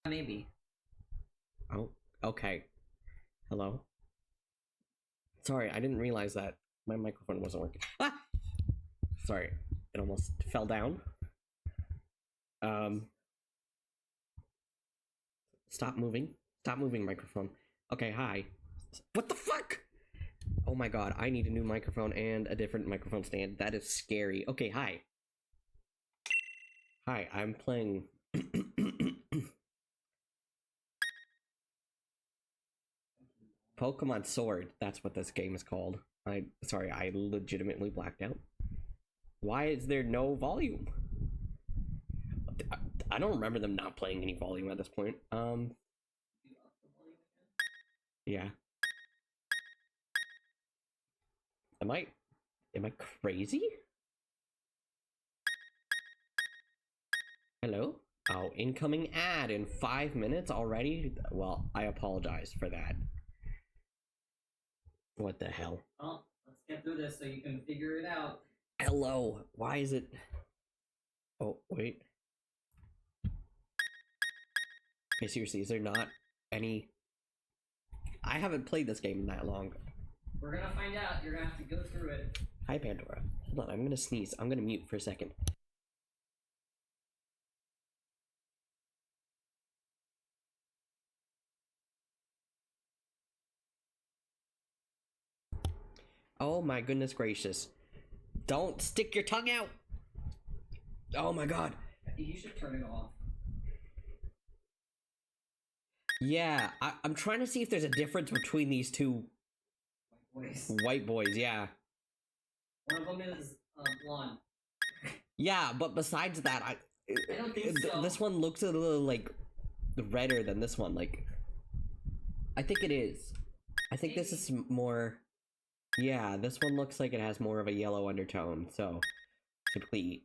Maybe. Oh, okay. Hello? Sorry, I didn't realize that my microphone wasn't working. Ah! Sorry, it almost fell down. Um, stop moving. Stop moving, microphone. Okay, hi. What the fuck? Oh my god, I need a new microphone and a different microphone stand. That is scary. Okay, hi. Hi, I'm playing... Pokemon Sword. That's what this game is called. Sorry, I legitimately blacked out. Why is there no volume? I don't remember them not playing any volume at this point. Yeah. Am I crazy? Hello? Oh, incoming ad in 5 minutes already? Well, I apologize for that. What the hell? Well, let's get through this so you can figure it out. Hello. Why is it? Oh, wait. Okay, seriously, is there not any... I haven't played this game that long. We're gonna find out. You're gonna have to go through it. Hi, Pandora. Hold on, I'm gonna sneeze. I'm gonna mute for a second. Oh my goodness gracious. Don't stick your tongue out! Oh my god. You should turn it off. Yeah, I'm trying to see if there's a difference between these two white boys, yeah. One of them is blonde. Yeah, but besides that, I don't think so. This one looks a little, like, redder than this one, like... I think it is. I think this is more... Yeah, this one looks like it has more of a yellow undertone, so... Typically,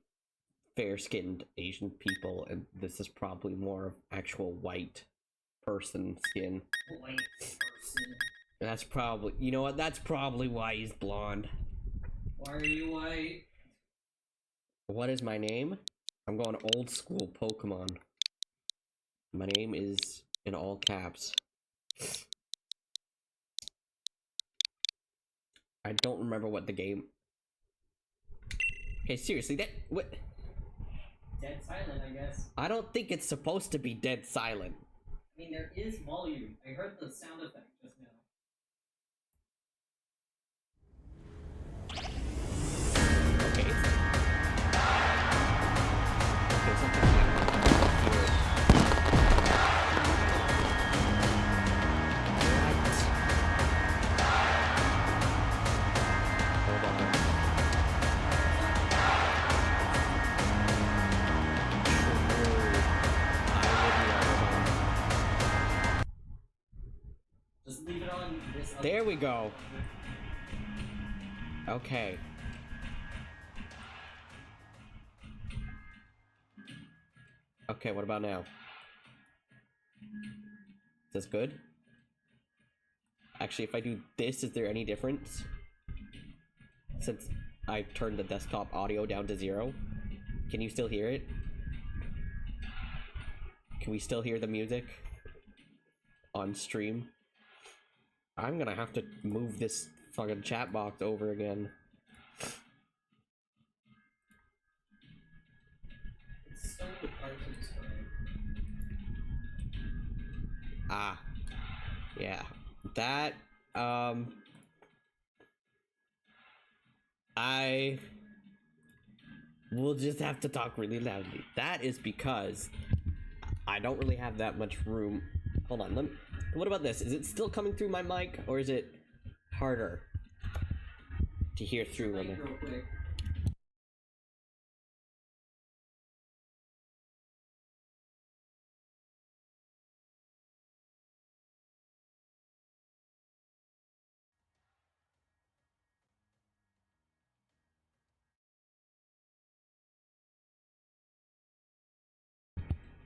fair-skinned Asian people, and this is probably more actual white person skin. White person. That's probably... You know what? That's probably why he's blonde. Why are you white? What is my name? I'm going old school Pokemon. My name is in all caps. I don't remember what the game... Okay, seriously, that... What? Dead silent, I guess. I don't think it's supposed to be dead silent. I mean, there is volume. I heard the sound effect just now. Okay. Okay, something's happening here. What? Hold on. Just leave it on this. There we go. Okay. Okay, what about now? Is this good? Actually, if I do this, is there any difference? Since I turned the desktop audio down to 0. Can you still hear it? Can we still hear the music? On stream? I'm gonna have to move this fucking chat box over again. It's so hard to describe. Ah. Yeah. That, I will just have to talk really loudly. That is because I don't really have that much room. Hold on, what about this? Is it still coming through my mic, or is it harder to hear through? Real quick.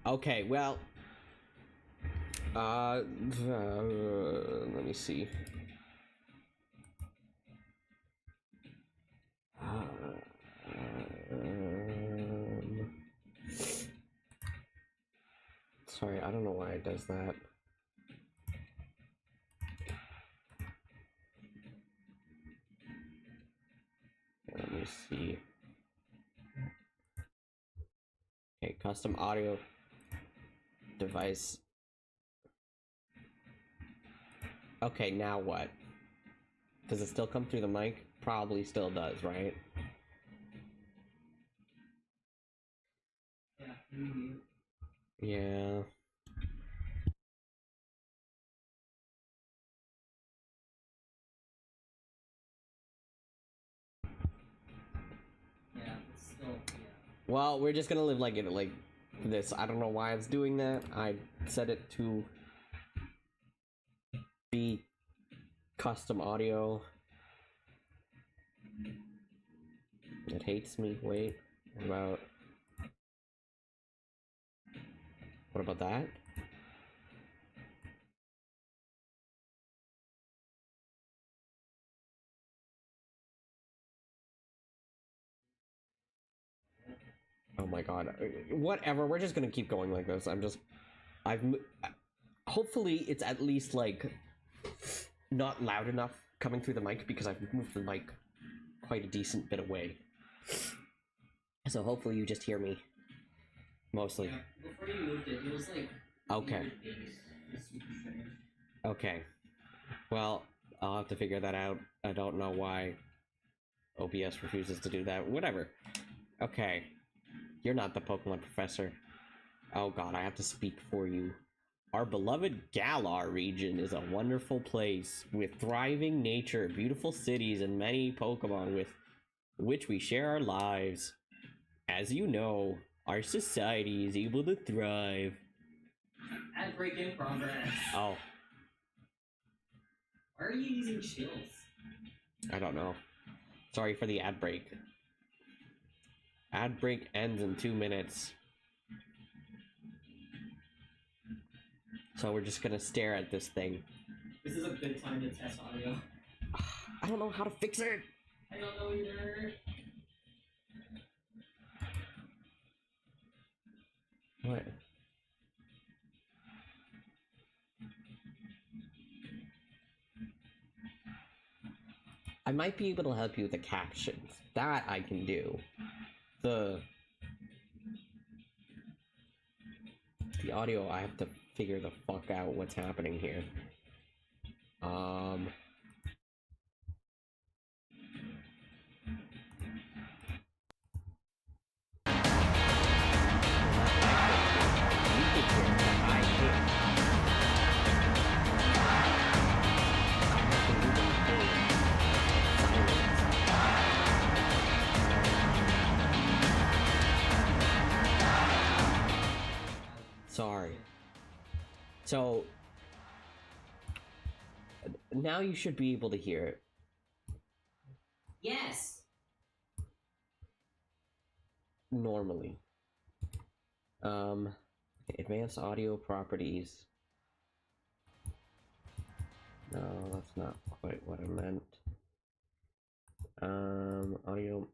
Okay, well, let me see. Sorry, I don't know why it does that. Let me see. Okay, custom audio device. Okay, now what? Does it still come through the mic? Probably still does, right? Yeah. Yeah, it's still, yeah. Well, we're just gonna live like it, like this. I don't know why it's doing that. I set it to be custom audio. It hates me. Wait, what about that? Oh my god. Whatever. We're just gonna keep going like this. Hopefully it's at least like not loud enough coming through the mic because I've moved the mic quite a decent bit away. So hopefully you just hear me. Mostly. Yeah, before you moved it, it was like... Okay. It's super strange. Okay. Well, I'll have to figure that out. I don't know why OBS refuses to do that. Whatever. Okay. You're not the Pokemon professor. Oh god, I have to speak for you. Our beloved Galar region is a wonderful place with thriving nature, beautiful cities, and many Pokemon with which we share our lives. As you know, our society is able to thrive. Ad break in progress. Oh. Why are you using chills? I don't know. Sorry for the ad break. Ad break ends in 2 minutes. So we're just gonna stare at this thing. This is a good time to test audio. I don't know how to fix it. I don't know either. What? I might be able to help you with the captions. That I can do. The audio, I have to figure the fuck out what's happening here. Sorry. So now you should be able to hear it. Yes. Normally. Advanced audio properties. No, that's not quite what I meant. Audio.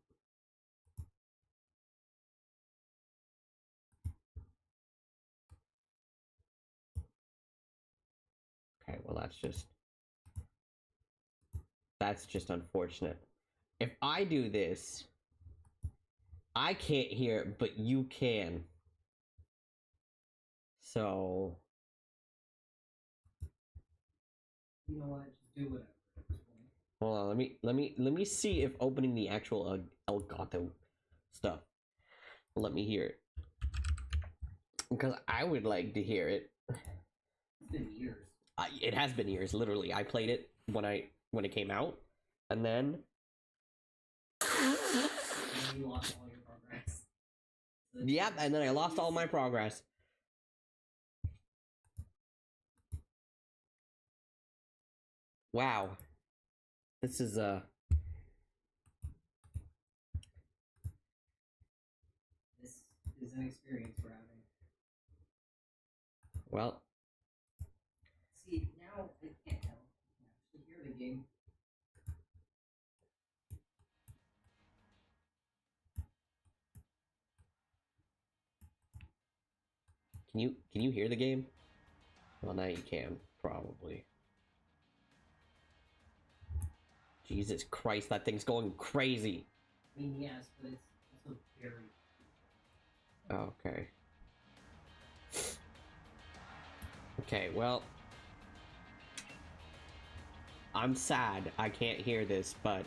Okay, well that's just unfortunate. If I do this, I can't hear it, but you can. So You know what? Just do whatever. hold on, let me see if opening the actual Elgato stuff will let me hear it. Because I would like to hear it. It's been years. It has been years, literally. I played it when it came out, and then You lost all your progress. yep, and then I lost all my progress. Wow. This is This is an experience we're having. well, See, now I can't tell. I can actually hear the game. can Can you hear the game? Well, now you can, probably. Jesus Christ, that thing's going crazy. I mean, yes, but it's also very. Okay. Okay, well, I'm sad I can't hear this, but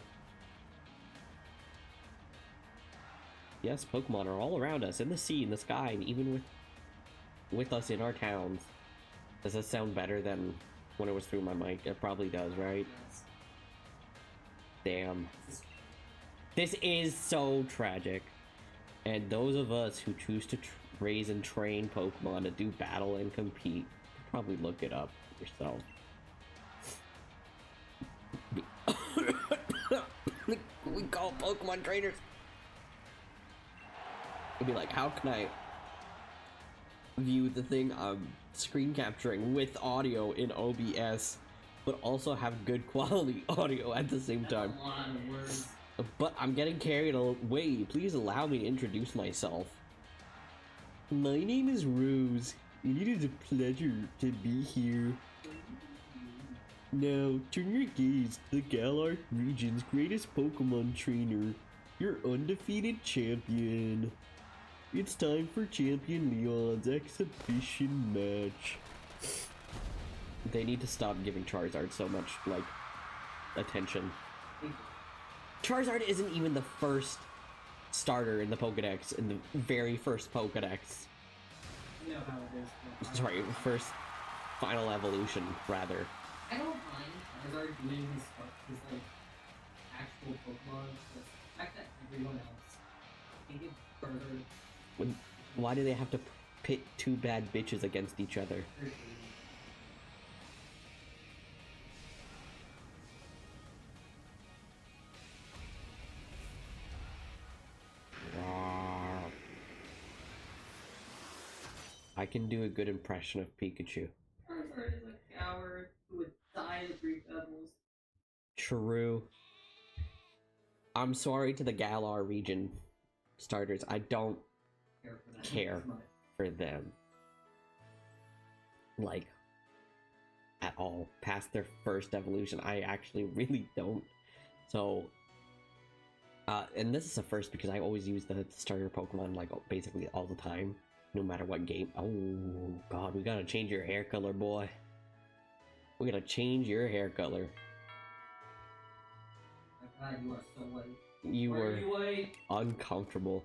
yes, Pokemon are all around us, in the sea, in the sky, and even with us in our towns. Does this sound better than when it was through my mic? It probably does, right? Yes. Damn. This is so tragic. And those of us who choose to raise and train Pokemon to do battle and compete, probably look it up yourself. We call Pokemon trainers. It'd be like, how can I view the thing I'm screen capturing with audio in OBS, but also have good quality audio at the same time? A lot of words. But I'm getting carried away. Please allow me to introduce myself. My name is Rose, and it is a pleasure to be here. Now, turn your gaze to the Galar region's greatest Pokemon trainer, your undefeated champion. It's time for Champion Leon's exhibition match. They need to stop giving Charizard so much, like, attention. Charizard isn't even the first starter in the Pokedex, in the very first Pokedex. You know how it is. Sorry, first final evolution, rather. I don't mind Charizard doing his like actual Pokemon, but the fact that everyone else can give Charizard. Why do they have to pit two bad bitches against each other? I can do a good impression of Pikachu. Charizard is a coward who would die to 3 Pebbles. True. I'm sorry to the Galar region starters. I don't care for them. Like, at all. Past their first evolution. I actually really don't. So, and this is a first because I always use the starter Pokemon, like, basically all the time. No matter what game. Oh, God, we gotta change your hair color, boy. We gotta change your hair color. My God, you are so white. You Why were are you white? uncomfortable.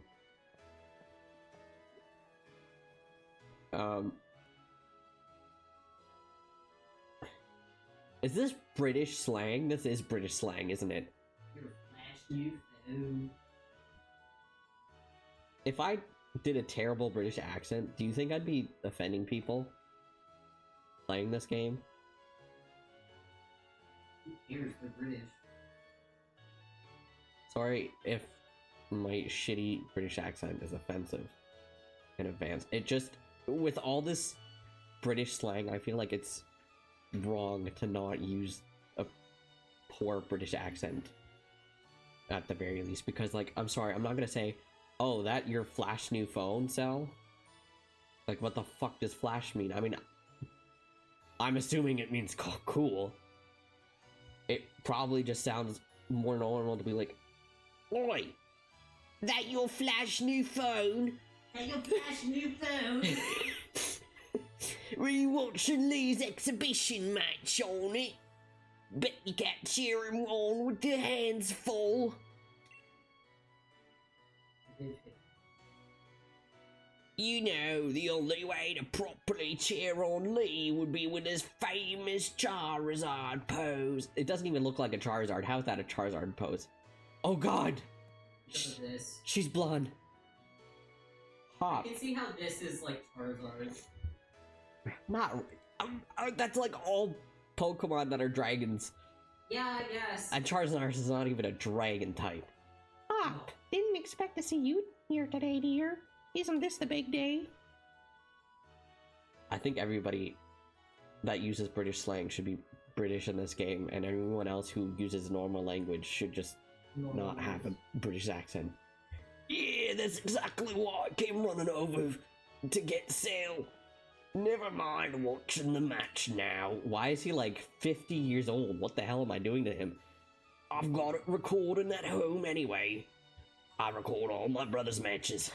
Is this British slang? This is British slang, isn't it? You're a flash new food. If I did a terrible British accent, do you think I'd be offending people playing this game? Who cares? They're British. Sorry if my shitty British accent is offensive in advance. It just, with all this British slang, I feel like it's wrong to not use a poor British accent at the very least, because, like, I'm sorry, I'm not gonna say, oh, that your Flash new phone, Cell? Like, what the fuck does Flash mean? I mean, I'm assuming it means cool. It probably just sounds more normal to be like, oi, that your Flash new phone? That your flash new phone? Were you watching Lee's exhibition match on it? Bet you can't cheer him on with your hands full. You know, the only way to properly cheer on Lee would be with his famous Charizard pose. It doesn't even look like a Charizard. How is that a Charizard pose? Oh God! Look at this. She's blonde. Hop. I can see how this is like Charizard. Not. That's like all Pokemon that are dragons. Yeah, I guess. And Charizard is not even a dragon type. Hop! Didn't expect to see you here today, dear. Isn't this the big day? I think everybody that uses British slang should be British in this game, and everyone else who uses normal language should just not have a British accent. Yeah, that's exactly why I came running over to get Cell. Never mind watching the match now. Why is he like 50 years old? What the hell am I doing to him? I've got it recording at home anyway. I record all my brother's matches.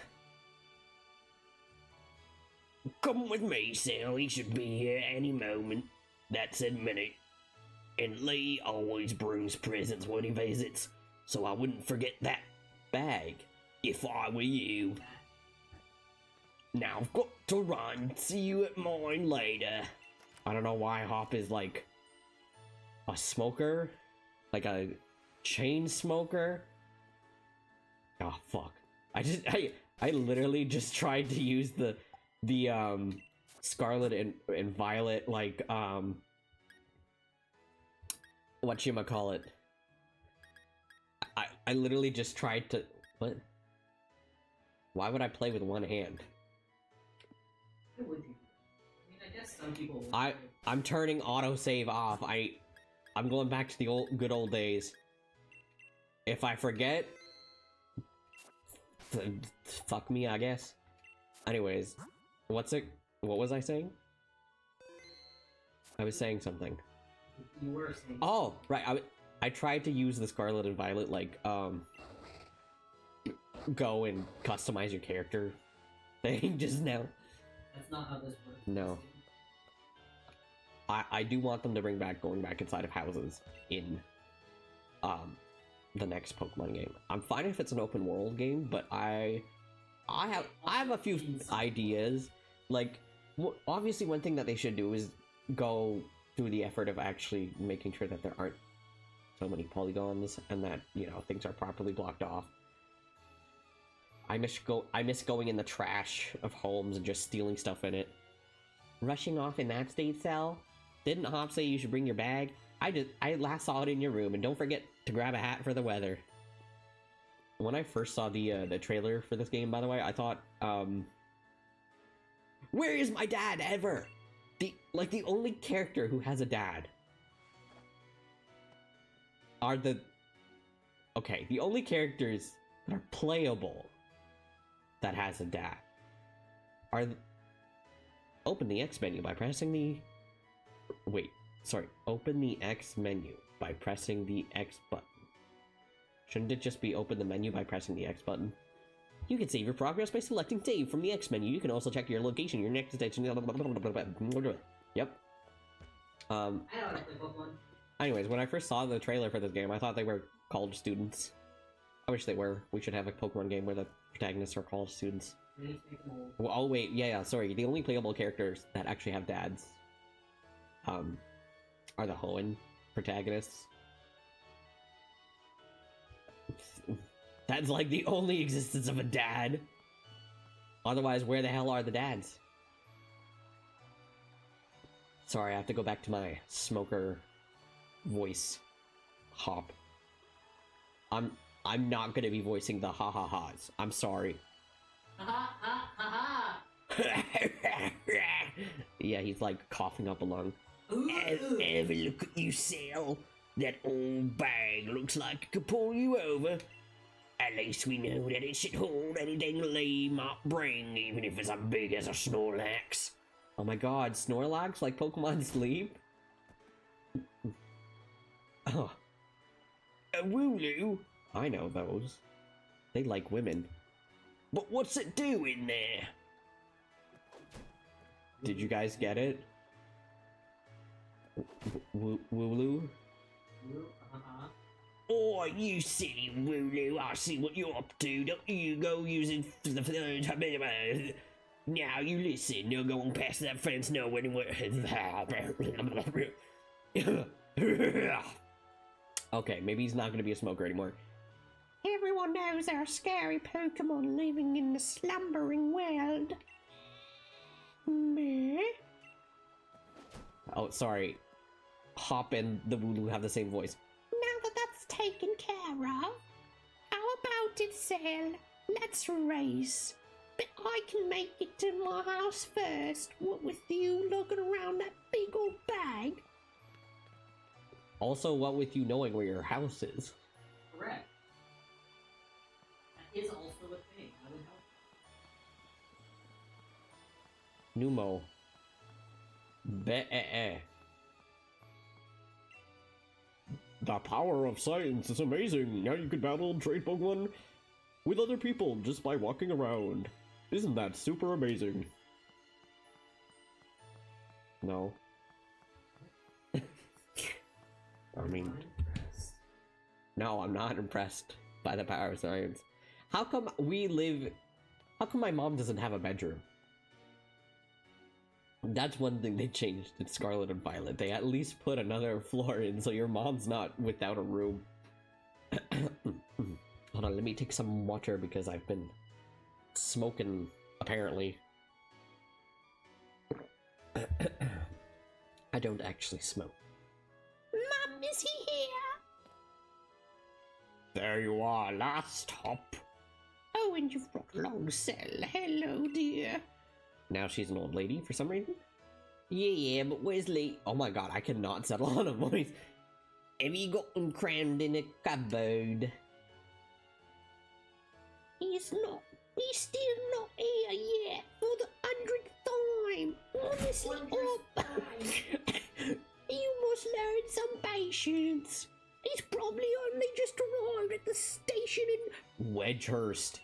Come with me, Sal. He should be here any moment. That's a minute. And Lee always brings presents when he visits, so I wouldn't forget that bag if I were you. Now I've got to run. See you at mine later. I don't know why Hop is like a smoker, like a chain smoker. Oh fuck! I literally just tried to use the Scarlet and Violet like whatchamacallit. I literally just tried to what? Why would I play with one hand? Why would you? I mean, I guess some people. I'm turning autosave off. I'm going back to the good old days. If I forget, fuck me, I guess. Anyways, what was I saying? I was saying something. You were saying. Oh, right. I tried to use the Scarlet and Violet like go and customize your character thing just now. That's not how this works. No. I do want them to bring back going back inside of houses in the next Pokemon game. I'm fine if it's an open world game, but I have a few ideas. Like, obviously one thing that they should do is go through the effort of actually making sure that there aren't so many polygons and that, you know, things are properly blocked off. I miss going in the trash of homes and just stealing stuff in it. Rushing off in that state, Sal? Didn't Hop say you should bring your bag? I last saw it in your room, and don't forget to grab a hat for the weather. When I first saw the trailer for this game, by the way, I thought, where is my dad ever? The only character who has a dad are the only characters that are playable that has a dad are open the X menu by pressing the open the X menu by pressing the X button. Shouldn't it just be open the menu by pressing the X button? You can save your progress by selecting save from the X menu. You can also check your location, your next station. Yep. I know how to play Pokemon. Anyways, when I first saw the trailer for this game, I thought they were college students. I wish they were. We should have a Pokemon game where the protagonists are college students. Well, oh wait, yeah, sorry. The only playable characters that actually have dads, are the Hoenn protagonists. That's like the only existence of a dad. Otherwise, where the hell are the dads? Sorry, I have to go back to my smoker voice. Hop. I'm not gonna be voicing the ha-ha-has. I'm sorry. Ha ha ha ha! Yeah, he's like coughing up a lung. Have a look at you, Sal. That old bag looks like it could pull you over. At least we know that it should hold anything Lee might bring, even if it's as big as a Snorlax. Oh my god, Snorlax like Pokemon Sleep? Oh. A Wooloo? I know those. They like women. But what's it doing there? Did you guys get it? Wooloo? Oh, you silly Wooloo, I see what you're up to. Don't you go using the... Now you listen, no going past that fence, no anywhere. Okay, maybe he's not gonna be a smoker anymore. Everyone knows there are scary Pokemon living in the slumbering world. Meh? Oh, sorry. Hop and the Wooloo have the same voice. Now that that's taken care of, how about it, Sal? Let's race. But I can make it to my house first, what with you looking around that big old bag. Also, what with you knowing where your house is? Correct. That is also a thing. I would help. Numo. The power of science is amazing. Now you can battle and trade Pokemon with other people just by walking around. Isn't that super amazing? No. I mean, no, I'm not impressed by the power of science. How come my mom doesn't have a bedroom? That's one thing they changed in Scarlet and Violet. They at least put another floor in so your mom's not without a room. Hold on, let me take some water because I've been smoking, apparently. I don't actually smoke. Mum, is he here? There you are, last hop. Oh, and you've brought Longcell. Hello, dear. Now she's an old lady for some reason? Yeah, but where's Lee? Oh my god, I cannot settle on a voice. Have you got him crammed in a cupboard? He's still not here yet, for the 100th time. Honestly, you must learn some patience. He's probably only just arrived at the station in Wedgehurst.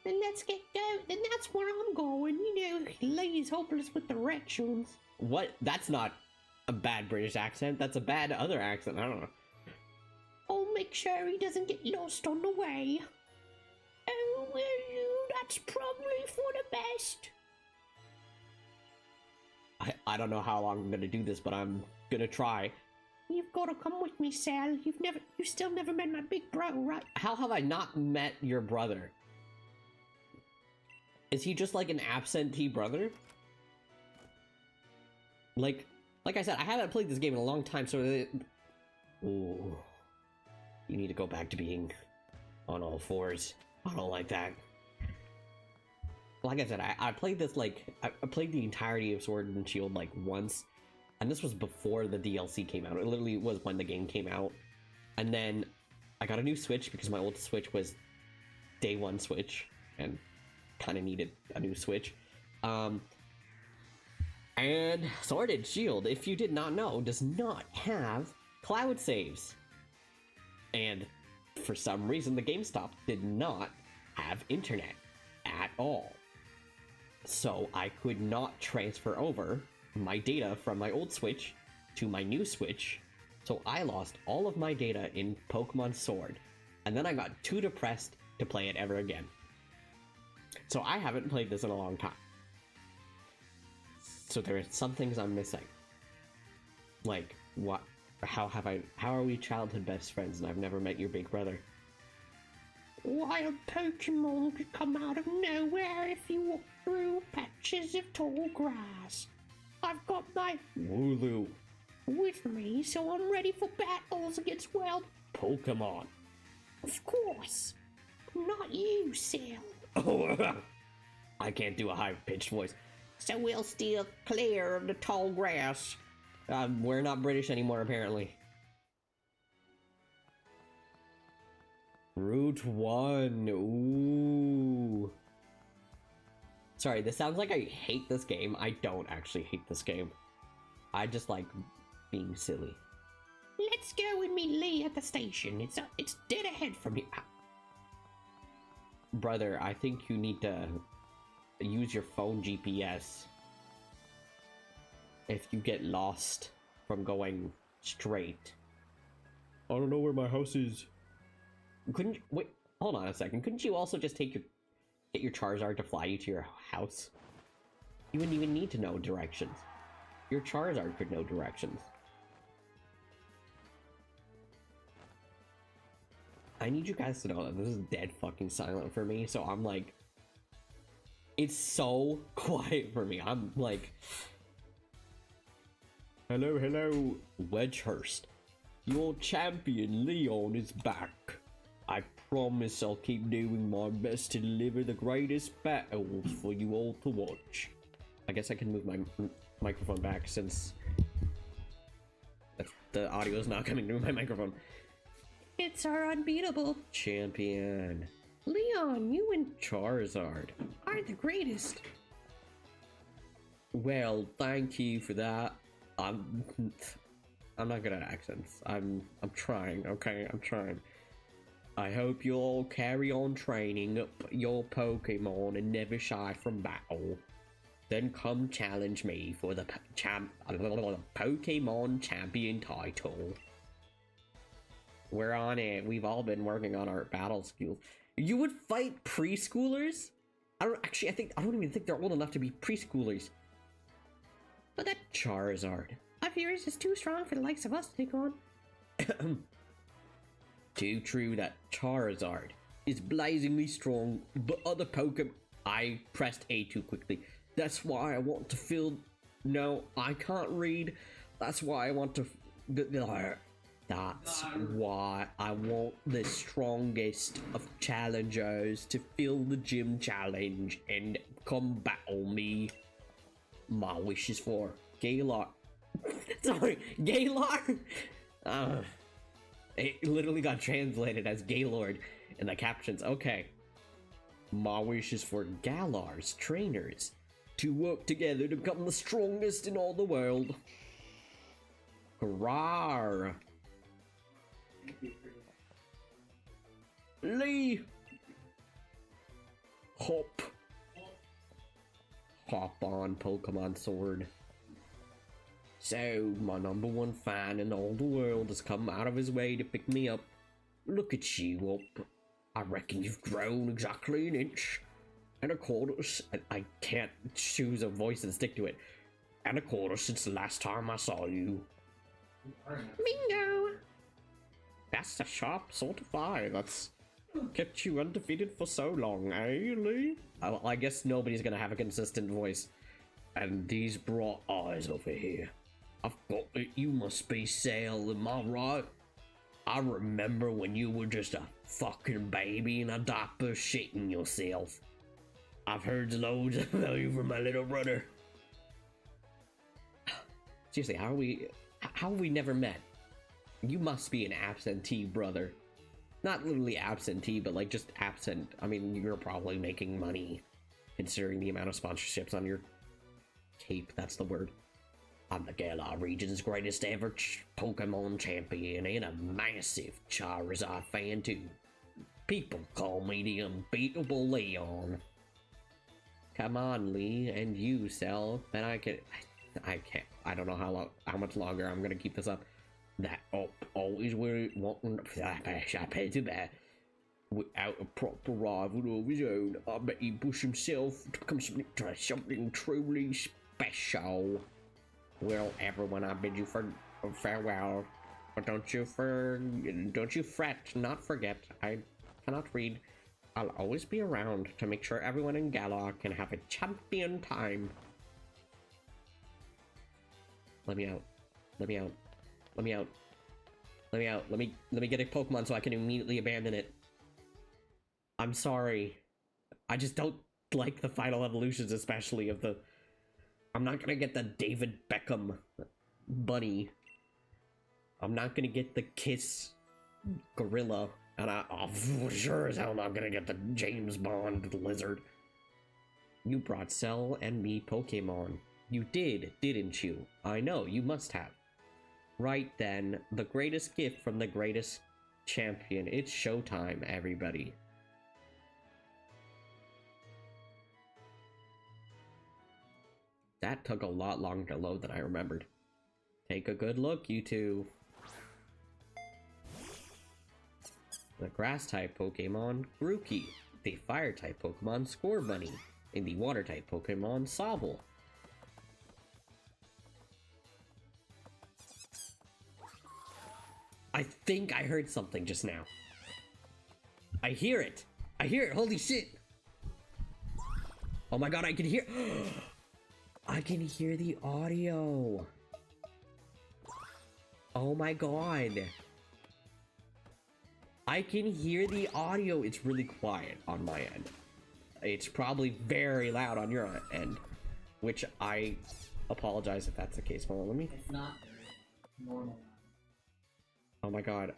Then let's get going. Then that's where I'm going. You know, Lee's hopeless with directions. What? That's not a bad British accent. That's a bad other accent. I don't know. I'll make sure he doesn't get lost on the way. Oh, well, that's probably for the best. I don't know how long I'm gonna do this, but I'm gonna try. You've got to come with me, Sal. You still never met my big bro, right? How have I not met your brother? Is he just like an absentee brother? Like I said, I haven't played this game in a long time, so ooh, you need to go back to being on all fours. I don't like that. Like I said, I played this I played the entirety of Sword and Shield like once, and this was before the DLC came out. It literally was when the game came out, and then I got a new Switch because my old Switch was day one Switch, and kind of needed a new Switch. And Sword and Shield, if you did not know, does not have cloud saves. And for some reason, the GameStop did not have internet at all. So I could not transfer over my data from my old Switch to my new Switch. So I lost all of my data in Pokemon Sword. And then I got too depressed to play it ever again. So I haven't played this in a long time. So there are some things I'm missing. Like, what? How are we childhood best friends and I've never met your big brother? Wild Pokemon could come out of nowhere if you walk through patches of tall grass. I've got my Wooloo with me, so I'm ready for battles against wild Pokemon. Of course. Not you, Sal. Oh, I can't do a high-pitched voice. So we'll steer clear of the tall grass. We're not British anymore, apparently. Route 1. Ooh. Sorry, this sounds like I hate this game. I don't actually hate this game. I just like being silly. Let's go and meet Lee at the station. It's dead ahead from here. Brother, I think you need to use your phone GPS. If you get lost from going straight. I don't know where my house is. Couldn't you, wait, hold on a second. Couldn't you also just get your Charizard to fly you to your house? You wouldn't even need to know directions. Your Charizard could know directions. I need you guys to know that this is dead fucking silent for me, so I'm like... It's so quiet for me. I'm like... Hello, hello, Wedgehurst. Your champion, Leon, is back. I promise I'll keep doing my best to deliver the greatest battles for you all to watch. I guess I can move my microphone back since the audio is not coming through my microphone. It's our unbeatable champion. Leon, you and Charizard are the greatest. Well, thank you for that. I'm not good at accents. I'm trying, okay? I'm trying. I hope you'll all carry on training up your Pokemon and never shy from battle. Then come challenge me for the Pokemon Champion title. We're on it. We've all been working on our battle skills. You would fight preschoolers? I don't even think they're old enough to be preschoolers. But that Charizard. I fear is too strong for the likes of us to take on. Too true that Charizard is blazingly strong, but other Pokemon... I pressed A too quickly. That's why I want to feel... No, I can't read. That's why I want to... That's why I want the strongest of challengers to fill the gym challenge and come battle me. My wish is for Galar. Sorry, Galar? It literally got translated as Gaylord in the captions. Okay. My wish is for Galar's trainers to work together to become the strongest in all the world. Rawr. Lee. Hop. Hop on, Pokemon Sword. So, my number one fan in all the world has come out of his way to pick me up. Look at you up. I reckon you've grown exactly an inch and a quarter. I can't choose a voice and stick to it. And a quarter since the last time I saw you. Bingo! That's a sharp sort of fire that's kept you undefeated for so long, eh, Lee? I guess nobody's gonna have a consistent voice. And these bright eyes over here. I've got it. You must be Sale, am I right? I remember when you were just a fucking baby in a diaper shitting yourself. I've heard loads about you from my little brother. Seriously, how have we never met? You must be an absentee brother. Not literally absentee, but like just absent. I mean, you're probably making money considering the amount of sponsorships on your cape. That's the word. I'm the Galar region's greatest ever Pokemon champion and a massive Charizard fan too. People call me the unbeatable Leon. Come on, Lee, and you, Cell. Then I can't. I don't know how much longer I'm gonna keep this up. That always wanting without a proper rival of his own. I bet he pushed himself to become something truly special. Well, everyone, I bid you farewell. But don't you fret, not forget. I cannot read. I'll always be around to make sure everyone in Galar can have a champion time. Let me out. Let me out. Let me out. Let me out. Let me get a Pokemon so I can immediately abandon it. I'm sorry. I just don't like the final evolutions, especially of the... I'm not gonna get the David Beckham bunny. I'm not gonna get the Kiss gorilla. And I'm sure as hell not gonna get the James Bond lizard. You brought Cell and me Pokemon. You did, didn't you? I know, you must have. Right then, the greatest gift from the greatest champion. It's showtime, everybody. That took a lot longer to load than I remembered. Take a good look, you two. The grass-type Pokemon, Grookey. The fire-type Pokemon, Scorbunny. And the water-type Pokemon, Sobble. I think I heard something just now. I hear it! I hear it! Holy shit! Oh my god, I can hear... I can hear the audio! Oh my god! I can hear the audio! It's really quiet on my end. It's probably very loud on your end. Which I apologize if that's the case. Hold on, let me... It's not normal. Oh my god.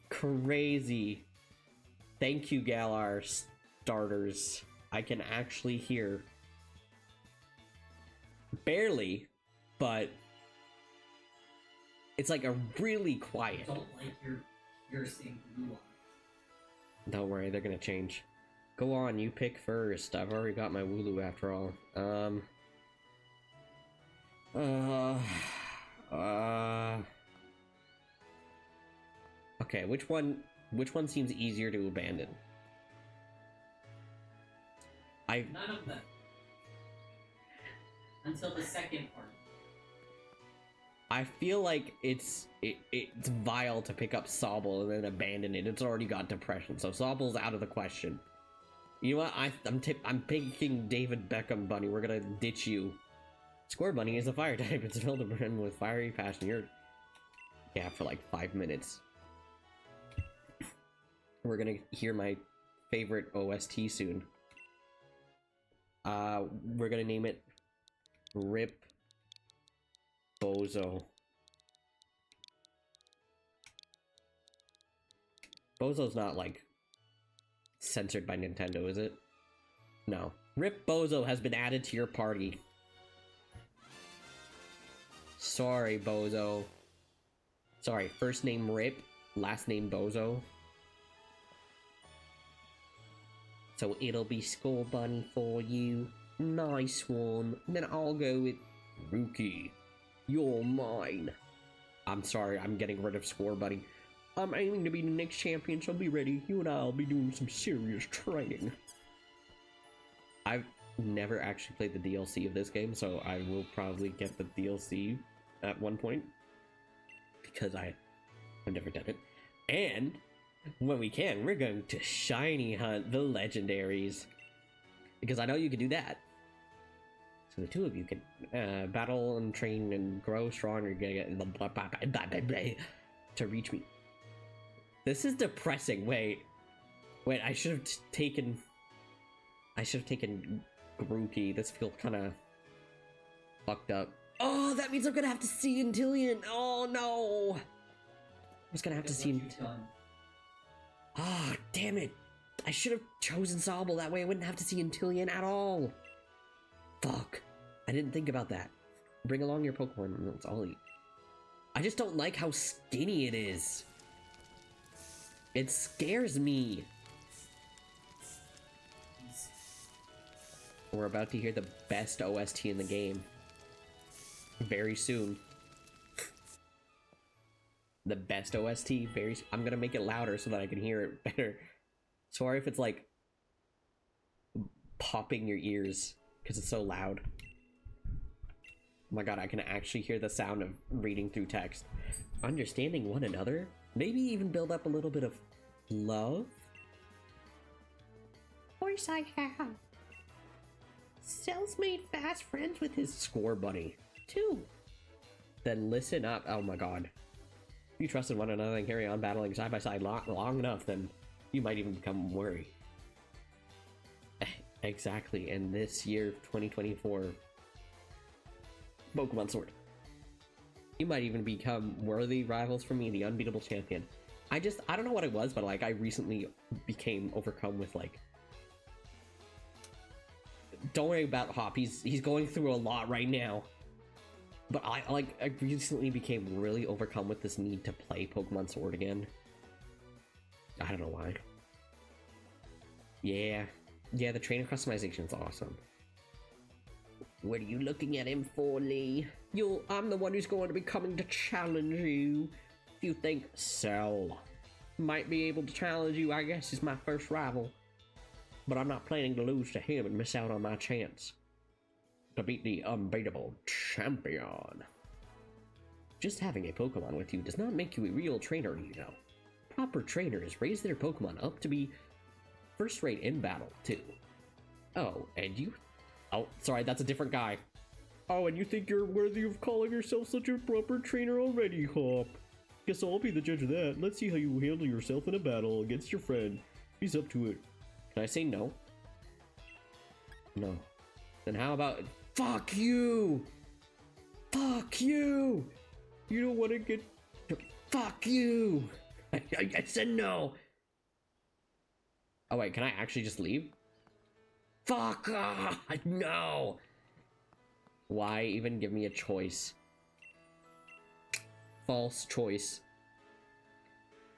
Crazy. Thank you, Galar starters. I can actually hear Barely, but it's like a really quiet. Don't like your saying blue on. Don't worry, they're gonna change. Go on, you pick first. I've already got my Wooloo after all. Okay, which one seems easier to abandon? None of them. Until the second part. I feel like it's vile to pick up Sobble and then abandon it. It's already got depression, so Sobble's out of the question. You know what? I'm picking David Beckham Bunny. We're gonna ditch you. Square Bunny is a fire type. It's filled to brim with fiery passion. You're for like 5 minutes. We're gonna hear my favorite OST soon. We're gonna name it Rip Bozo. Bozo's not like censored by Nintendo, is it? No. Rip Bozo has been added to your party. Sorry, Bozo. Sorry, first name Rip, last name Bozo. So it'll be Skull Bunny for you. Nice one. Then I'll go with Rookie. You're mine. I'm sorry, I'm getting rid of Score Bunny. I'm aiming to be the next champion, so be ready. You and I'll be doing some serious training. I've never actually played the DLC of this game, so I will probably get the DLC at one point. Because I've never done it. And when we can, we're going to shiny hunt the legendaries. Because I know you can do that. So the two of you can battle and train and grow stronger to reach me. This is depressing. Wait, I should have taken Grookey. This feels kind of fucked up. Oh, that means I'm gonna have to see Intillion. Oh no, I was gonna have to see. Ah, damn it! I should have chosen Sobble. That way I wouldn't have to see Intillion at all. Fuck, I didn't think about that. Bring along your Pokemon. That's all I'll eat. I just don't like how skinny it is. It scares me. We're about to hear the best OST in the game. Very soon. The best OST, I'm gonna make it louder so that I can hear it better. Sorry if it's like popping your ears because it's so loud. Oh my god, I can actually hear the sound of reading through text. Understanding one another? Maybe even build up a little bit of love? Of course I have. Cell's made fast friends with his Score Bunny. too. Then listen up. Oh my god. If you trusted one another and carry on battling side by side long enough, then you might even become worried. Exactly, and this year, 2024, Pokemon Sword. You might even become worthy rivals for me, the unbeatable champion. I don't know what it was, but like I recently became overcome with like, don't worry about Hop, he's going through a lot right now. But I recently became really overcome with this need to play Pokemon Sword again. I don't know why. Yeah, the trainer customization is awesome. What are you looking at him for, Lee? I'm the one who's going to be coming to challenge you. If you think Cell might be able to challenge you, I guess he's my first rival. But I'm not planning to lose to him and miss out on my chance to beat the unbeatable champion. Just having a Pokemon with you does not make you a real trainer, you know. Proper trainers raise their Pokemon up to be first-rate in battle, too. Oh, and you... Oh, sorry, that's a different guy. Oh, and you think you're worthy of calling yourself such a proper trainer already, Hop? Guess I'll be the judge of that. Let's see how you handle yourself in a battle against your friend. He's up to it. Can I say no? No. Then how about... Fuck you! Fuck you! You don't want to get... Fuck you! I said no! Oh wait, can I actually just leave? Fuck! No! Why even give me a choice? False choice.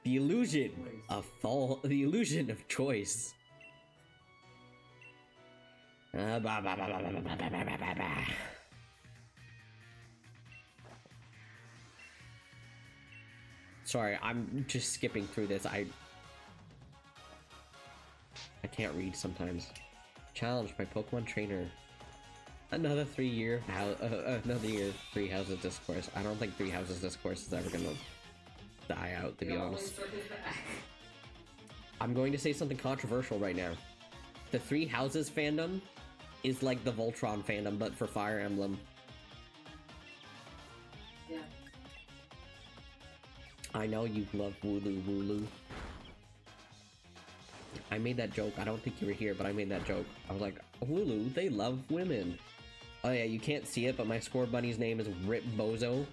The illusion the illusion of choice. Sorry, I'm just skipping through this. I can't read sometimes. Challenge by Pokemon Trainer. Another 3 year another year 3 houses discourse. I don't think 3 houses discourse is ever gonna die out, to be honest. I'm going to say something controversial right now. The 3 houses fandom is like the Voltron fandom, but for Fire Emblem. Yeah. I know you love Wooloo Wooloo. I made that joke. I don't think you were here, but I made that joke. I was like, Wooloo, they love women. Oh yeah, you can't see it, but my score bunny's name is Rip Bozo.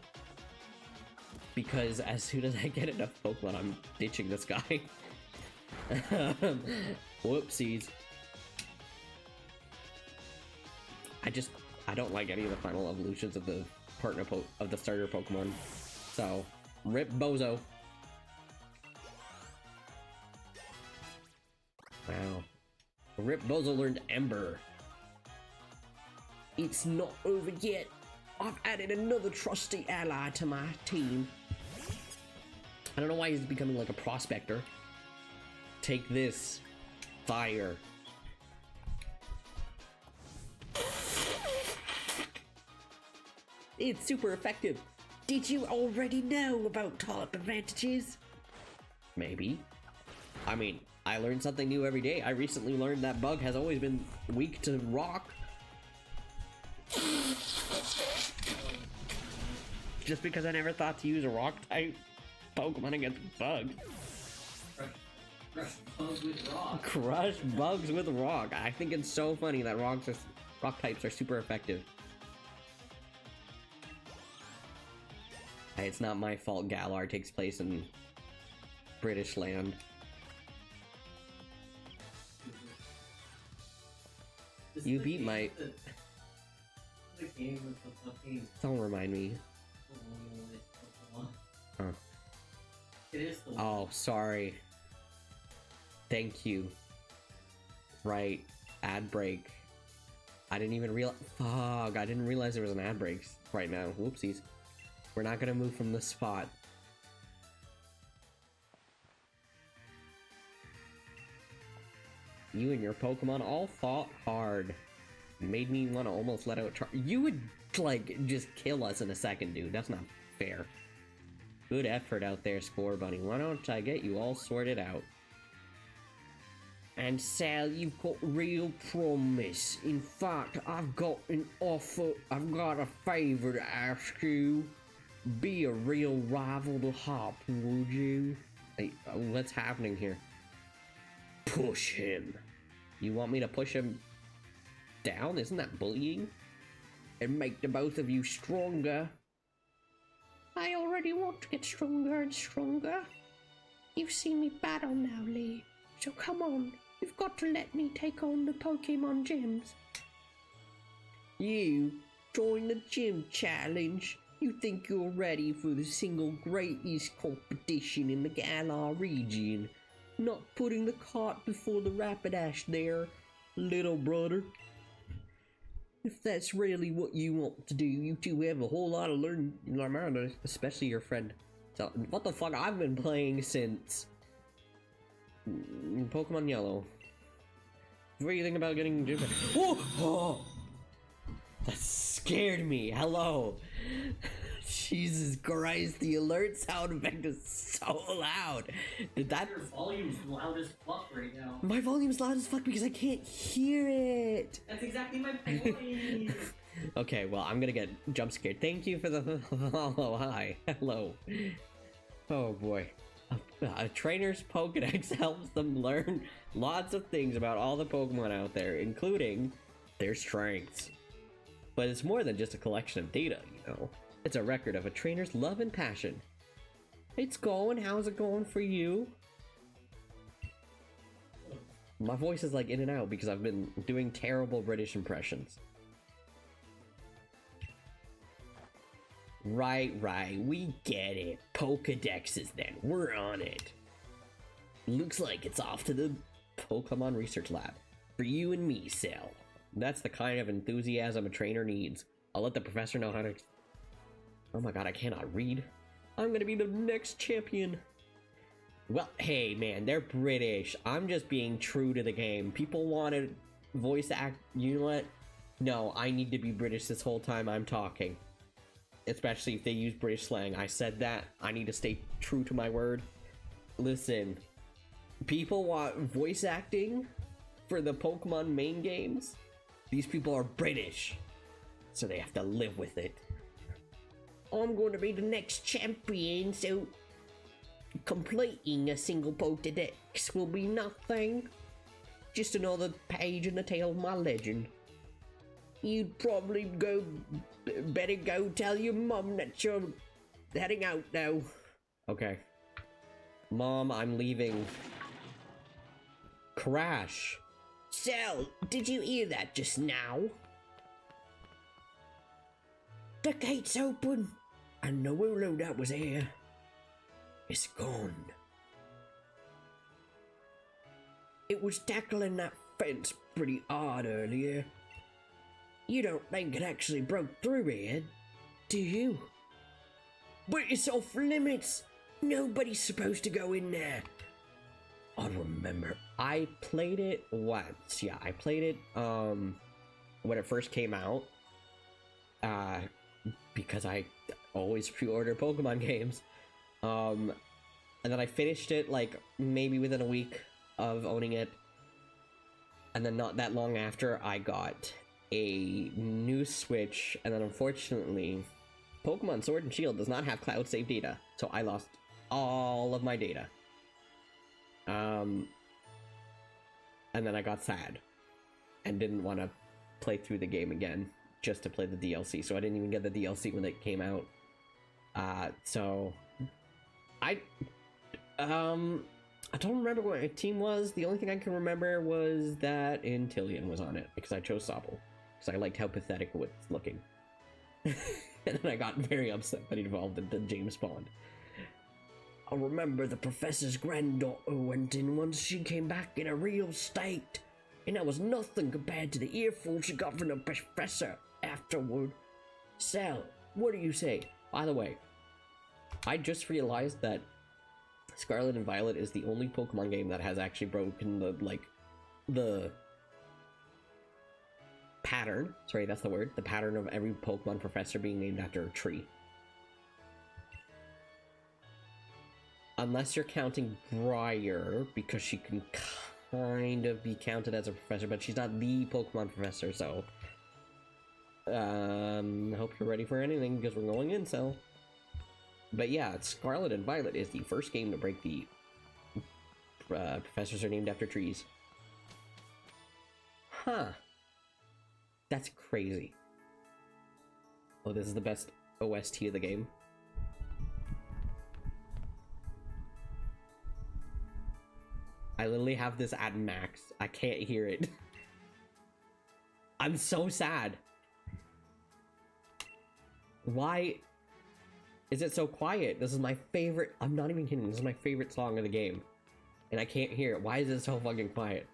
Because as soon as I get enough Pokemon, I'm ditching this guy. Whoopsies. I don't like any of the final evolutions of the of the starter Pokemon. So, Rip Bozo. Wow. Rip Bozo learned Ember. It's not over yet. I've added another trusty ally to my team. I don't know why he's becoming like a prospector. Take this. Fire. It's super effective. Did you already know about type advantages? Maybe. I mean, I learn something new every day. I recently learned that Bug has always been weak to rock. Just because I never thought to use a rock type Pokemon against Bug. Crush bugs with rock. Crush bugs with rock. I think it's so funny that rock types are super effective. Hey, it's not my fault Galar takes place in British land. You beat my... The game with the fucking... Don't remind me. Huh. It is the one. Oh, sorry. Thank you. Right. Ad break. I didn't even realize... Fuck, I didn't realize there was an ad break right now. Whoopsies. We're not gonna move from this spot. You and your Pokemon all fought hard. Made me want to almost let out you would, like, just kill us in a second, dude. That's not fair. Good effort out there, Score Bunny. Why don't I get you all sorted out? And Sal, you've got real promise. In fact, I've got an offer. I've got a favor to ask you. Be a real rival to Hop, would you? Hey, what's happening here? Push him. You want me to push him down? Isn't that bullying? And make the both of you stronger. I already want to get stronger and stronger. You've seen me battle now, Lee. So come on, you've got to let me take on the Pokemon gyms. You join the gym challenge. You think you're ready for the single greatest competition in the Galar region. Not putting the cart before the Rapidash there, little brother. If that's really what you want to do, you two have a whole lot of learning, especially your friend. So, what the fuck? I've been playing since Pokemon Yellow. What do you think about getting gym? Oh! That scared me. Hello. Jesus Christ, the alert sound effect is so loud. Did that... Your volume's loud as fuck right now. My volume's loud as fuck because I can't hear it. That's exactly my point. Okay, well, I'm gonna get jump scared. Thank you for the follow. Hi. Hello. Oh boy. A trainer's Pokedex helps them learn lots of things about all the Pokemon out there, including their strengths. But it's more than just a collection of data, you know. It's a record of a trainer's love and passion. It's going. How's it going for you? My voice is like in and out because I've been doing terrible British impressions. Right, we get it. Pokedexes then, we're on it. Looks like it's off to the Pokemon Research Lab. For you and me, Cell. That's the kind of enthusiasm a trainer needs. I'll let the professor know how to... Oh my god, I cannot read. I'm gonna be the next champion. Well, hey man, they're British. I'm just being true to the game. People wanted voice act... You know what? No, I need to be British this whole time I'm talking. Especially if they use British slang. I said that. I need to stay true to my word. Listen, people want voice acting for the Pokemon main games. These people are British, so they have to live with it. I'm going to be the next champion, so completing a single Pokédex will be nothing. Just another page in the tale of my legend. You'd probably better go tell your mom that you're heading out now. Okay. Mom, I'm leaving. Crash. Cell, did you hear that just now? The gate's open, and the Wooloo that was here is gone. It was tackling that fence pretty hard earlier. You don't think it actually broke through here, do you? But it's off limits. Nobody's supposed to go in there. I remember. I played it once. Yeah, I played it when it first came out. Because I always pre-order Pokemon games. And then I finished it like maybe within a week of owning it. And then not that long after, I got a new Switch, and then unfortunately Pokemon Sword and Shield does not have cloud save data, so I lost all of my data. And then I got sad and didn't want to play through the game again just to play the DLC, so I didn't even get the DLC when it came out. So I don't remember what my team was. The only thing I can remember was that Intillion was on it because I chose Sobble. Because I liked how pathetic it was looking. And then I got very upset that he evolved into James Bond. I remember the professor's granddaughter went in once. She came back in a real state. And that was nothing compared to the earful she got from the professor afterward. Sal, what do you say? By the way, I just realized that Scarlet and Violet is the only Pokemon game that has actually broken the pattern. Sorry, that's the word. The pattern of every Pokemon professor being named after a tree. Unless you're counting Briar, because she can kind of be counted as a professor, but she's not the Pokemon professor, so... hope you're ready for anything, because we're going in, so... But yeah, Scarlet and Violet is the first game to break the professors are named after trees. Huh. That's crazy. Oh, this is the best OST of the game. I literally have this at max. I can't hear it. I'm so sad. Why is it so quiet? This is my favorite. I'm not even kidding. This is my favorite song of the game. And I can't hear it. Why is it so fucking quiet?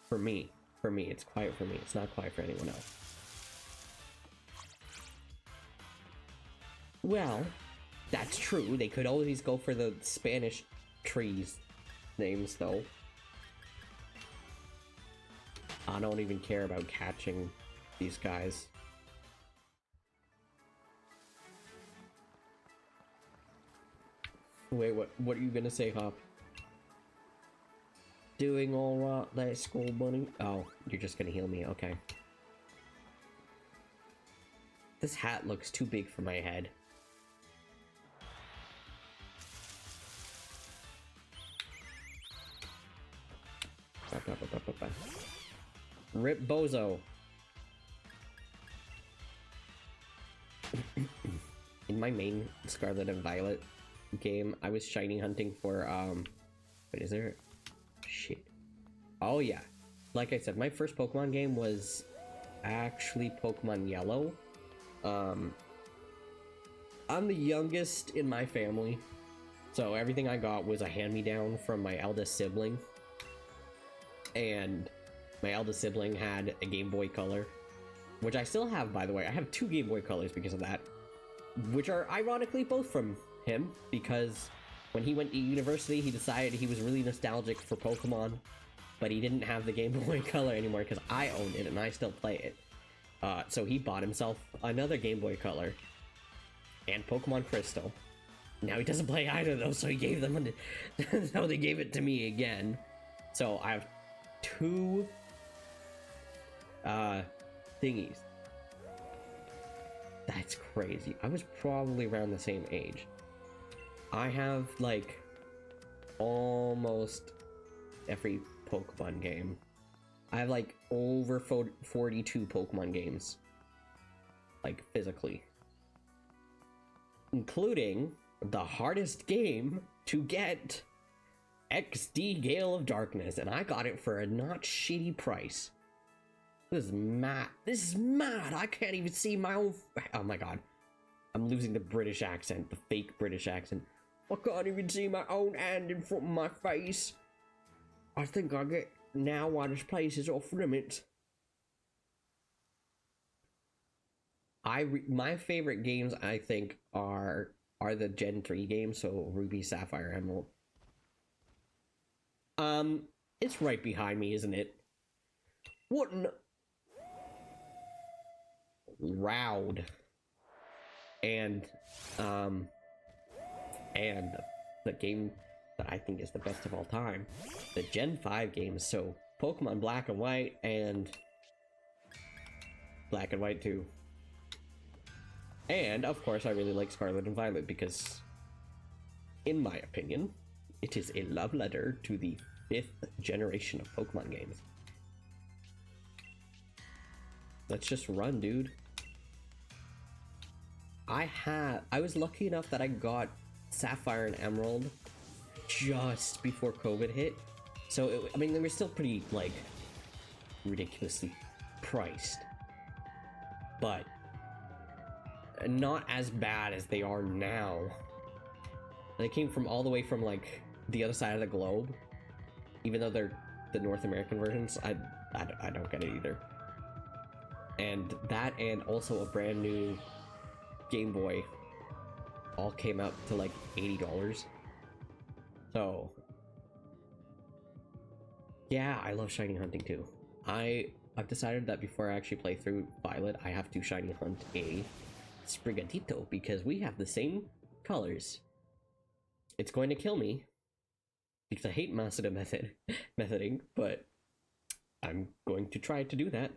For me. For me. It's quiet for me. It's not quiet for anyone else. Well, that's true. They could always go for the Spanish trees names, though. I don't even care about catching these guys. Wait, what are you gonna say, Hop? Doing all right there, school bunny? Oh, you're just gonna heal me, okay. This hat looks too big for my head. Rip Bozo. In my main Scarlet and Violet game, I was shiny hunting for wait, is there shit? Oh yeah, like I said, my first Pokemon game was actually Pokemon Yellow. I'm the youngest in my family, so everything I got was a hand-me-down from my eldest sibling. And my eldest sibling had a Game Boy Color, which I still have, by the way. I have 2 Game Boy Colors because of that, which are ironically both from him, because when he went to university, he decided he was really nostalgic for Pokemon, but he didn't have the Game Boy Color anymore because I owned it and I still play it. So he bought himself another Game Boy Color and Pokemon Crystal. Now he doesn't play either of those, so he gave them so they gave it to me again. So I have 2 thingies. That's crazy. I was probably around the same age. I have like almost every Pokemon game. I have like over 42 Pokemon games, like physically, including the hardest game to get, XD Gale of Darkness, and I got it for a not shitty price. This is mad. This is mad. I can't even see my own. Oh my god. I'm losing the British accent, the fake British accent. I can't even see my own hand in front of my face. I think I get now why this place is off limits. My favorite games, I think, are the Gen 3 games, so Ruby, Sapphire, Emerald. It's right behind me, isn't it? What an... Round. And the game that I think is the best of all time, the Gen 5 games, so Pokemon Black and White and Black and White 2. And, of course, I really like Scarlet and Violet because, in my opinion, it is a love letter to the 5th generation of Pokemon games. Let's just run, dude. I was lucky enough that I got Sapphire and Emerald just before COVID hit. So, I mean, they were still pretty, like, ridiculously priced. But not as bad as they are now. They came from all the way from, like, the other side of the globe. Even though they're the North American versions, I don't get it either. And that, and also a brand new Game Boy, all came out to like $80. So yeah, I love shiny hunting too. I've decided that before I actually play through Violet, I have to shiny hunt a Sprigatito because we have the same colors. It's going to kill me because I hate Masada methoding, but I'm going to try to do that.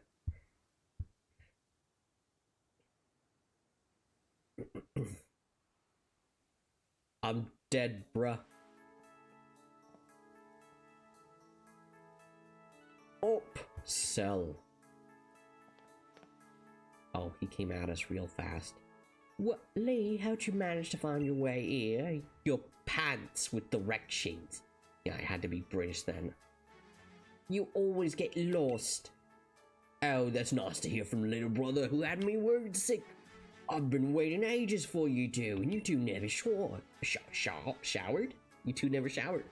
I'm dead, bruh. Up, sell. Oh, he came at us real fast. What, Lee? How'd you manage to find your way here? Your pants with directions. Yeah, I had to be British then. You always get lost. Oh, that's nice to hear from little brother who had me worried sick. I've been waiting ages for you two, and you two never showered. Showered? You two never showered.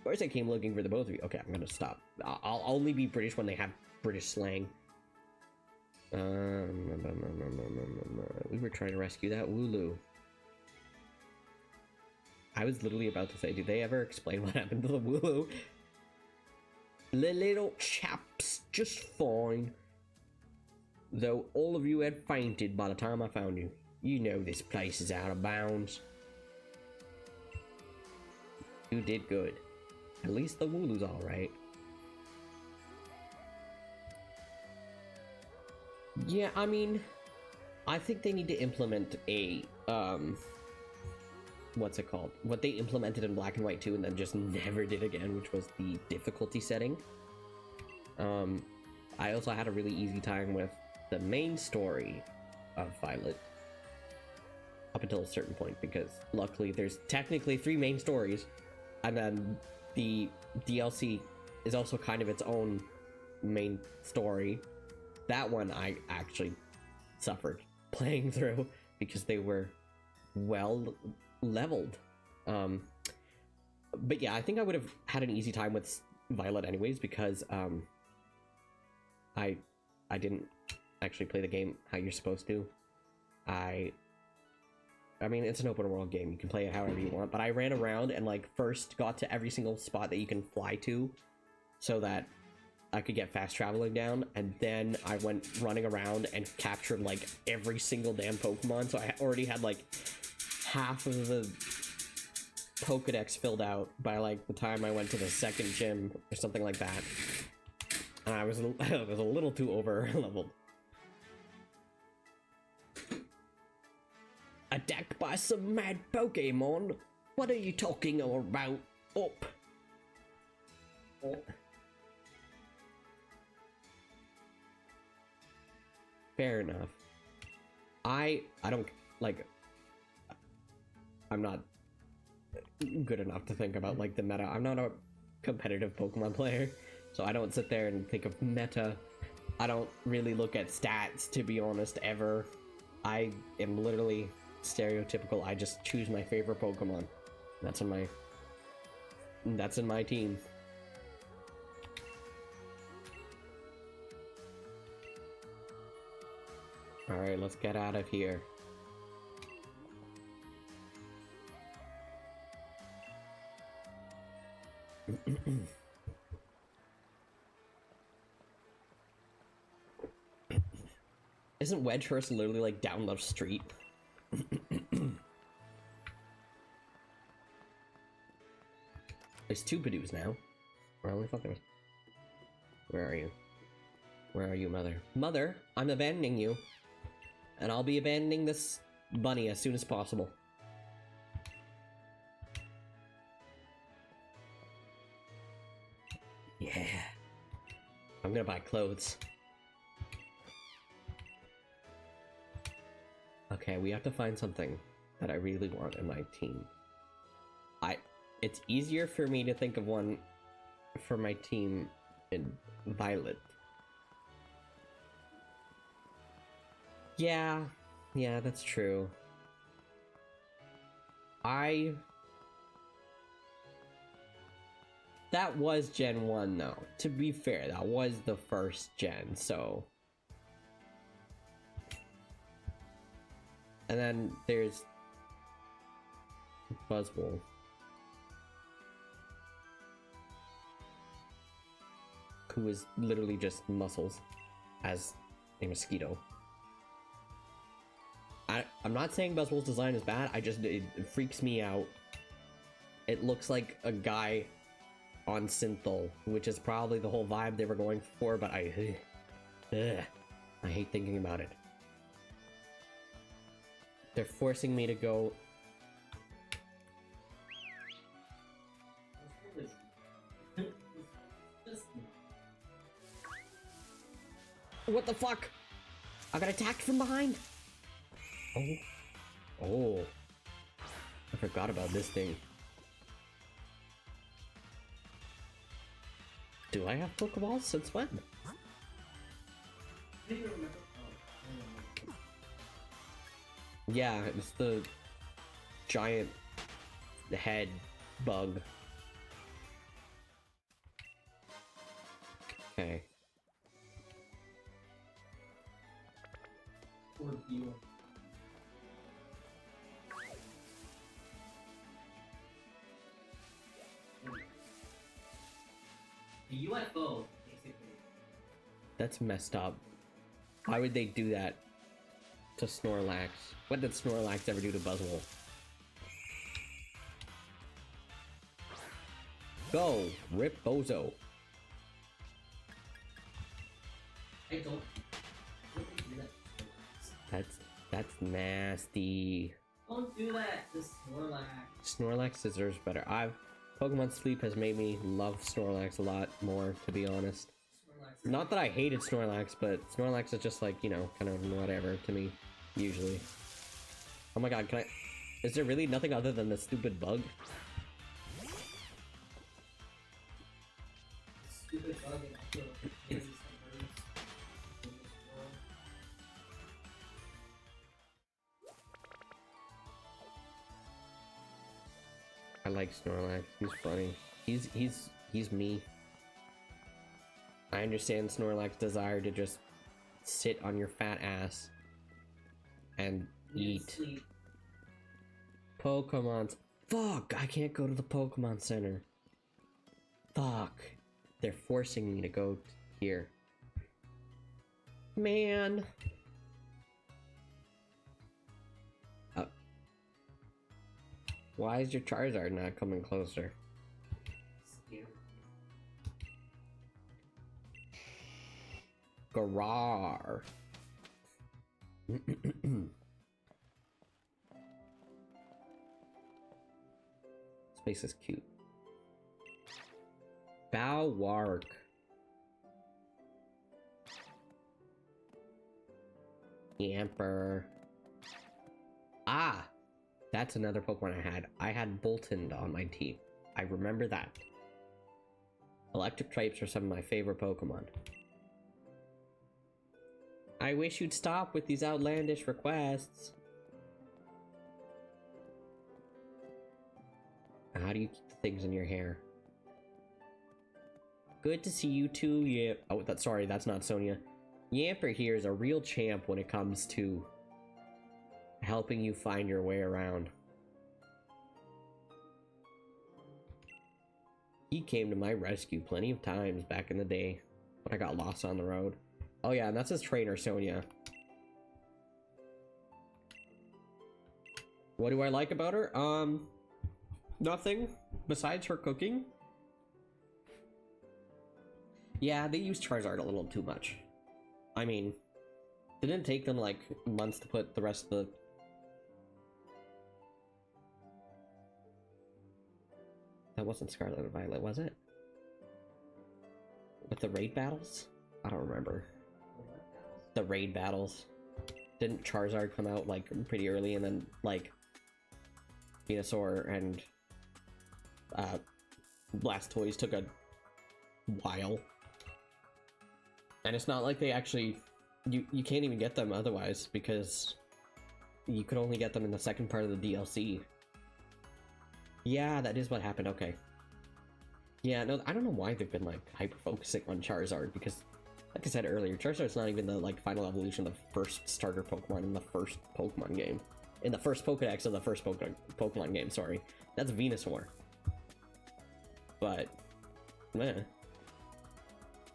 First I came looking for the both of you. Okay, I'm gonna stop. I'll only be British when they have British slang. We were trying to rescue that Wooloo. I was literally about to say, did they ever explain what happened to the Wooloo? The little chap's just fine. Though all of you had fainted by the time I found you. You know this place is out of bounds. You did good. At least the Wooloo's alright. Yeah, I mean, I think they need to implement a, what's it called? What they implemented in Black and White 2 and then just never did again, which was the difficulty setting. I also had a really easy time with the main story of Violet up until a certain point, because luckily there's technically 3 main stories, and then the DLC is also kind of its own main story. That one I actually suffered playing through because they were well leveled. But yeah, I think I would have had an easy time with Violet anyways, because I didn't actually play the game how you're supposed to. I mean, it's an open world game, you can play it however you want, but I ran around and like first got to every single spot that you can fly to so that I could get fast traveling down, and then I went running around and captured like every single damn Pokemon, so I already had like half of the Pokedex filled out by like the time I went to the second gym or something like that. And I was a little too over leveled. Attacked by some mad Pokemon? What are you talking about? Up. Fair enough. I don't like. I'm not good enough to think about like the meta. I'm not a competitive Pokemon player, so I don't sit there and think of meta. I don't really look at stats, to be honest, ever. I am literally stereotypical. I just choose my favorite Pokemon. That's in my team. All right, let's get out of here. Isn't Wedgehurst literally like down the street? There's two Badoos now. I only thought there was. Where are you? Where are you, Mother? Mother, I'm abandoning you. And I'll be abandoning this bunny as soon as possible. Yeah. I'm gonna buy clothes. Okay, we have to find something that I really want in my team. It's easier for me to think of one for my team in Violet. Yeah, that's true. That was Gen 1 though. To be fair, that was the first gen, so. And then there's Buzzwole. Who is literally just muscles as a mosquito. I'm not saying Buzzwole's design is bad, it freaks me out. It looks like a guy on Synthol, which is probably the whole vibe they were going for, but I hate thinking about it. They're forcing me to go. What the fuck? I got attacked from behind. Oh. I forgot about this thing. Do I have Pokeballs? Since when? Yeah, it's the giant head bug. Okay. The UFO, basically. That's messed up. Why would they do that to Snorlax? What did Snorlax ever do to Buzzwole? Go! Rip Bozo! I don't do that. That's nasty. Don't do that to Snorlax. Snorlax deserves better. Pokemon Sleep has made me love Snorlax a lot more, to be honest. Not that I hated Snorlax, but Snorlax is just like, you know, kind of whatever to me, usually. Oh my god, is there really nothing other than the stupid bug? Stupid bug and also crazy suburbs in this world. I like Snorlax. He's funny. He's me. I understand Snorlax's desire to just sit on your fat ass and eat. Pokemons. Fuck! I can't go to the Pokemon Center. Fuck. They're forcing me to go here. Man. Why is your Charizard not coming closer? Garar. Space is cute. Balwark. Yamper. Ah! That's another Pokemon I had. I had Boltund on my team. I remember that. Electric types are some of my favorite Pokemon. I wish you'd stop with these outlandish requests. How do you keep the things in your hair? Good to see you too, yeah. Oh, sorry, that's not Sonia. Yamper here is a real champ when it comes to helping you find your way around. He came to my rescue plenty of times back in the day when I got lost on the road. Oh yeah, and that's his trainer, Sonia. What do I like about her? Nothing besides her cooking. Yeah, they use Charizard a little too much. I mean, it didn't take them like months to put the rest of the... That wasn't Scarlet and Violet, was it? With the raid battles? I don't remember. The raid battles. Didn't Charizard come out like pretty early, and then like Venusaur and Blastoise took a while? And it's not like they actually... You can't even get them otherwise, because you could only get them in the second part of the DLC. Yeah, that is what happened, okay. Yeah, no, I don't know why they've been, like, hyper-focusing on Charizard, because, like I said earlier, Charizard's not even the, like, final evolution of the first starter Pokemon in the first Pokemon game. In the first Pokedex of the first Pokemon game, sorry. That's Venusaur. But, meh.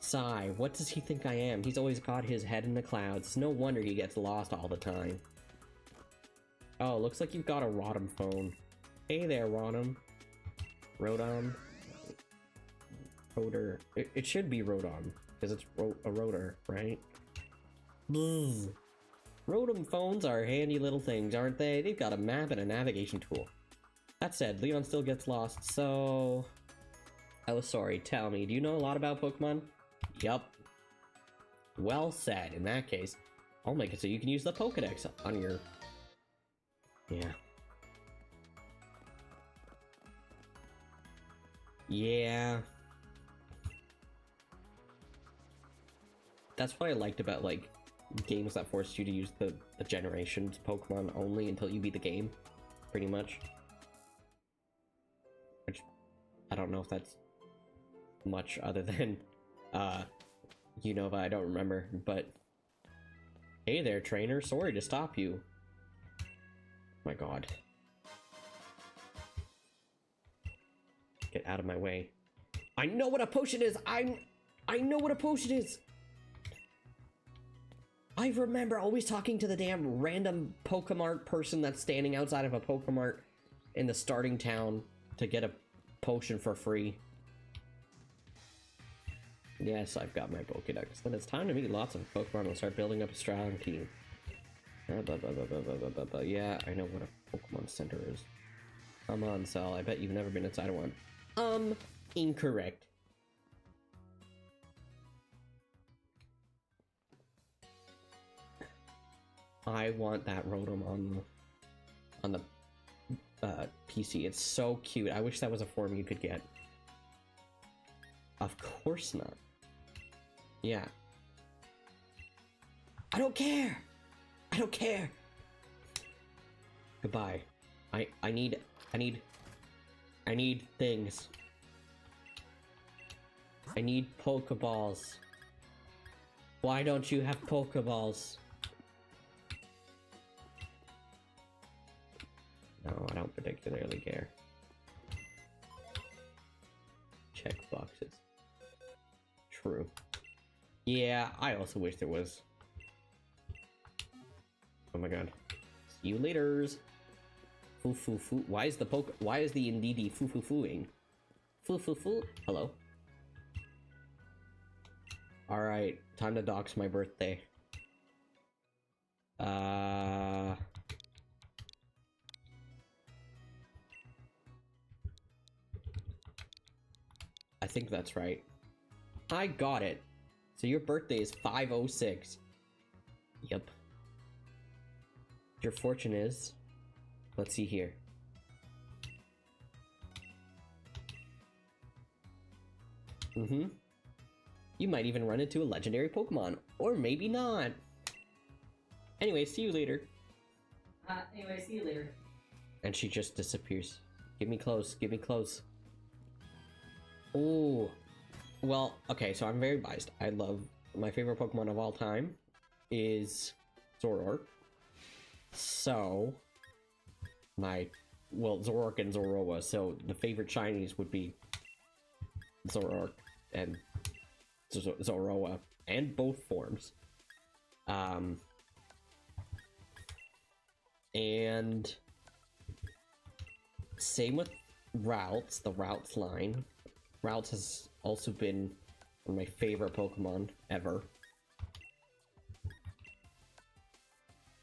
Sigh, what does he think I am? He's always got his head in the clouds. It's no wonder he gets lost all the time. Oh, looks like you've got a Rotom phone. Hey there, Rotom. Rotom. Rotor. It should be Rotom, because it's a rotor, right? Bzzz. Rotom phones are handy little things, aren't they? They've got a map and a navigation tool. That said, Leon still gets lost, so... Oh, sorry, tell me, do you know a lot about Pokemon? Yup. Well said, in that case. I'll make it so you can use the Pokedex on your... Yeah. Yeah. That's what I liked about, like, games that forced you to use the generations Pokemon only until you beat the game, pretty much. Which, I don't know if that's much other than, Unova, I don't remember, but... Hey there, trainer, sorry to stop you. Oh my god. Get out of my way. I know what a potion is! I know what a potion is! I remember always talking to the damn random Pokemart person that's standing outside of a Pokemart in the starting town to get a potion for free. Yes, I've got my Pokedex. Then it's time to meet lots of Pokemon and start building up a strong team. Yeah, I know what a Pokemon Center is. Come on, Sal, I bet you've never been inside of one. Incorrect. I want that Rotom on the PC. It's so cute. I wish that was a form you could get. Of course not. Yeah. I don't care! I don't care! Goodbye. I need I need things. I need Pokeballs. Why don't you have Pokeballs? No, I don't particularly care. Check boxes. True. Yeah, I also wish there was. Oh my god. See you laters. Foo foo foo. Why is the Indeedee foo foo fooing? Foo foo foo. Hello. Alright, time to dox my birthday. I think that's right. I got it. So your birthday is 5/06. Yep. Your fortune is... Let's see here. You might even run into a legendary Pokemon. Or maybe not. Anyway, see you later. Anyway, see you later. And she just disappears. Get me close, get me close. Ooh. Well, okay, so I'm very biased. I love... My favorite Pokemon of all time is Zoroark. So... Well, Zoroark and Zoroa, so the favorite Chinese would be Zoroark and Zoroa, and both forms. And same with Routes, the Routes line. Routes has also been one of my favorite Pokemon ever.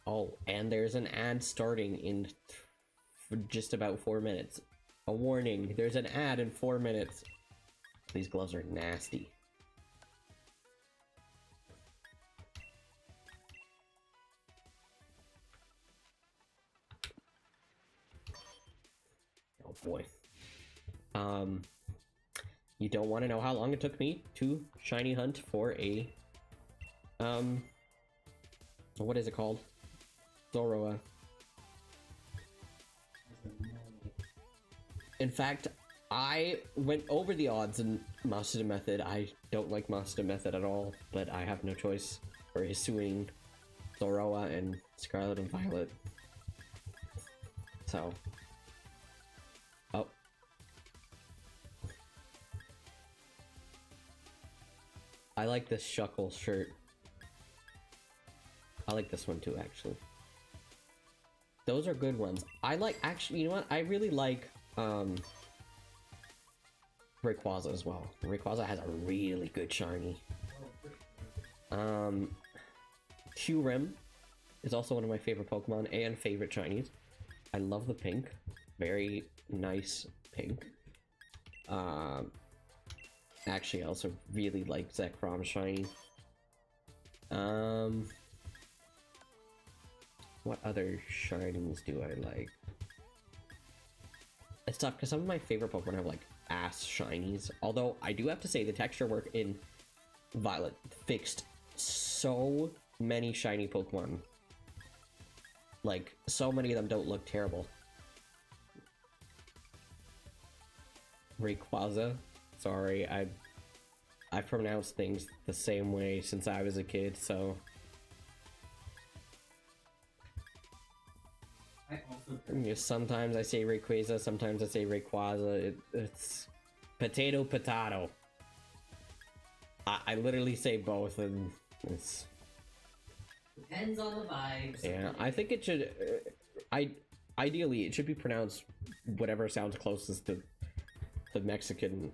Oh, and there's an ad starting in for just about 4 minutes. A warning, there's an ad in 4 minutes. These gloves are nasty. Oh boy. You don't want to know how long it took me to shiny hunt for a, what is it called? Zoroa. In fact, I went over the odds in Master Method. I don't like Master Method at all, but I have no choice for issuing Zoroa and Scarlet and Violet. So. Oh. I like this Shuckle shirt. I like this one too, actually. Those are good ones. I like, actually, you know what? I really like, Rayquaza as well. Rayquaza has a really good shiny. Kyurem is also one of my favorite Pokemon and favorite shinies. I love the pink. Very nice pink. Actually, I also really like Zekrom shiny. What other shinies do I like? It's tough because some of my favorite Pokemon have like ass shinies. Although I do have to say the texture work in Violet fixed so many shiny Pokemon. Like, so many of them don't look terrible. Rayquaza. Sorry, I pronounce things the same way since I was a kid, so... I also... Sometimes I say Rayquaza, sometimes I say Rayquaza. It's potato, potato. I literally say both, and it's... Depends on the vibes. Yeah, I think it should... ideally, it should be pronounced whatever sounds closest to the Mexican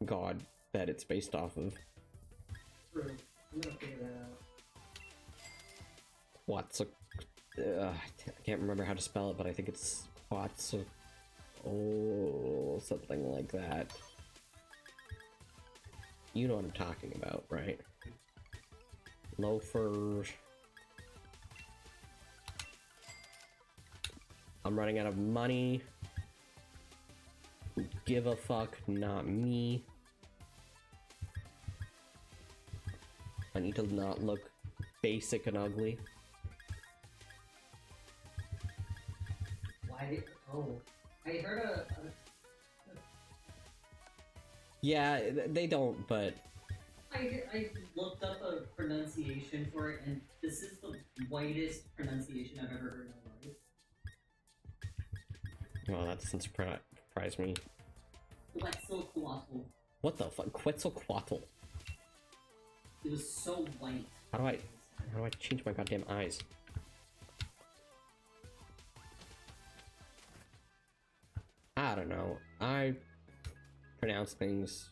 god that it's based off of. True. I'm gonna figure that out. What's a... I can't remember how to spell it, but I think it's Quatsa... Oh, something like that. You know what I'm talking about, right? Loafers. I'm running out of money. Who give a fuck? Not me. I need to not look basic and ugly. Why did... Oh. I heard Yeah, they don't, but I looked up a pronunciation for it, and this is the whitest pronunciation I've ever heard in my life. well, that doesn't surprise me. Quetzalcoatl. What the fuck? Quetzalcoatl. It was so white. How do I change my goddamn eyes? I don't know. I pronounce things.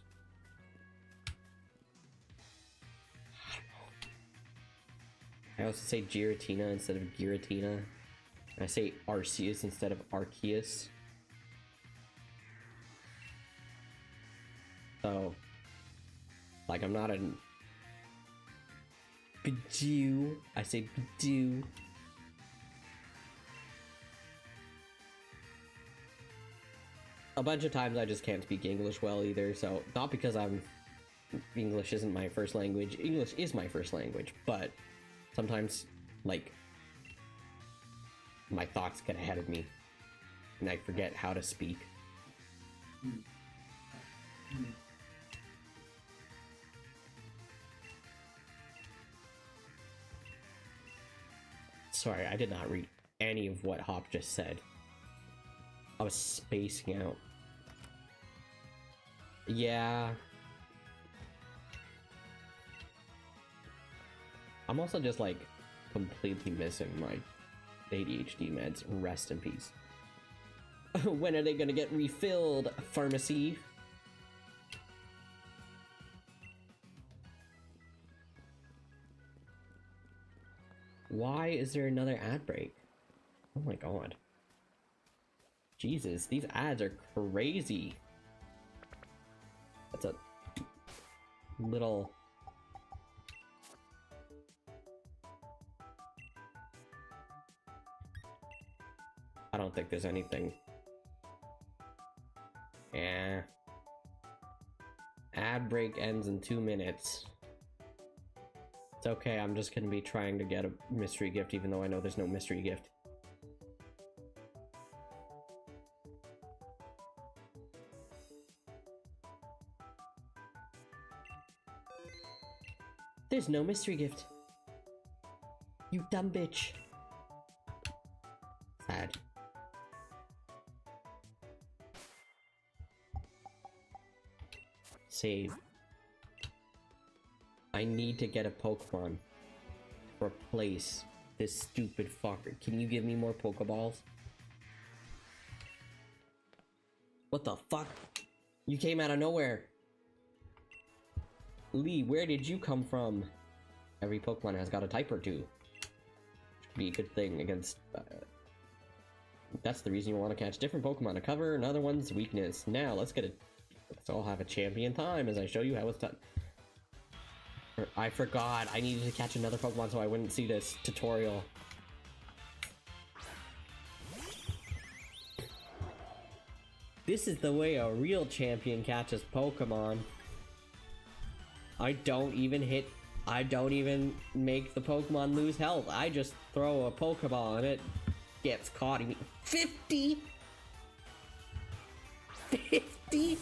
I also say Giratina instead of Giratina. I say Arceus instead of Arceus. So, like, I'm not an Bidoo. I say Bidoo. A bunch of times I just can't speak English well either, so not because English isn't my first language. English is my first language, but sometimes, like, my thoughts get ahead of me, and I forget how to speak. Sorry, I did not read any of what Hop just said. I was spacing out. Yeah. I'm also just, like, completely missing my ADHD meds. Rest in peace. When are they gonna get refilled, pharmacy? Why is there another ad break? Oh my god. Jesus, these ads are crazy. That's a little... I don't think there's anything. Yeah. Ad break ends in 2 minutes. It's okay, I'm just gonna be trying to get a mystery gift even though I know there's no mystery gift. There's no mystery gift. You dumb bitch. Sad. Save. I need to get a Pokemon to replace this stupid fucker. Can you give me more Pokeballs? What the fuck? You came out of nowhere. Lee, where did you come from? Every Pokemon has got a type or two. Which could be a good thing against... that's the reason you want to catch different Pokemon to cover another one's weakness. Now, let's all have a champion time as I show you how it's done. I forgot. I needed to catch another Pokemon so I wouldn't see this tutorial. This is the way a real champion catches Pokemon. I don't even make the Pokemon lose health. I just throw a Pokeball and it gets caught. 50? 50?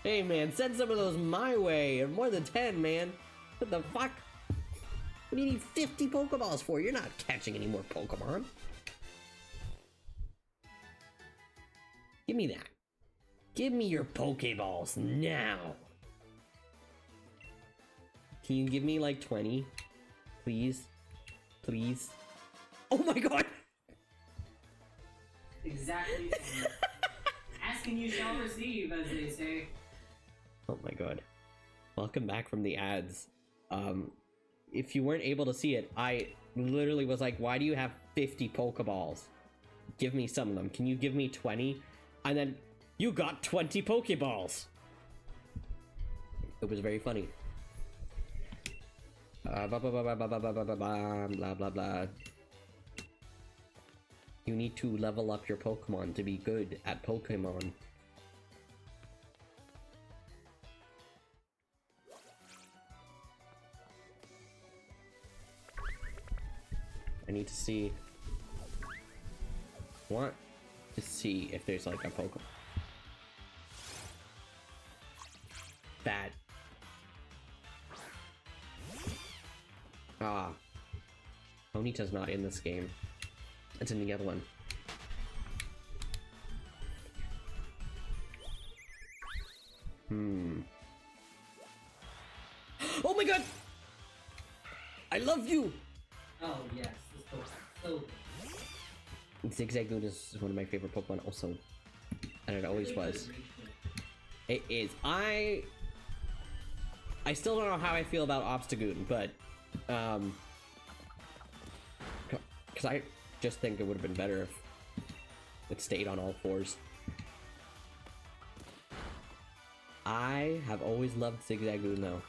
Hey man, send some of those my way, or more than 10, man. What the fuck? What do you need 50 Pokeballs for? You're not catching any more Pokemon. Give me that. Give me your Pokeballs now. Can you give me like 20? Please? Please? Oh my god! Exactly. Asking you shall receive, as they say. Oh my god. Welcome back from the ads. If you weren't able to see it, I literally was like, why do you have 50 Pokeballs? Give me some of them. Can you give me 20? And then, you got 20 Pokeballs! It was very funny. Blah blah blah blah blah blah blah blah blah blah blah. You need to level up your Pokemon to be good at Pokemon. I need to see. What? to see if there's like a Pokemon. Bad. Ah. Ponyta's not in this game. It's in the other one. Oh my god! I love you! Oh yes, this Pokemon's so good. Zigzagoon is one of my favorite Pokemon also. And it always was. It is. I still don't know how I feel about Obstagoon, but because I just think it would have been better if it stayed on all fours. I have always loved Zigzagoon though,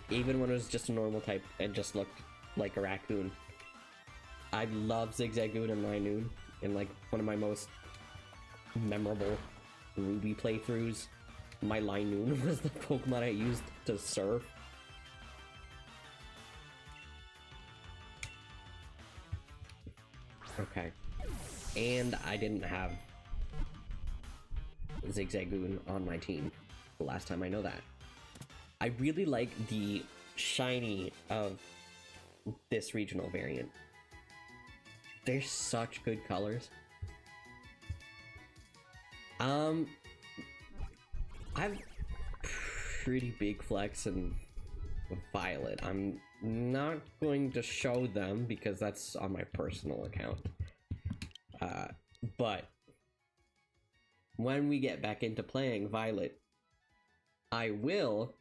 even when it was just a normal type and just looked like a raccoon. I love Zigzagoon and Linoon in like one of my most memorable Ruby playthroughs. My Linoon was the Pokemon I used to surf. Okay. And I didn't have Zigzagoon on my team the last time I know that. I really like the shiny of this regional variant. They're such good colors. I have pretty big flex in Violet. I'm not going to show them because that's on my personal account. But when we get back into playing Violet, I will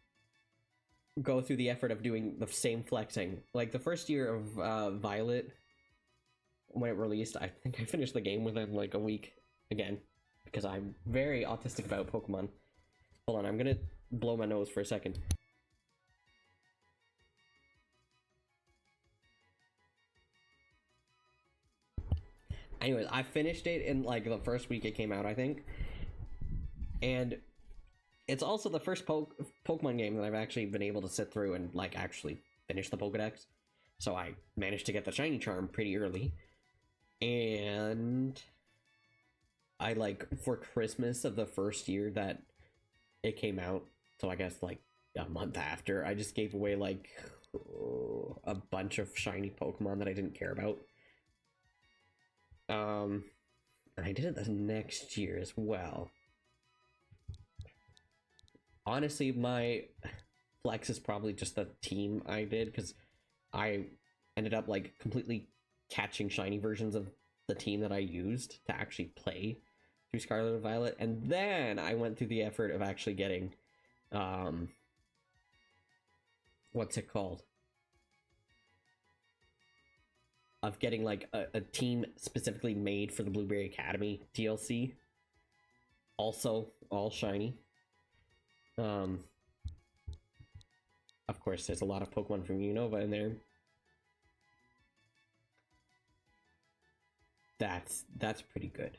go through the effort of doing the same flexing. Like the first year of Violet, when it released, I think I finished the game within like a week again, because I'm very autistic about Pokemon. Hold on, I'm gonna blow my nose for a second. Anyways, I finished it in like the first week it came out, I think. And it's also the first Pokemon game that I've actually been able to sit through and like actually finish the Pokedex. So I managed to get the shiny charm pretty early. And I like for Christmas of the first year that it came out, so I guess like a month after, I just gave away like a bunch of shiny Pokemon that I didn't care about. And I did it the next year as well. Honestly, my flex is probably just the team I did, because I ended up like completely catching shiny versions of the team that I used to actually play through Scarlet and Violet, and then I went through the effort of actually getting what's it called? Of getting like a team specifically made for the Blueberry Academy DLC. Also all shiny. Of course, there's a lot of Pokemon from Unova in there. That's pretty good.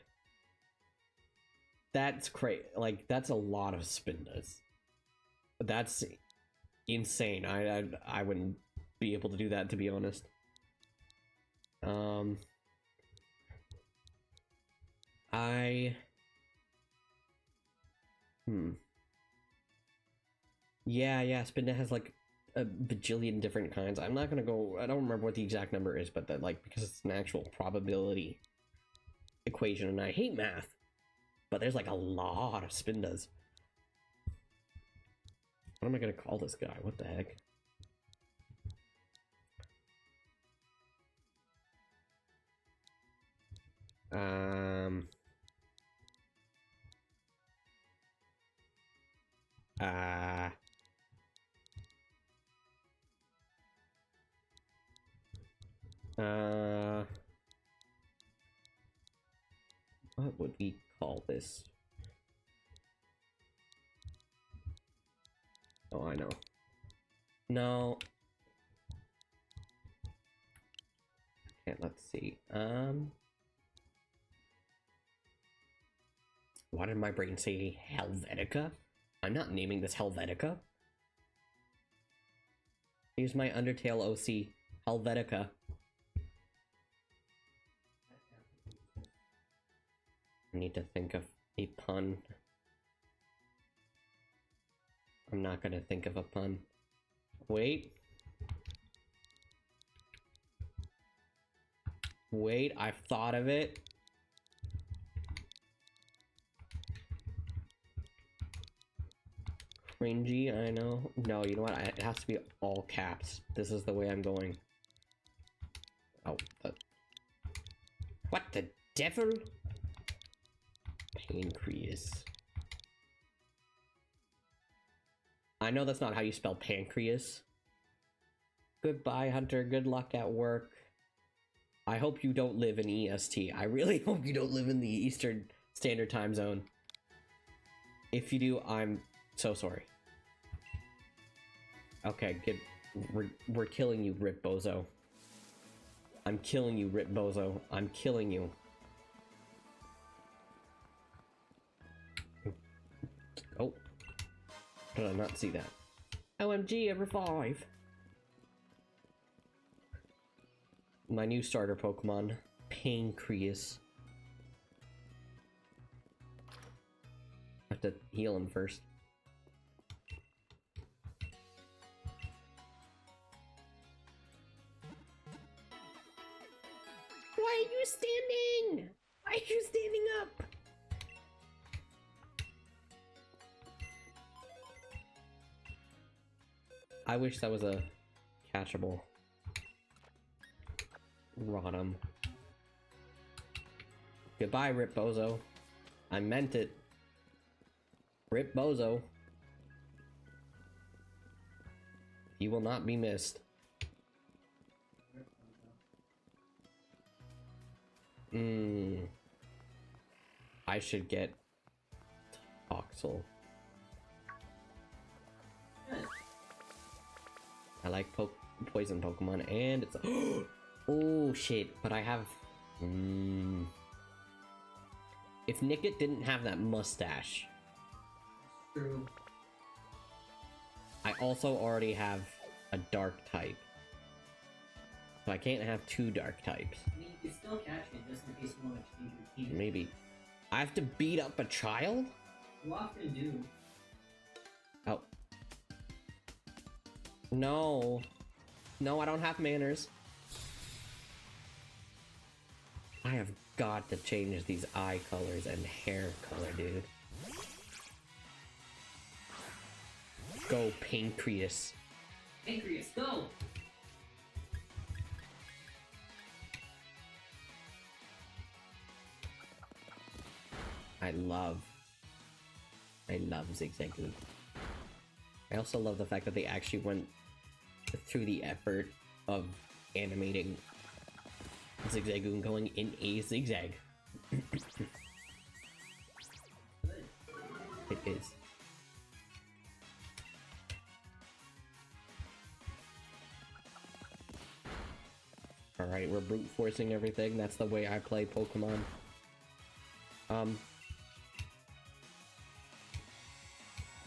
That's great. Like, that's a lot of Spindas. That's insane. I wouldn't be able to do that, to be honest. Yeah, Spinda has like a bajillion different kinds. I'm not gonna go, I don't remember what the exact number is, but that, like, because it's an actual probability equation, and I hate math, but there's like a lot of Spindas. What am I gonna call this guy? What the heck? What would we call this? Oh, I know. No. Okay, let's see. Why did my brain say Helvetica? I'm not naming this Helvetica. Here's my Undertale OC, Helvetica. I need to think of a pun. I'm not gonna think of a pun. Wait. Wait, I've thought of it. Cringy, I know. No, you know what? It has to be all caps. This is the way I'm going. Oh, what the devil? Pancreas. I know that's not how you spell pancreas. Goodbye, Hunter. Good luck at work. I hope you don't live in EST. I really hope you don't live in the Eastern Standard Time Zone. If you do, I'm so sorry. Okay, good. We're killing you, Rip Bozo. I'm killing you, Rip Bozo. I'm killing you. Oh. Did I not see that? OMG, I revive. My new starter Pokemon, Pancreas. I have to heal him first. Why are you standing? Why are you standing up? I wish that was a catchable. Rotom. Goodbye, Rip Bozo. I meant it. Rip Bozo. He will not be missed. I should get Toxel. I like poison Pokemon, and it's oh shit! But I have. If Nickit didn't have that mustache, True. I also already have a dark type, so I can't have two dark types. I mean, you can still catch it just in case you want to change your team. Maybe I have to beat up a child. You often do. Oh. No. No, I don't have manners. I have got to change these eye colors and hair color, dude. Go, Pancreas. Pancreas, go! I love Zigzagoon. I also love the fact that they actually went through the effort of animating Zigzagoon going in a zigzag. It is. Alright, we're brute forcing everything. That's the way I play Pokemon.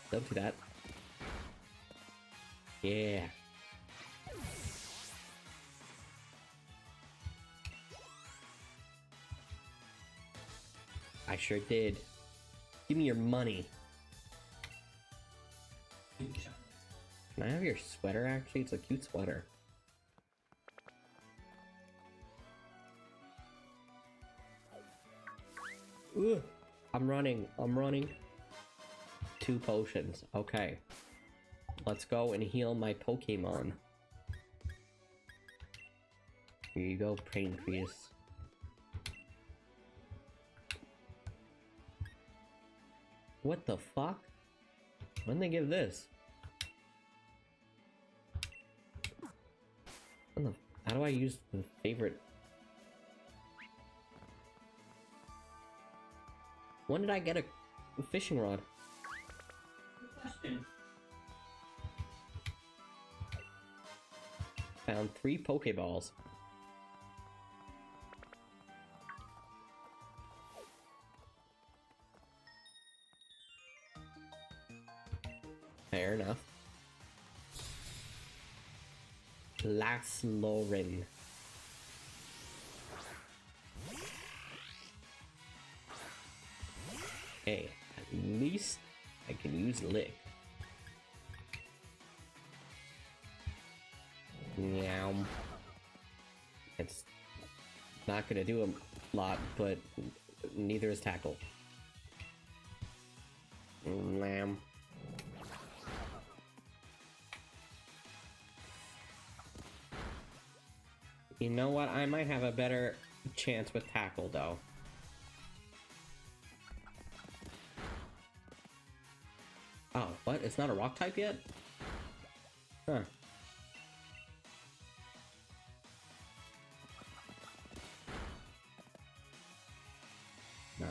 Don't do that. Yeah. I sure did. Give me your money. Can I have your sweater, actually? It's a cute sweater. Ugh. I'm running. 2 potions. Okay. Let's go and heal my Pokemon. Here you go, Pancreas. What the fuck? When they give this? How do I use the favorite? When did I get a fishing rod? Good question. Found 3 Pokeballs. Fair enough. Last Lauren. Hey, at least I can use lick. Meow. It's not gonna do a lot, but neither is tackle. Lamb. You know what? I might have a better chance with tackle, though. Oh, what? It's not a rock type yet? Huh. No.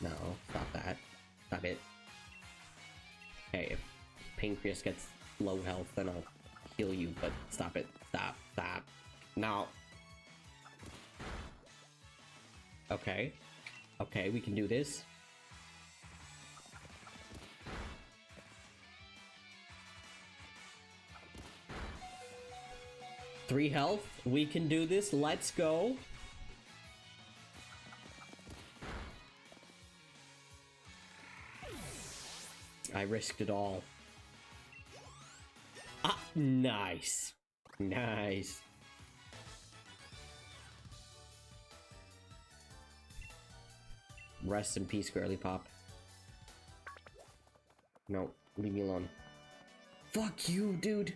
No. Stop that. Stop it. Okay, if Pancreas gets low health, then I'll heal you, but stop it. Stop. Stop. No. Okay. Okay, we can do this. Three health. We can do this. Let's go. I risked it all. Ah, nice. Nice. Rest in peace, girly pop. No, leave me alone. Fuck you, dude.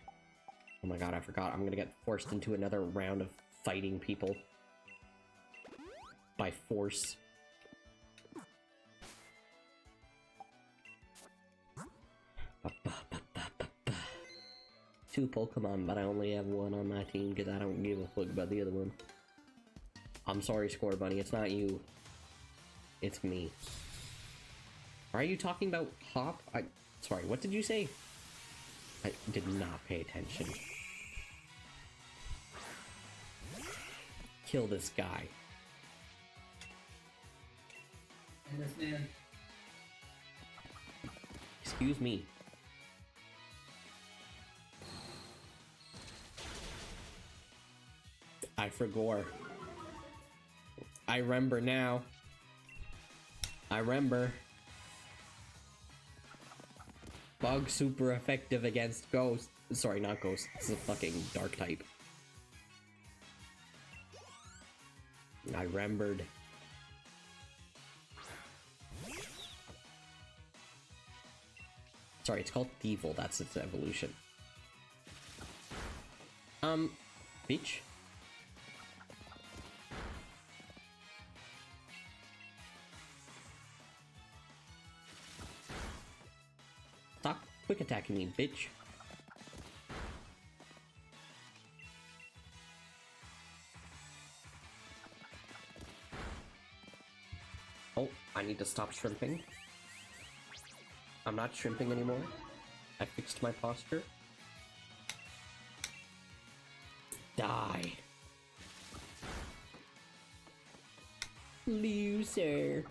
Oh my god, I forgot. I'm gonna get forced into another round of fighting people. By force. Two Pokemon, but I only have one on my team because I don't give a fuck about the other one. I'm sorry, Score Bunny, it's not you. It's me. Are you talking about Hop? Sorry, what did you say? I did not pay attention. Kill this guy. And this man. Excuse me. I forgot. I remember now. I remember. Bug super effective against Ghost. Sorry, not Ghost. It's a fucking Dark type. I remembered. Sorry, it's called Thievul. That's its evolution. Bitch. Stop quick attacking me, bitch. Oh, I need to stop shrimping. I'm not shrimping anymore. I fixed my posture. Die. Loser.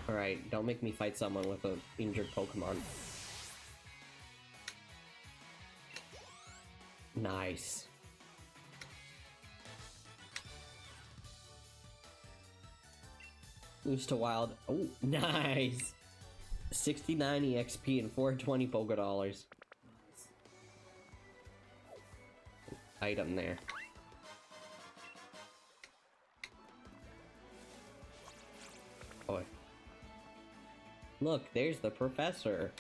Alright, don't make me fight someone with an injured Pokemon. Nice. Boost to wild. Oh, nice. 69 EXP and 420 Poké Dollars. Item there. Boy. Look, there's the professor.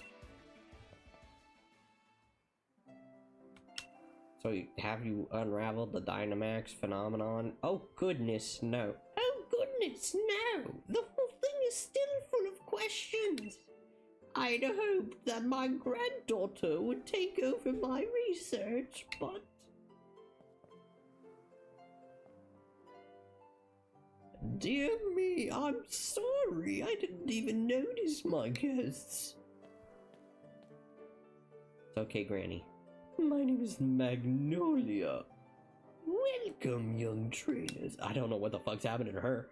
So, have you unraveled the Dynamax phenomenon? Oh, goodness, no. Oh, goodness, no! The whole thing is still full of questions. I'd hoped that my granddaughter would take over my research, but... Dear me, I'm sorry. I didn't even notice my guests. It's okay, Granny. My name is Magnolia. Welcome, young trainers. I don't know what the fuck's happening to her.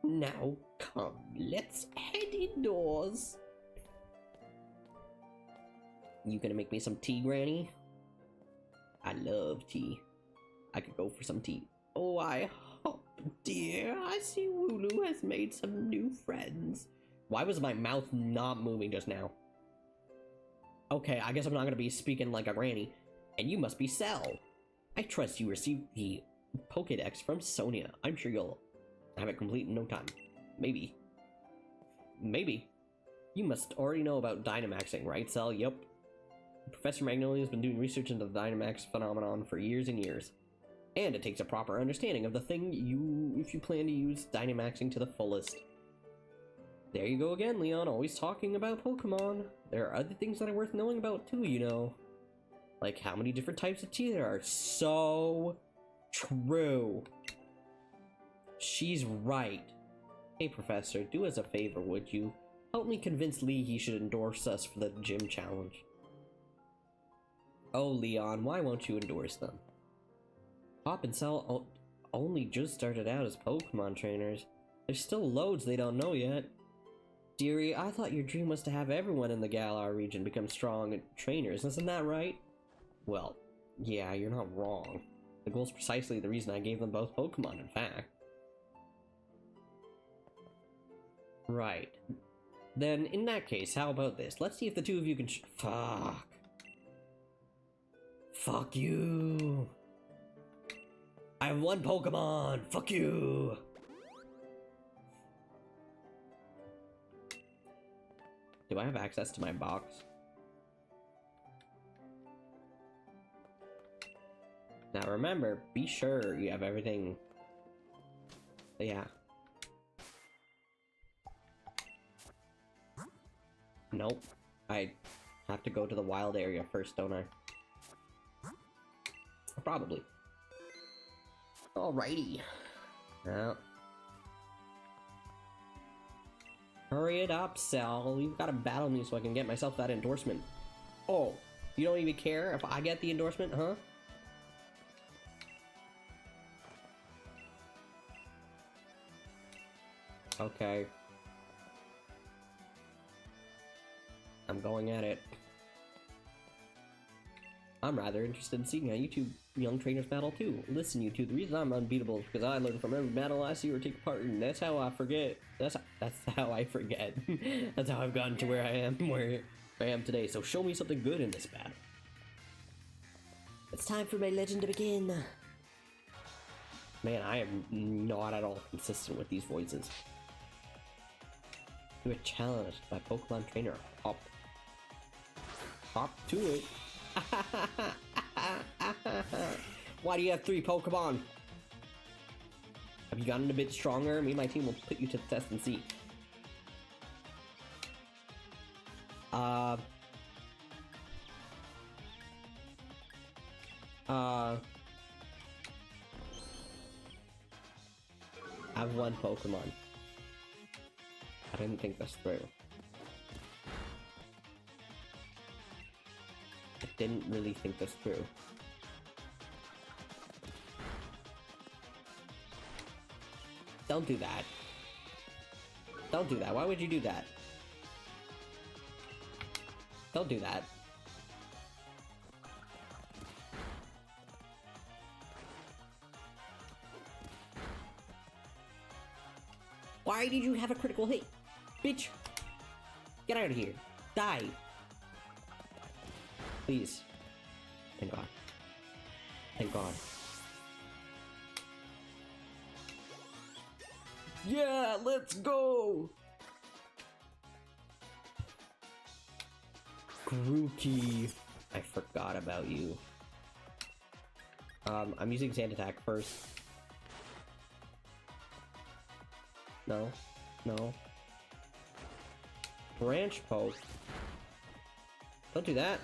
Now, come, let's head indoors. You gonna make me some tea, Granny? I love tea. I could go for some tea. Oh, I hope, dear. I see Wooloo has made some new friends. Why was my mouth not moving just now? Okay, I guess I'm not gonna be speaking like a granny. And you must be Cell. I trust you received the Pokédex from Sonia. I'm sure you'll have it complete in no time. Maybe. Maybe. You must already know about Dynamaxing, right, Cell? Yup. Professor Magnolia has been doing research into the Dynamax phenomenon for years and years. And it takes a proper understanding of the thing if you plan to use Dynamaxing to the fullest. There you go again, Leon, always talking about Pokemon. There are other things that are worth knowing about too, you know. Like how many different types of tea there are. So true. She's right. Hey, Professor, do us a favor, would you? Help me convince Lee he should endorse us for the gym challenge. Oh, Leon, why won't you endorse them? Hop and Cell only just started out as Pokemon trainers. There's still loads they don't know yet. Dearie, I thought your dream was to have everyone in the Galar region become strong trainers, isn't that right? Well, yeah, you're not wrong. The goal's precisely the reason I gave them both Pokemon, in fact. Right. Then, in that case, how about this? Let's see if the two of you can fuck. Fuck you. I have one Pokemon. Fuck you. Do I have access to my box? Now remember, be sure you have everything. Yeah. Nope. I have to go to the wild area first, don't I? Probably. Alrighty. Well. Hurry it up, Cell. You've got to battle me so I can get myself that endorsement. Oh, you don't even care if I get the endorsement, huh? Okay. I'm going at it. I'm rather interested in seeing how you two young trainers battle too. Listen, you two, the reason I'm unbeatable is because I learn from every battle I see or take part in. That's how I forget. That's how I forget. That's how I've gotten to where I am today. So show me something good in this battle. It's time for my legend to begin. Man, I am not at all consistent with these voices. You are challenged by Pokemon trainer Hop. Hop to it. Why do you have 3 Pokemon? Have you gotten a bit stronger? Me and my team will put you to the test and see. I have 1 Pokemon. I didn't think this through. I didn't really think this through. Don't do that. Don't do that. Why would you do that? Don't do that. Why did you have a critical hit? Bitch! Get out of here. Die. Please. Thank God. Thank God. Yeah, let's go! Grookey. I forgot about you. I'm using Sand Attack first. No. No. Branch Poke. Don't do that.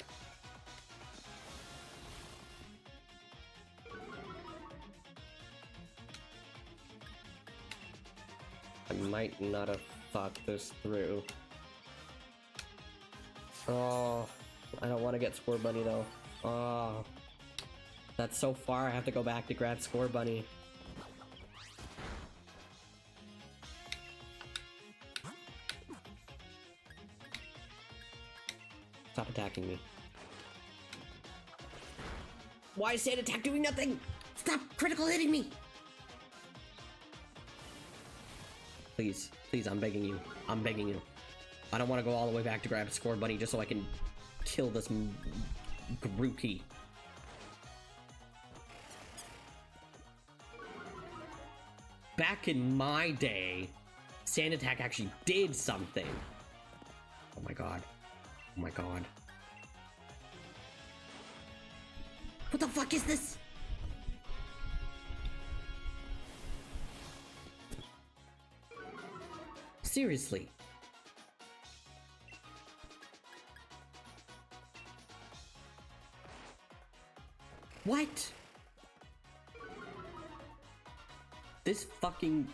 I might not have thought this through. Oh, I don't want to get Score Bunny though. Oh, that's so far. I have to go back to grab Score Bunny. Stop attacking me. Why is Sand Attack doing nothing? Stop critical hitting me! Please, please, I'm begging you. I'm begging you. I don't want to go all the way back to grab Score Bunny just so I can kill this Grookey. Back in my day, Sand Attack actually did something. Oh my god. Oh my god. What the fuck is this? Seriously. What? This fucking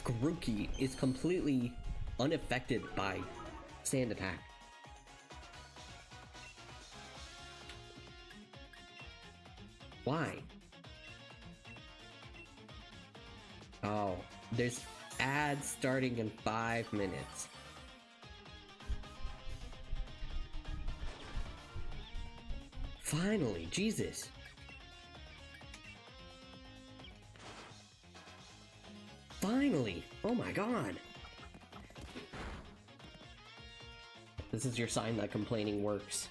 Grookey is completely unaffected by Sand Attack. Why? Oh, there's ads starting in 5 minutes. Finally, Jesus. Finally! Oh my god! This is your sign that complaining works.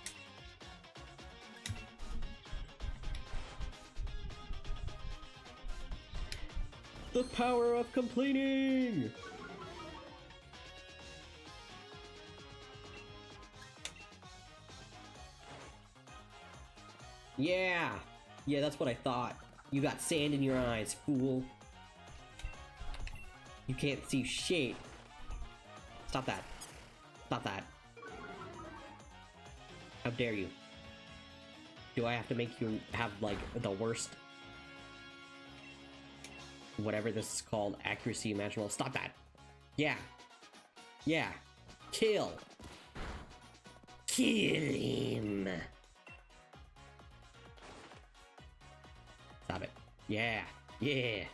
The power of complaining! Yeah! Yeah, that's what I thought. You got sand in your eyes, fool. You can't see shit. Stop that. Stop that. How dare you? Do I have to make you have, like, the worst... whatever this is called, accuracy imaginable? Stop that. Yeah. Yeah. Kill. Kill him. Stop it. Yeah. Yeah.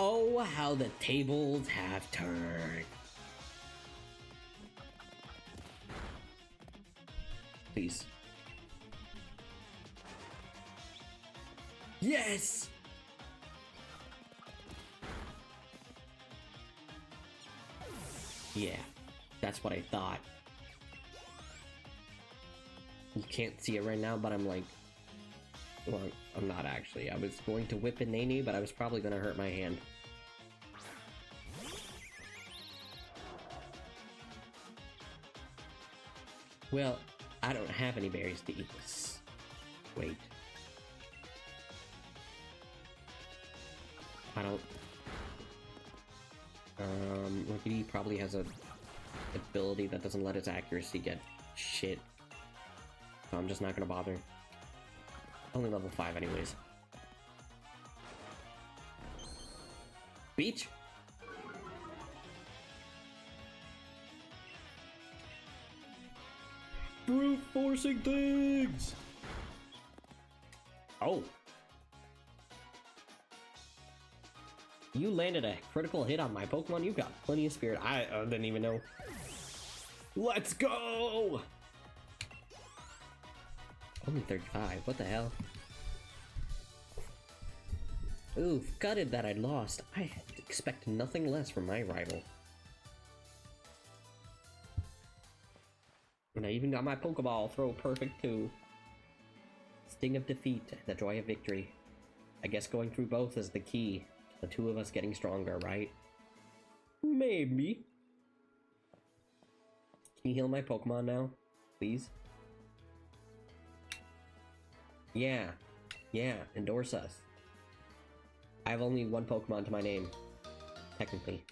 Oh, how the tables have turned. Please. Yes! Yeah, that's what I thought. You can't see it right now, but I'm like... well, I'm not actually. I was going to whip a Nene, but I was probably going to hurt my hand. Well, I don't have any berries to eat. Wait. I don't... Rickety probably has a ability that doesn't let its accuracy get shit. So I'm just not gonna bother. Only level 5 anyways. Beach? Brute forcing things! Oh. You landed a critical hit on my Pokemon. You've got plenty of spirit. I didn't even know. Let's go! Only 35. What the hell? Oof, gutted that I lost. I expect nothing less from my rival. And I even got my Pokeball throw perfect too. Sting of defeat, the joy of victory. I guess going through both is the key. The two of us getting stronger, right? Maybe. Can you heal my Pokemon now? Please? Yeah. Yeah, endorse us. I have only one Pokemon to my name. Technically.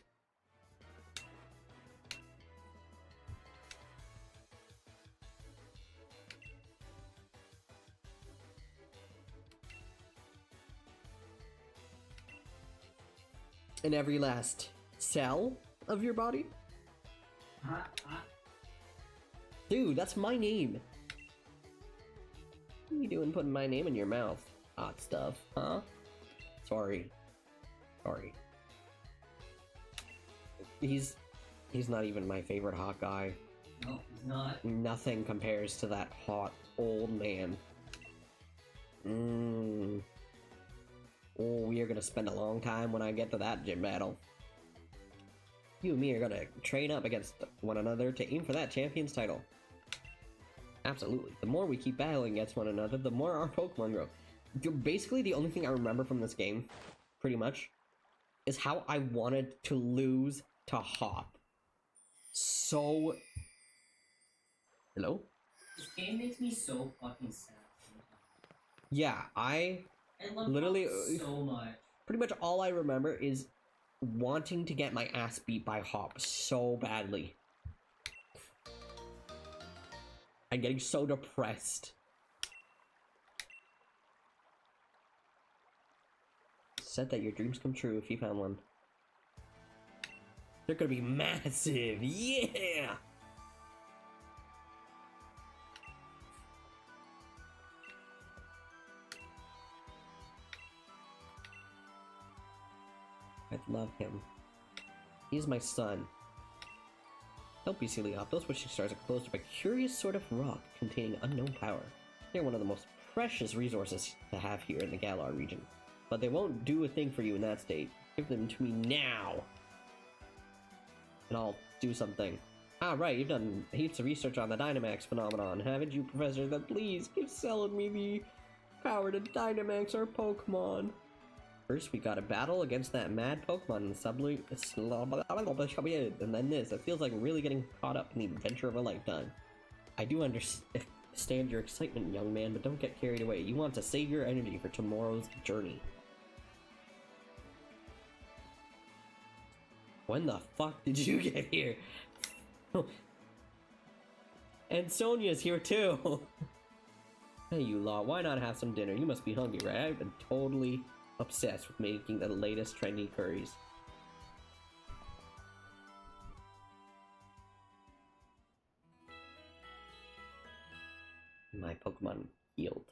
In every last cell of your body? Dude, that's my name. What are you doing putting my name in your mouth? Hot stuff, huh? Sorry. Sorry. He's not even my favorite hot guy. No, he's not. Nothing compares to that hot old man. Oh, we are gonna spend a long time when I get to that gym battle. You and me are gonna train up against one another to aim for that champion's title. Absolutely. The more we keep battling against one another, the more our Pokemon grow. Basically, the only thing I remember from this game, pretty much, is how I wanted to lose to Hop. So... Hello? This game makes me so fucking sad. Yeah, I love literally... Hop so much. Pretty much all I remember is wanting to get my ass beat by Hop so badly. I'm getting so depressed. Said that your dreams come true if you found one. They're gonna be massive, yeah! I love him. He's my son. Don't be silly, Hop. Those wishing stars are composed of a curious sort of rock containing unknown power. They're one of the most precious resources to have here in the Galar region. But they won't do a thing for you in that state. Give them to me now! And I'll do something. Ah, right, you've done heaps of research on the Dynamax phenomenon, haven't you, Professor? Then please, give Cell and me the power to Dynamax our Pokemon. First, we gotta battle against that mad Pokemon in and then this. It feels like really getting caught up in the adventure of a lifetime. I do understand your excitement, young man, but don't get carried away. You want to save your energy for tomorrow's journey. When the fuck did you get here? And Sonia's here too! Hey, you lot, why not have some dinner? You must be hungry, right? I've been totally obsessed with making the latest trendy curries. My Pokemon healed.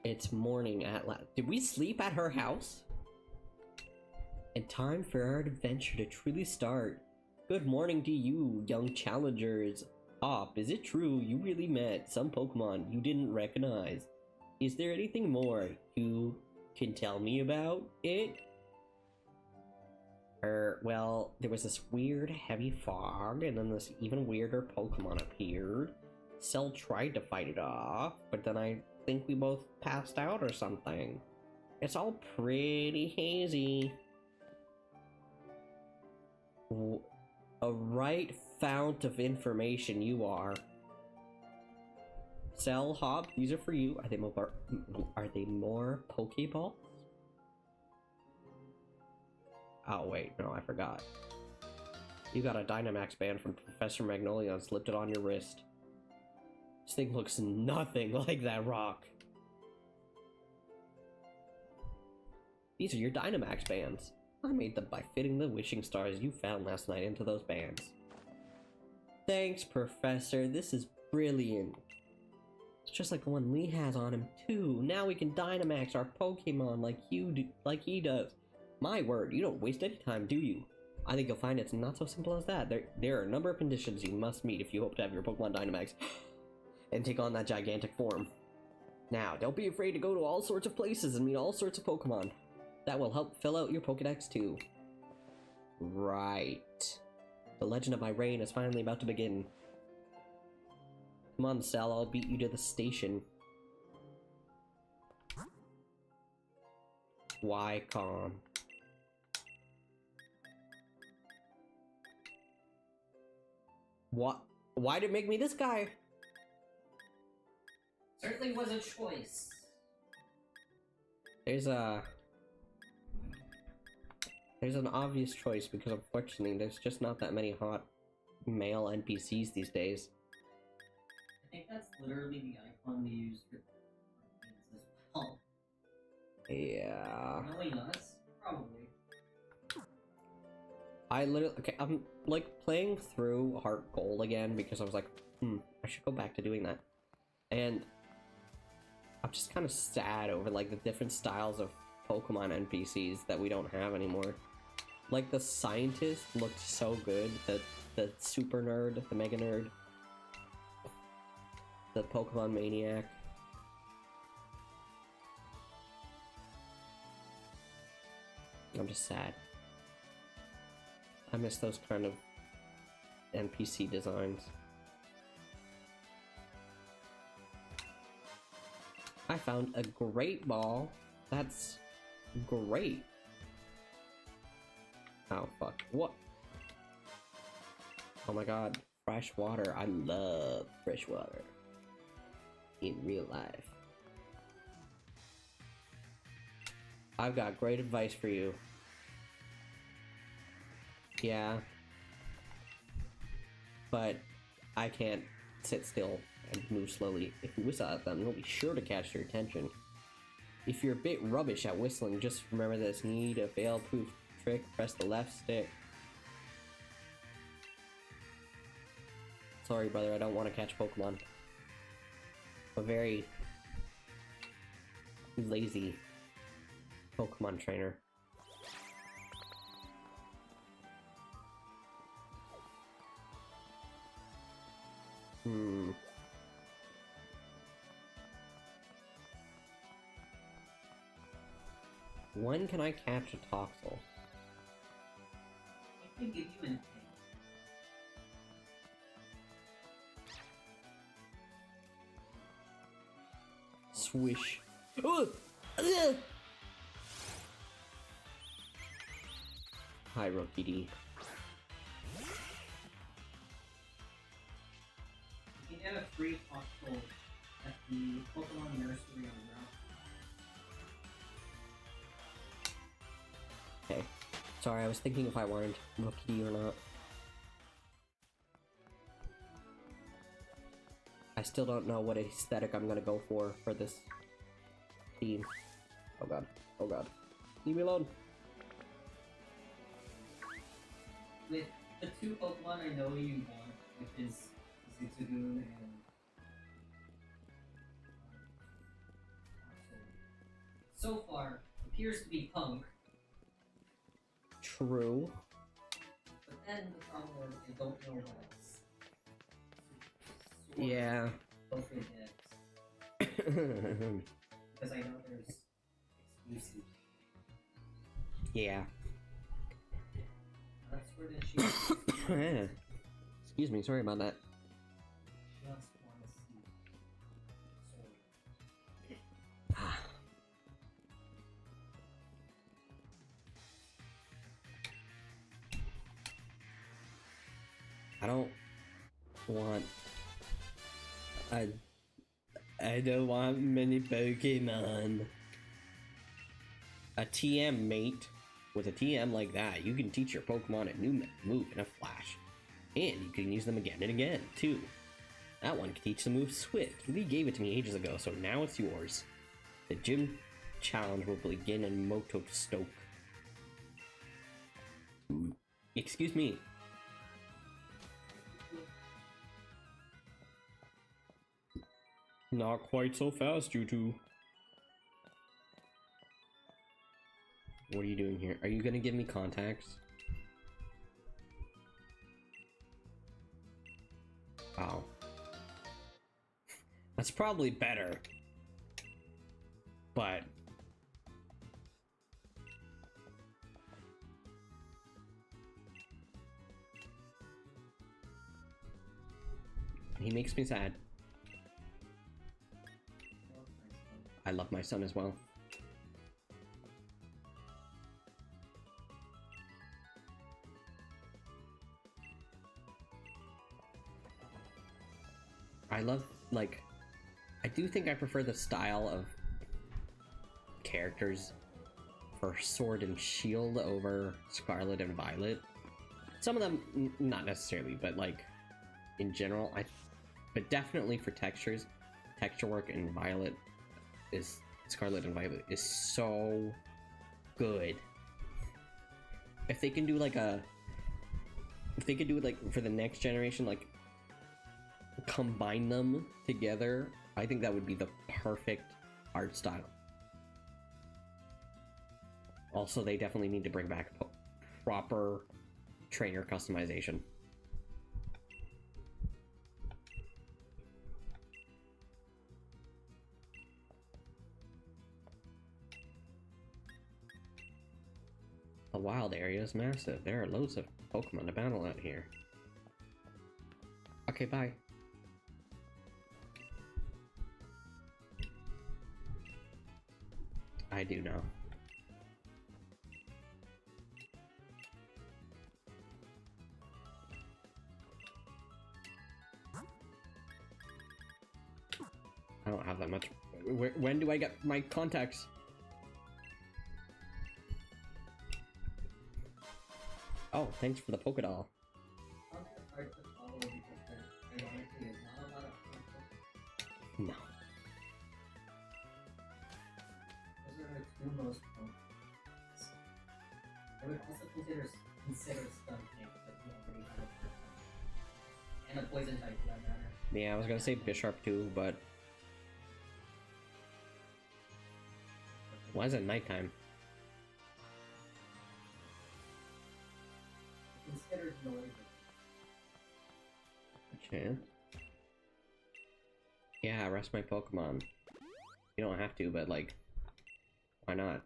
It's morning at last. Did we sleep at her house? And time for our adventure to truly start. Good morning to you, young challengers. Hop, is it true you really met some Pokemon you didn't recognize? Is there anything more you can tell me about it? Well, there was this weird heavy fog, and then this even weirder Pokemon appeared. Cell tried to fight it off, but then I think we both passed out or something. It's all pretty hazy. A right fount of information you are. Cell, Hop, these are for you. Are they more Pokeballs? Oh wait, no, I forgot. You got a Dynamax band from Professor Magnolia and slipped it on your wrist. This thing looks nothing like that rock. These are your Dynamax bands. I made them by fitting the wishing stars you found last night into those bands. Thanks, Professor. This is brilliant. It's just like the one Lee has on him, too. Now we can Dynamax our Pokemon like he does. My word, you don't waste any time, do you? I think you'll find it's not so simple as that. There are a number of conditions you must meet if you hope to have your Pokemon Dynamax and take on that gigantic form. Now, don't be afraid to go to all sorts of places and meet all sorts of Pokemon. That will help fill out your Pokedex, too. Right. The legend of my reign is finally about to begin. Come on, Sal, I'll beat you to the station. Why, calm? What? Why did it make me this guy? Certainly was a choice. There's an obvious choice because unfortunately there's just not that many hot male NPCs these days. I think that's literally the icon they use for as well. Yeah. Knowing us? Probably. I'm like playing through Heart Gold again because I was like, I should go back to doing that. And I'm just kind of sad over like the different styles of Pokemon NPCs that we don't have anymore. Like the scientist looked so good, the super nerd, the mega nerd, the Pokemon maniac. I'm just sad. I miss those kind of NPC designs. I found a great ball. That's great. Oh fuck. What? Oh my god. Fresh water. I love fresh water. In real life. I've got great advice for you. Yeah. But I can't sit still and move slowly. If you whistle at them, they'll be sure to catch your attention. If you're a bit rubbish at whistling, just remember this. Need a fail-proof trick, press the left stick. Sorry, brother, I don't want to catch Pokemon. I'm a very lazy Pokemon trainer. When can I catch a Toxel? I can give you an egg. Swish. Ugh! Ugh! Hi, Rookie D. You can get a free Toxel at the Pokemon Nursery on Route. Okay. Sorry, I was thinking if I wanted Rookie D or not. I still don't know what aesthetic I'm gonna go for this team. Oh god. Oh god. Leave me alone. With the two Pokemon I know you want, which is Zigzagoon and so far appears to be Punk. True. But then the problem is I don't know what else. Yeah. Both good decks. Because I know there's exclusive. Yeah. That's where the she Excuse me, sorry about that. just want to see. So I don't want I don't want many Pokemon. A TM, mate. With a TM like that, you can teach your Pokemon a new move in a flash. And you can use them again and again, too. That one can teach the move Swift. Lee gave it to me ages ago, so now it's yours. The gym challenge will begin in Motostoke. Excuse me. Not quite so fast, you two. What are you doing here? Are you gonna give me contacts? Oh. That's probably better. But... he makes me sad. I love my son as well. I love, like, I do think I prefer the style of characters for Sword and Shield over Scarlet and Violet. Some of them, not necessarily, but like, in general, but definitely for texture work in Violet is, Scarlet and Violet is so good. If they can do like if they could do it like for the next generation, like, combine them together, I think that would be the perfect art style. Also, they definitely need to bring back proper trainer customization. The wild area is massive. There are loads of Pokemon to battle out here. Okay, bye. I do know. I don't have that much. When do I get my contacts? Oh, thanks for the Pokédoll. No. Those are the two most common. I would also consider Stun King, but you already have it. And a poison type for that matter. Yeah, I was gonna say Bisharp too, but why is it nighttime? Considered noisy. Okay. Yeah, rest my Pokemon. You don't have to, but like, why not?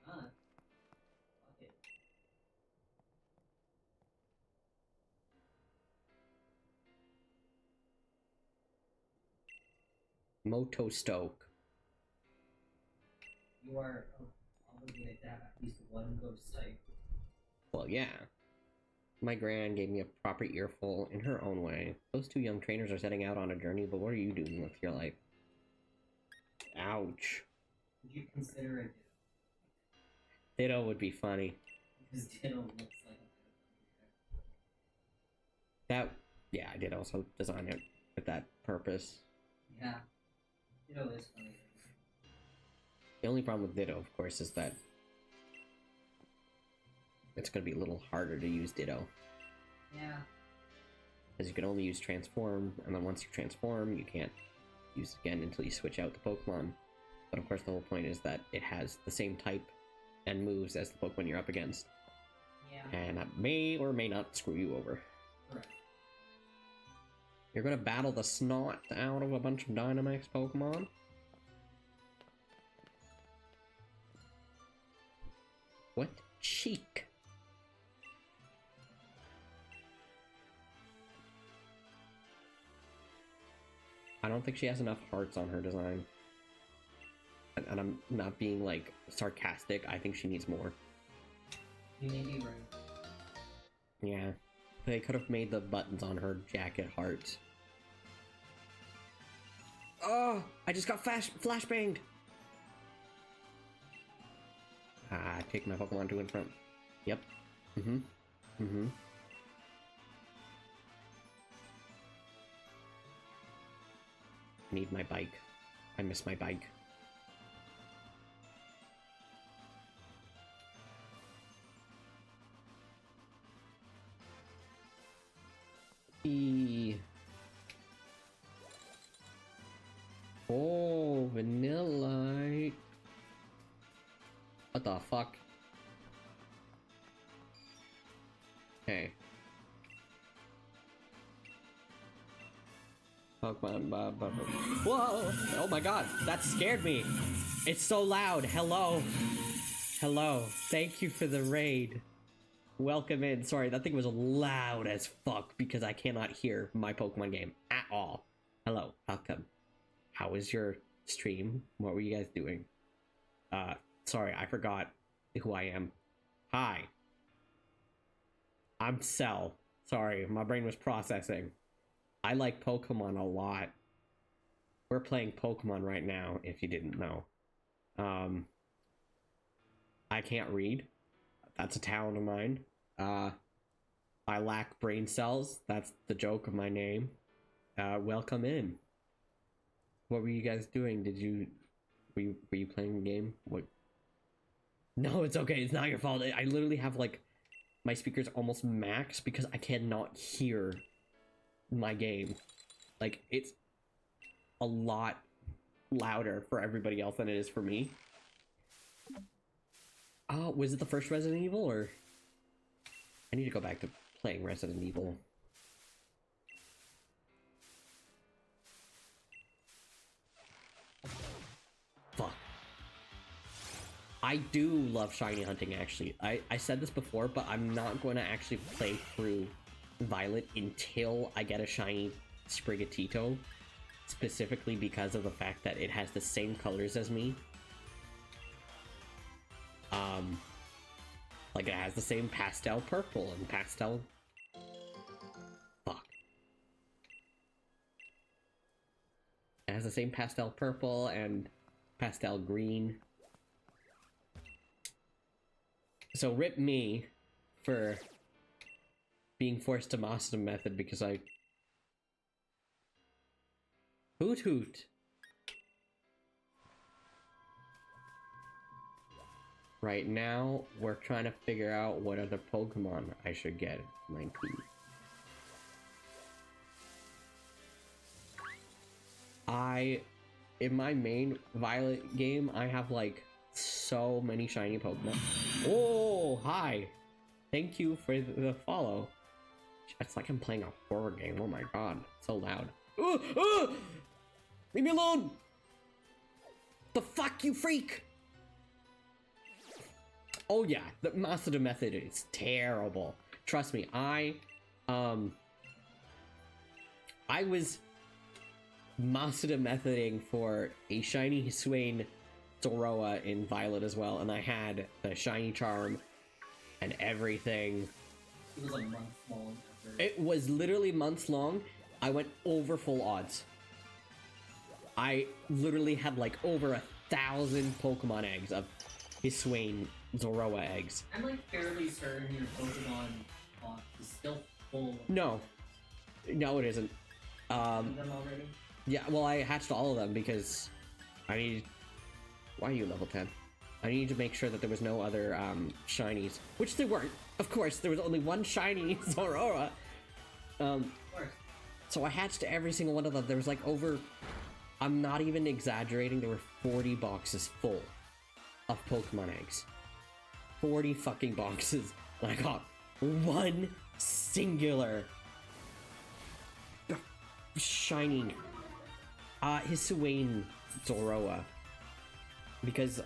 Fuck it. Moto Stoke. You are obligated to have at least one ghost type. Well, yeah. My gran gave me a proper earful in her own way. Those two young trainers are setting out on a journey, but what are you doing with your life? Ouch. Would you consider a Ditto would be funny. Because Ditto looks like a That, yeah, I did also design it with that purpose. Yeah. Ditto is funny. The only problem with Ditto, of course, is that it's going to be a little harder to use Ditto. Yeah. Because you can only use Transform, and then once you transform, you can't use it again until you switch out the Pokemon. But of course, the whole point is that it has the same type and moves as the Pokemon you're up against. Yeah. And that may or may not screw you over. Correct. You're going to battle the snot out of a bunch of Dynamax Pokemon? What cheek? I don't think she has enough hearts on her design. And I'm not being, like, sarcastic. I think she needs more. You may be right. Yeah. They could have made the buttons on her jacket hearts. Oh! I just got flashbanged! Ah, I take my Pokemon to in front. Yep. Mm-hmm. Mm-hmm. I need my bike. I miss my bike. Oh, Vanillite. What the fuck? Okay. Pokemon, whoa! Oh my god, that scared me. It's so loud. Hello. Hello. Thank you for the raid. Welcome in. Sorry, that thing was loud as fuck because I cannot hear my Pokemon game at all. Hello. Welcome. How was your stream? What were you guys doing? Sorry, I forgot who I am. Hi. I'm Cell. Sorry, my brain was processing. I like Pokemon a lot. We're playing Pokemon right now, if you didn't know. I can't read. That's a talent of mine. I lack brain cells. That's the joke of my name. Welcome in. What were you guys doing? Were you playing the game? What? No, it's okay. It's not your fault. I literally have, like, my speakers almost max because I cannot hear my game. Like, it's a lot louder for everybody else than it is for me. Oh, was it the first Resident Evil, or? I need to go back to playing Resident Evil. Fuck. I do love shiny hunting, actually. I said this before, but I'm not going to actually play through Violet until I get a shiny Sprigatito, specifically because of the fact that it has the same colors as me. Like it has the same pastel purple and pastel... Fuck. It has the same pastel purple and pastel green. So rip me for being forced to master the method because I... Hoot hoot. Right now, we're trying to figure out what other Pokemon I should get. 19. In my main Violet game, I have like so many shiny Pokemon. Oh, hi. Thank you for the follow. It's like I'm playing a horror game. Oh my god, so loud. Leave me alone! The fuck, you freak! Oh yeah, the Master method is terrible. Trust me, I was Master methoding for a shiny Hisuian Zoroa in Violet as well, and I had the shiny charm and everything. It was like months long. It was literally months long. I went over full odds. I literally had like over 1,000 Pokemon eggs of Hisuian Zoroa eggs. I'm like fairly certain your Pokemon box is still full. No, it isn't. Them already? Yeah, well, I hatched all of them because I need... Why are you level 10? I need to make sure that there was no other shinies, which there weren't. Of course, there was only one shiny Zoroa. Of course. So I hatched every single one of them. There was like over... I'm not even exaggerating, there were 40 boxes full of Pokemon eggs. 40 fucking boxes. And I got one singular shining Hisuian Zoroa. Because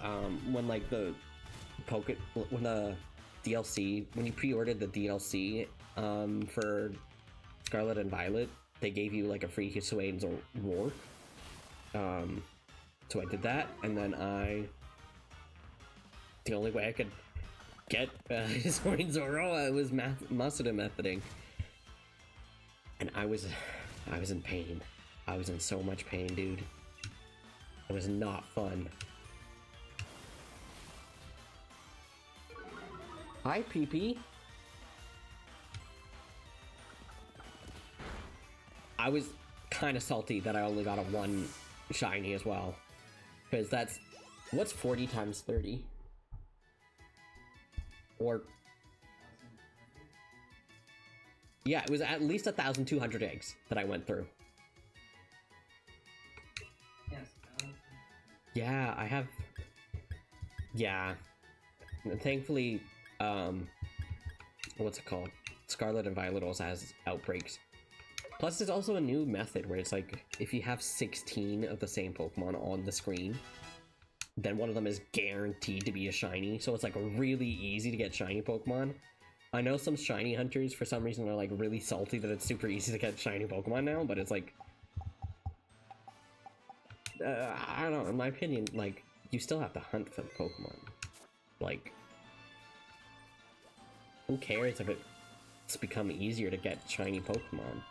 when like the when the DLC, when you pre-ordered the DLC for Scarlet and Violet, they gave you like a free Hisuian Zoroa. So I did that, and then the only way I could get Hisuian Zoroa was Master methoding. And I was in pain. I was in so much pain, dude. It was not fun. Hi, PP. I was kind of salty that I only got a 1 shiny as well. Because that's... What's 40 times 30? Or... Yeah, it was at least 1,200 eggs that I went through. Yes. Yeah, I have... Yeah. And thankfully, what's it called? Scarlet and Violet also has outbreaks. Plus, there's also a new method where it's like, if you have 16 of the same Pokemon on the screen, then one of them is guaranteed to be a shiny, so it's like really easy to get shiny Pokemon. I know some shiny hunters, for some reason, are like really salty that it's super easy to get shiny Pokemon now, but it's like... I don't know, in my opinion, like, you still have to hunt for the Pokemon. Like... Who cares if it's become easier to get shiny Pokemon?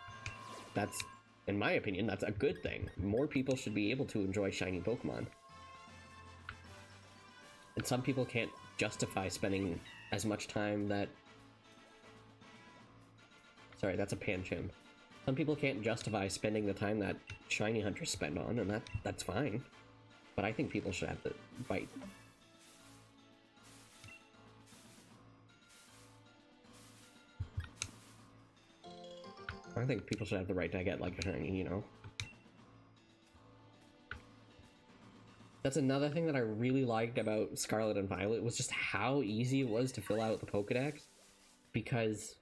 That's, in my opinion, that's a good thing. More people should be able to enjoy shiny Pokemon. And some people can't justify spending as much time that... Sorry, that's a Pancham. Some people can't justify spending the time that shiny hunters spend on, and that's fine. But I think people should have the right... I think people should have the right to get, like, a shiny, you know? That's another thing that I really liked about Scarlet and Violet, was just how easy it was to fill out the Pokedex. Because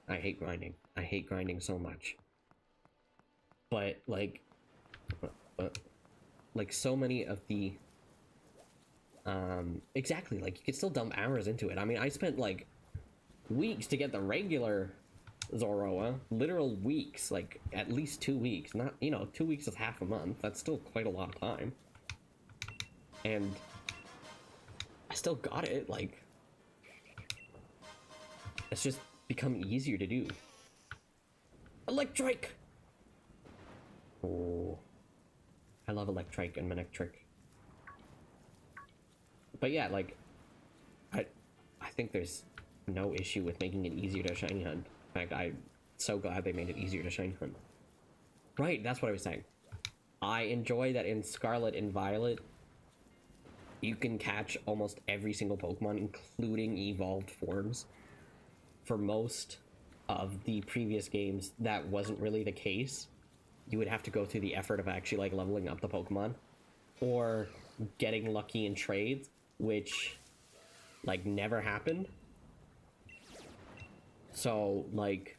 I hate grinding. I hate grinding so much. But, like so many of the Exactly, like, you could still dump hours into it. I mean, I spent, like, weeks to get the regular Zoroa. Literal weeks, like, at least 2 weeks. Not, 2 weeks is half a month. That's still quite a lot of time. And I still got it, like... It's just become easier to do. Electric! Oh. I love Electric and Manectric. But yeah, like, I think there's no issue with making it easier to shiny hunt. In fact, I'm so glad they made it easier to shiny hunt. Right, that's what I was saying. I enjoy that in Scarlet and Violet, you can catch almost every single Pokemon, including evolved forms. For most of the previous games, that wasn't really the case. You would have to go through the effort of actually, like, leveling up the Pokemon. Or getting lucky in trades, which, like, never happened. So, like,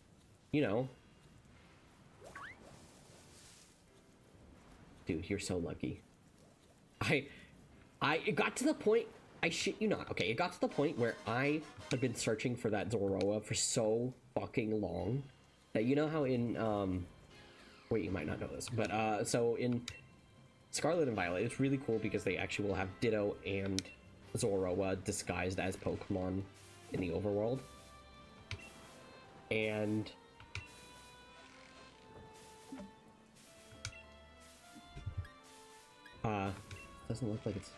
Dude, you're so lucky. It got to the point, I shit you not, okay, it got to the point where I had been searching for that Zoroa for so fucking long that, you know how in, wait, you might not know this, but, so in Scarlet and Violet, it's really cool because they actually will have Ditto and Zoroa disguised as Pokemon in the overworld. And doesn't look like it's,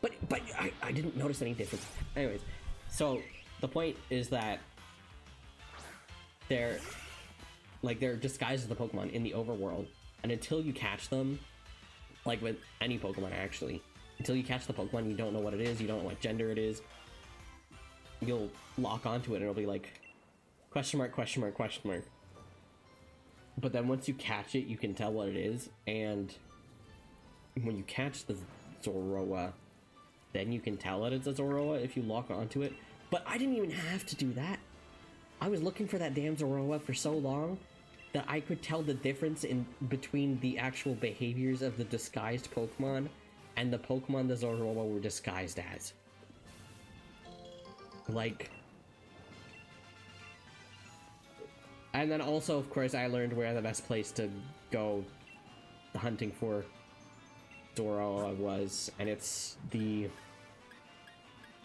but I didn't notice any difference. Anyways, so the point is that they're disguised as the Pokemon in the overworld, and until you catch them, like with any Pokemon actually, until you catch the Pokemon, you don't know what it is, you don't know what gender it is, you'll lock onto it and it'll be like question mark, question mark, question mark. But then once you catch it, you can tell what it is, and when you catch the Zoroa, then you can tell that it's a Zoroa if you lock onto it. But I didn't even have to do that. I was looking for that damn Zoroa for so long that I could tell the difference in between the actual behaviors of the disguised Pokemon and the Pokemon the Zoroa were disguised as. Like... And then also, of course, I learned where the best place to go hunting for Zoroa was, and it's the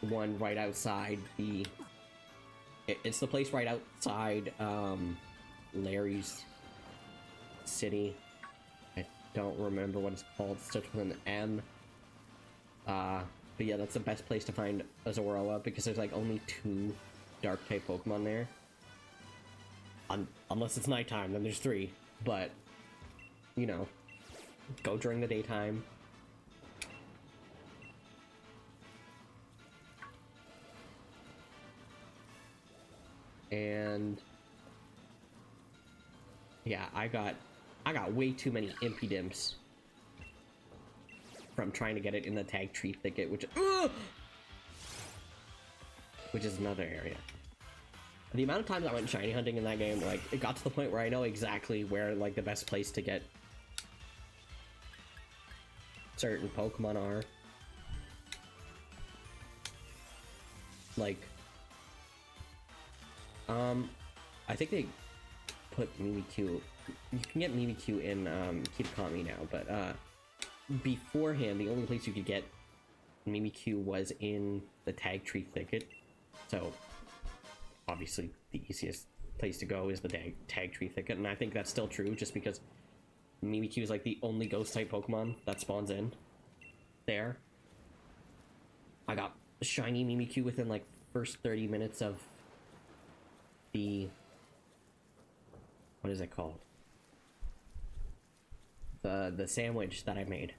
one right outside the... It's the place right outside, Larry's city. I don't remember what it's called. It starts with an M. But yeah, that's the best place to find a Zoroa, because there's like only 2 Dark-type Pokemon there. Unless it's nighttime, then there's 3. But, go during the daytime. And yeah, I got way too many Impidimps from trying to get it in the Tag Tree Thicket, which is another area. The amount of times I went shiny hunting in that game, like, it got to the point where I know exactly where, like, the best place to get certain Pokemon are. Like, I think they put Mimikyu... You can get Mimikyu in, Kitakami now, but, beforehand, the only place you could get Mimikyu was in the Tag Tree Thicket. So, obviously, the easiest place to go is the Tag Tree Thicket, and I think that's still true, just because Mimikyu is, like, the only Ghost-type Pokemon that spawns in there. I got shiny Mimikyu within, like, first 30 minutes of the... What is it called? The sandwich that I made.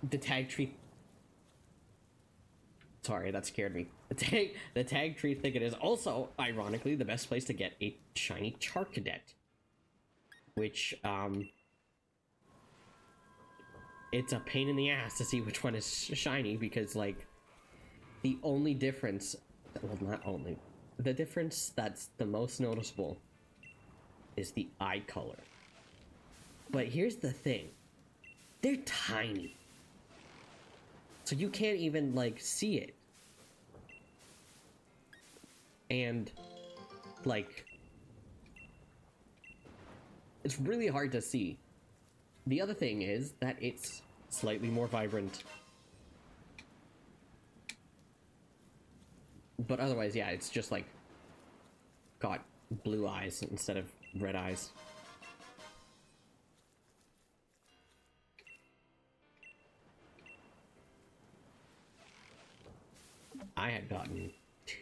The Tag Tree... Sorry, that scared me. The Tag Tree Thicket is also, ironically, the best place to get a shiny Charcadet. Which, it's a pain in the ass to see which one is shiny, because, like, the only difference... Well, not only. The difference that's the most noticeable is the eye color. But here's the thing. They're tiny. So you can't even, like, see it. And, like, it's really hard to see. The other thing is that it's slightly more vibrant. But otherwise, yeah, it's just, like, got blue eyes instead of red eyes. I had gotten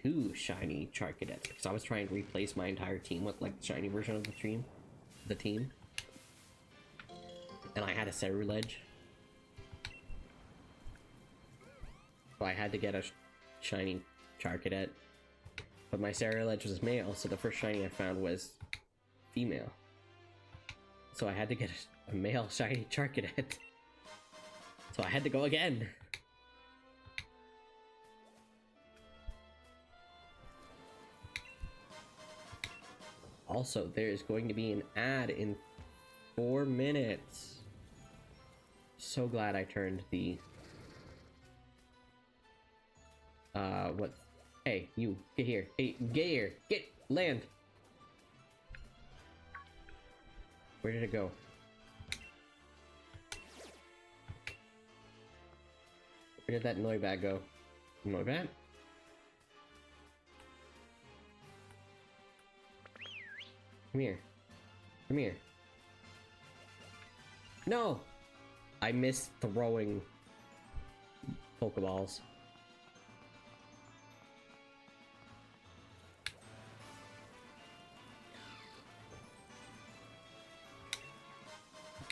2 shiny Charcadets because I was trying to replace my entire team with, like, the shiny version of the team. And I had a Ceruledge. So I had to get a shiny Charcadet. But my Ceruledge was male, so the first shiny I found was female. So I had to get a male shiny Charcadet. So I had to go again. Also, there's going to be an ad in 4 minutes. So glad I turned the... what? Hey, you, get here. Hey, get here. Land. Where did it go? Where did that Noibat go? Noibat? Come here. Come here. No! I missed throwing Pokeballs.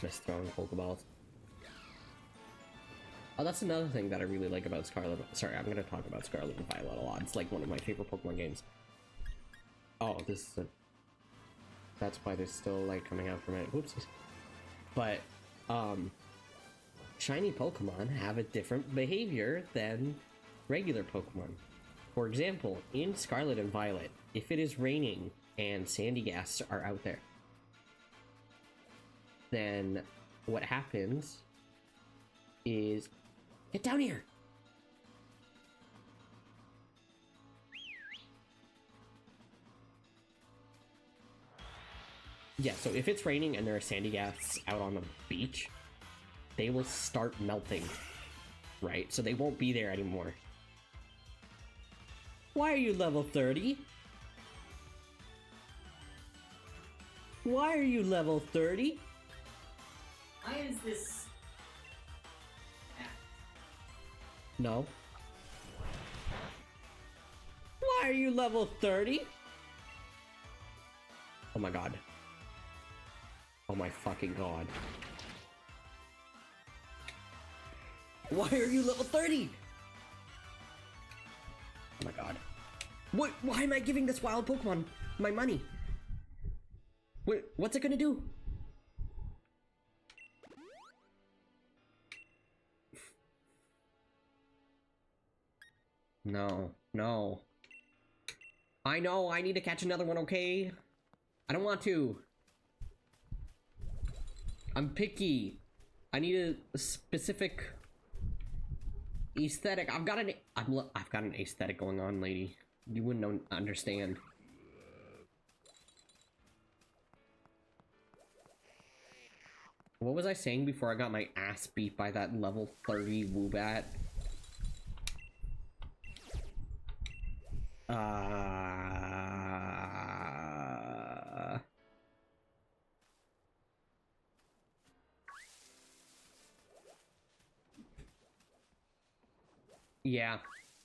Missed throwing Pokeballs. Oh, that's another thing that I really like about Scarlet. Sorry, I'm gonna talk about Scarlet and Violet a lot. It's like one of my favorite Pokemon games. Oh, this is a... That's why there's still light coming out from it. Whoopsies. But, shiny Pokemon have a different behavior than regular Pokemon. For example, in Scarlet and Violet, if it is raining and Sandyghasts are out there, then what happens is... Get down here! Yeah, so if it's raining and there are Sandyghasts out on the beach, they will start melting, right? So they won't be there anymore. Why are you level 30? Why are you level 30? Why is this... No. Why are you level 30? Oh my god. Oh my fucking god. Why are you level 30? Oh my god. What? Why am I giving this wild Pokemon my money? What's it gonna do? No, no. I know, I need to catch another one, okay? I don't want to. I'm picky. I need a specific aesthetic. I've got an aesthetic going on, lady. You wouldn't understand. What was I saying before I got my ass beat by that level 30 Woobat?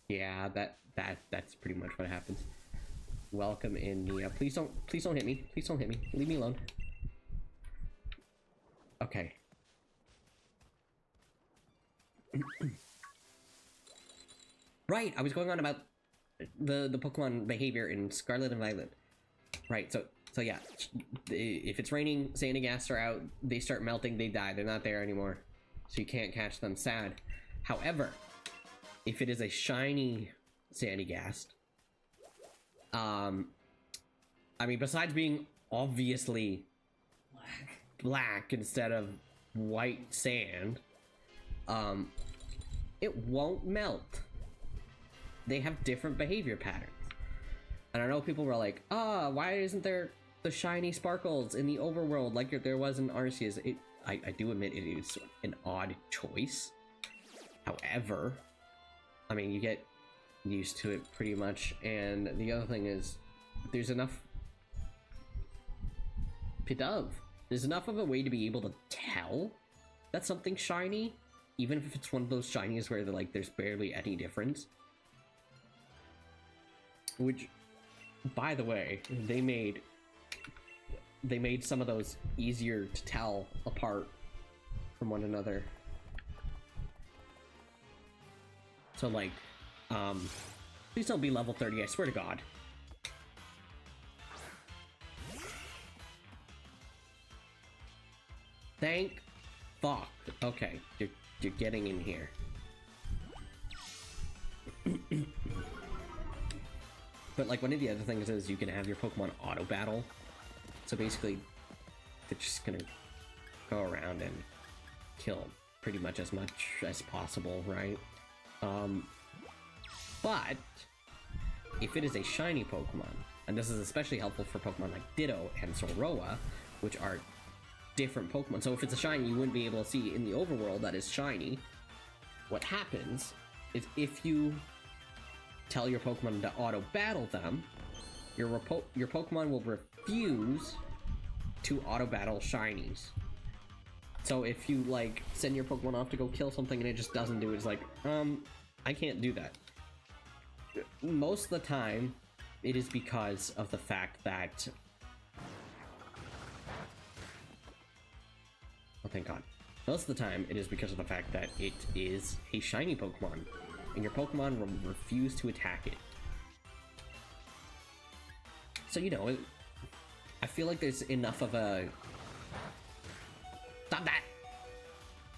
Yeah, that's pretty much what happens. Welcome in, Nia. Please don't hit me. Please don't hit me. Leave me alone. Okay. Right, I was going on about the Pokemon behavior in Scarlet and Violet. Right, so yeah, if it's raining, Sandyghasts are out, they start melting, they die, they're not there anymore. So you can't catch them, sad. However, if it is a shiny Sandyghast, I mean, besides being obviously black instead of white sand, it won't melt. They have different behavior patterns. And I know people were like, why isn't there the shiny sparkles in the overworld like there was in Arceus? I do admit it is an odd choice. However, I mean, you get used to it pretty much. And the other thing is, there's enough there's enough of a way to be able to tell that something's shiny, even if it's one of those shinies where there's barely any difference. Which, by the way, they made some of those easier to tell apart from one another. So please don't be level 30, I swear to God. Thank fuck. Okay, you're getting in here. But one of the other things is you can have your Pokemon auto battle. So basically, they're just gonna go around and kill pretty much as possible, right? But if it is a shiny Pokemon, and this is especially helpful for Pokemon like Ditto and Zoroa, which are different Pokemon. So if it's a shiny you wouldn't be able to see in the overworld that is shiny, what happens is if you tell your Pokemon to auto battle them, your Pokemon will refuse to auto battle shinies. So if you send your Pokemon off to go kill something and it just doesn't do it, it's I can't do that. Most of the time it is because of the fact that, oh thank God, most of the time it is because of the fact that it is a shiny Pokemon and your Pokemon will refuse to attack it. So I feel like there's enough of a... Stop that!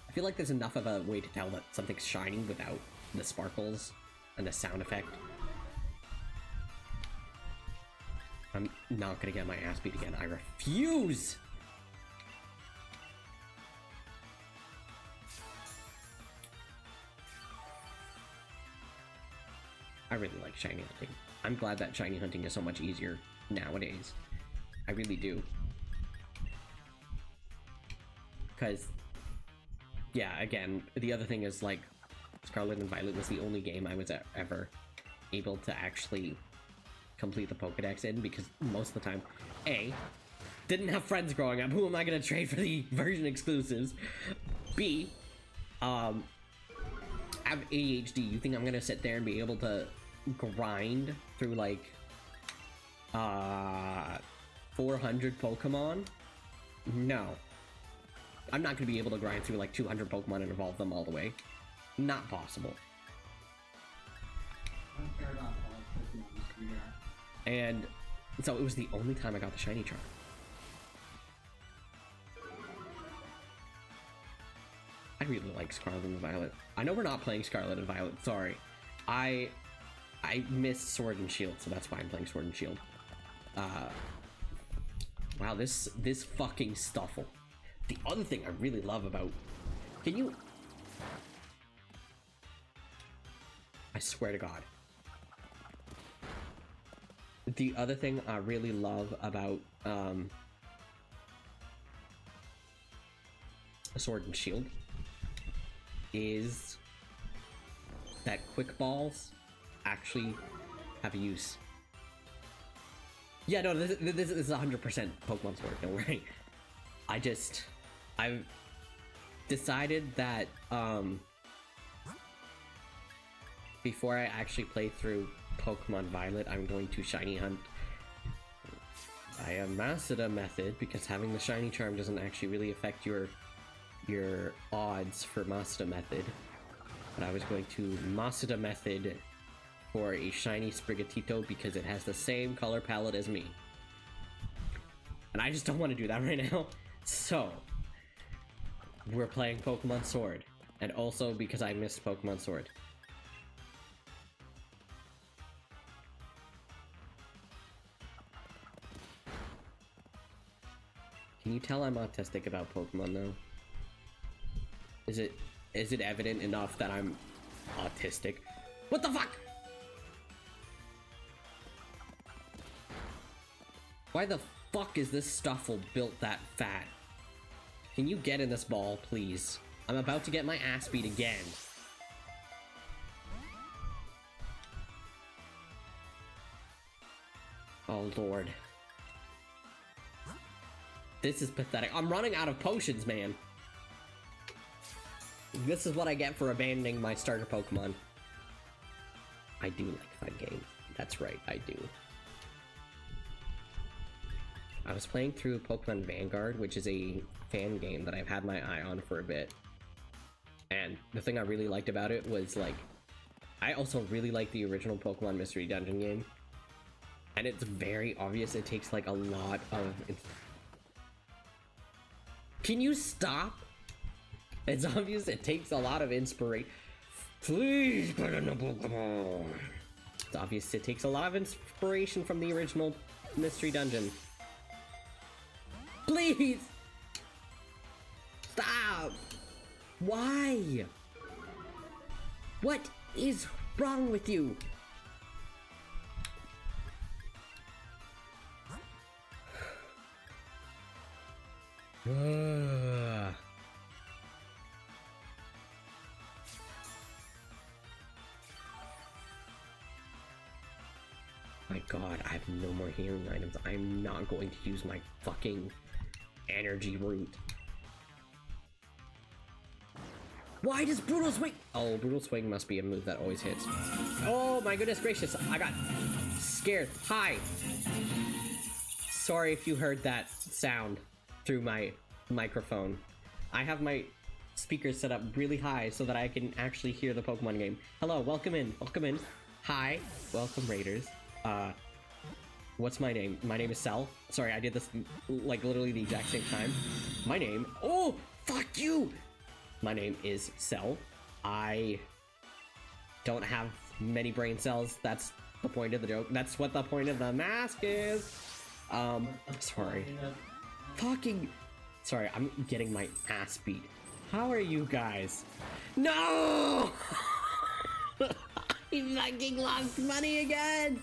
I feel like there's enough of a way to tell that something's shiny without the sparkles and the sound effect. I'm not gonna get my ass beat again. I refuse! I really like shiny hunting. I'm glad that shiny hunting is so much easier nowadays. I really do. Because, yeah, again, the other thing is Scarlet and Violet was the only game I was ever able to actually complete the Pokedex in, because most of the time, A, didn't have friends growing up. Who am I gonna trade for the version exclusives? B, have ADHD. You think I'm gonna sit there and be able to grind through 400 Pokemon? No. I'm not gonna be able to grind through 200 Pokemon and evolve them all the way. Not possible. I don't care about all Pokemon, just do that. And so it was the only time I got the shiny charm. I really like Scarlet and Violet. I know we're not playing Scarlet and Violet, sorry. I missed Sword and Shield, so that's why I'm playing Sword and Shield. Wow, this fucking Stuffle. The other thing I really love about... Can you... I swear to God. The other thing I really love about Sword and Shield is that quick balls actually have a use. Yeah, no, this is 100% Pokemon Sword, don't worry. I've decided that before I actually play through Pokemon Violet, I'm going to shiny hunt via Masada method, because having the shiny charm doesn't actually really affect your odds for Masada method. But I was going to Masada method for a shiny Sprigatito because it has the same color palette as me. And I just don't want to do that right now. So, we're playing Pokemon Sword. And also because I missed Pokemon Sword. Can you tell I'm autistic about Pokemon though? Is it evident enough that I'm autistic. What the fuck? Why the fuck is this Stuffle built that fat? Can you get in this ball, please? I'm about to get my ass beat again. Oh lord. This is pathetic. I'm running out of potions, man. This is what I get for abandoning my starter Pokemon. I do like fun games. That's right, I do. I was playing through Pokemon Vanguard, which is a fan game that I've had my eye on for a bit. And the thing I really liked about it was, like, I also really like the original Pokemon Mystery Dungeon game. And it's very obvious it takes, like, a lot of... Can you stop? It's obvious it takes a lot of inspiration. Please put in a Pokemon. It's obvious it takes a lot of inspiration from the original Mystery Dungeon. Please! Stop! Why? What is wrong with you? My god, I have no more healing items. I'm not going to use my fucking energy root. Why does Brutal Swing? Oh, Brutal Swing must be a move that always hits. Oh my goodness gracious, I got scared. Hi. Sorry if you heard that sound through my microphone. I have my speakers set up really high so that I can actually hear the Pokemon game. Hello, welcome in, welcome in. Hi, welcome Raiders. What's my name? My name is Cell. Sorry, I did this like literally the exact same time. My name, oh, fuck you! My name is Cell. I don't have many brain cells. That's the point of the joke. That's what the point of the mask is. Sorry. Fucking, sorry, I'm getting my ass beat. How are you guys? No! I fucking lost money again!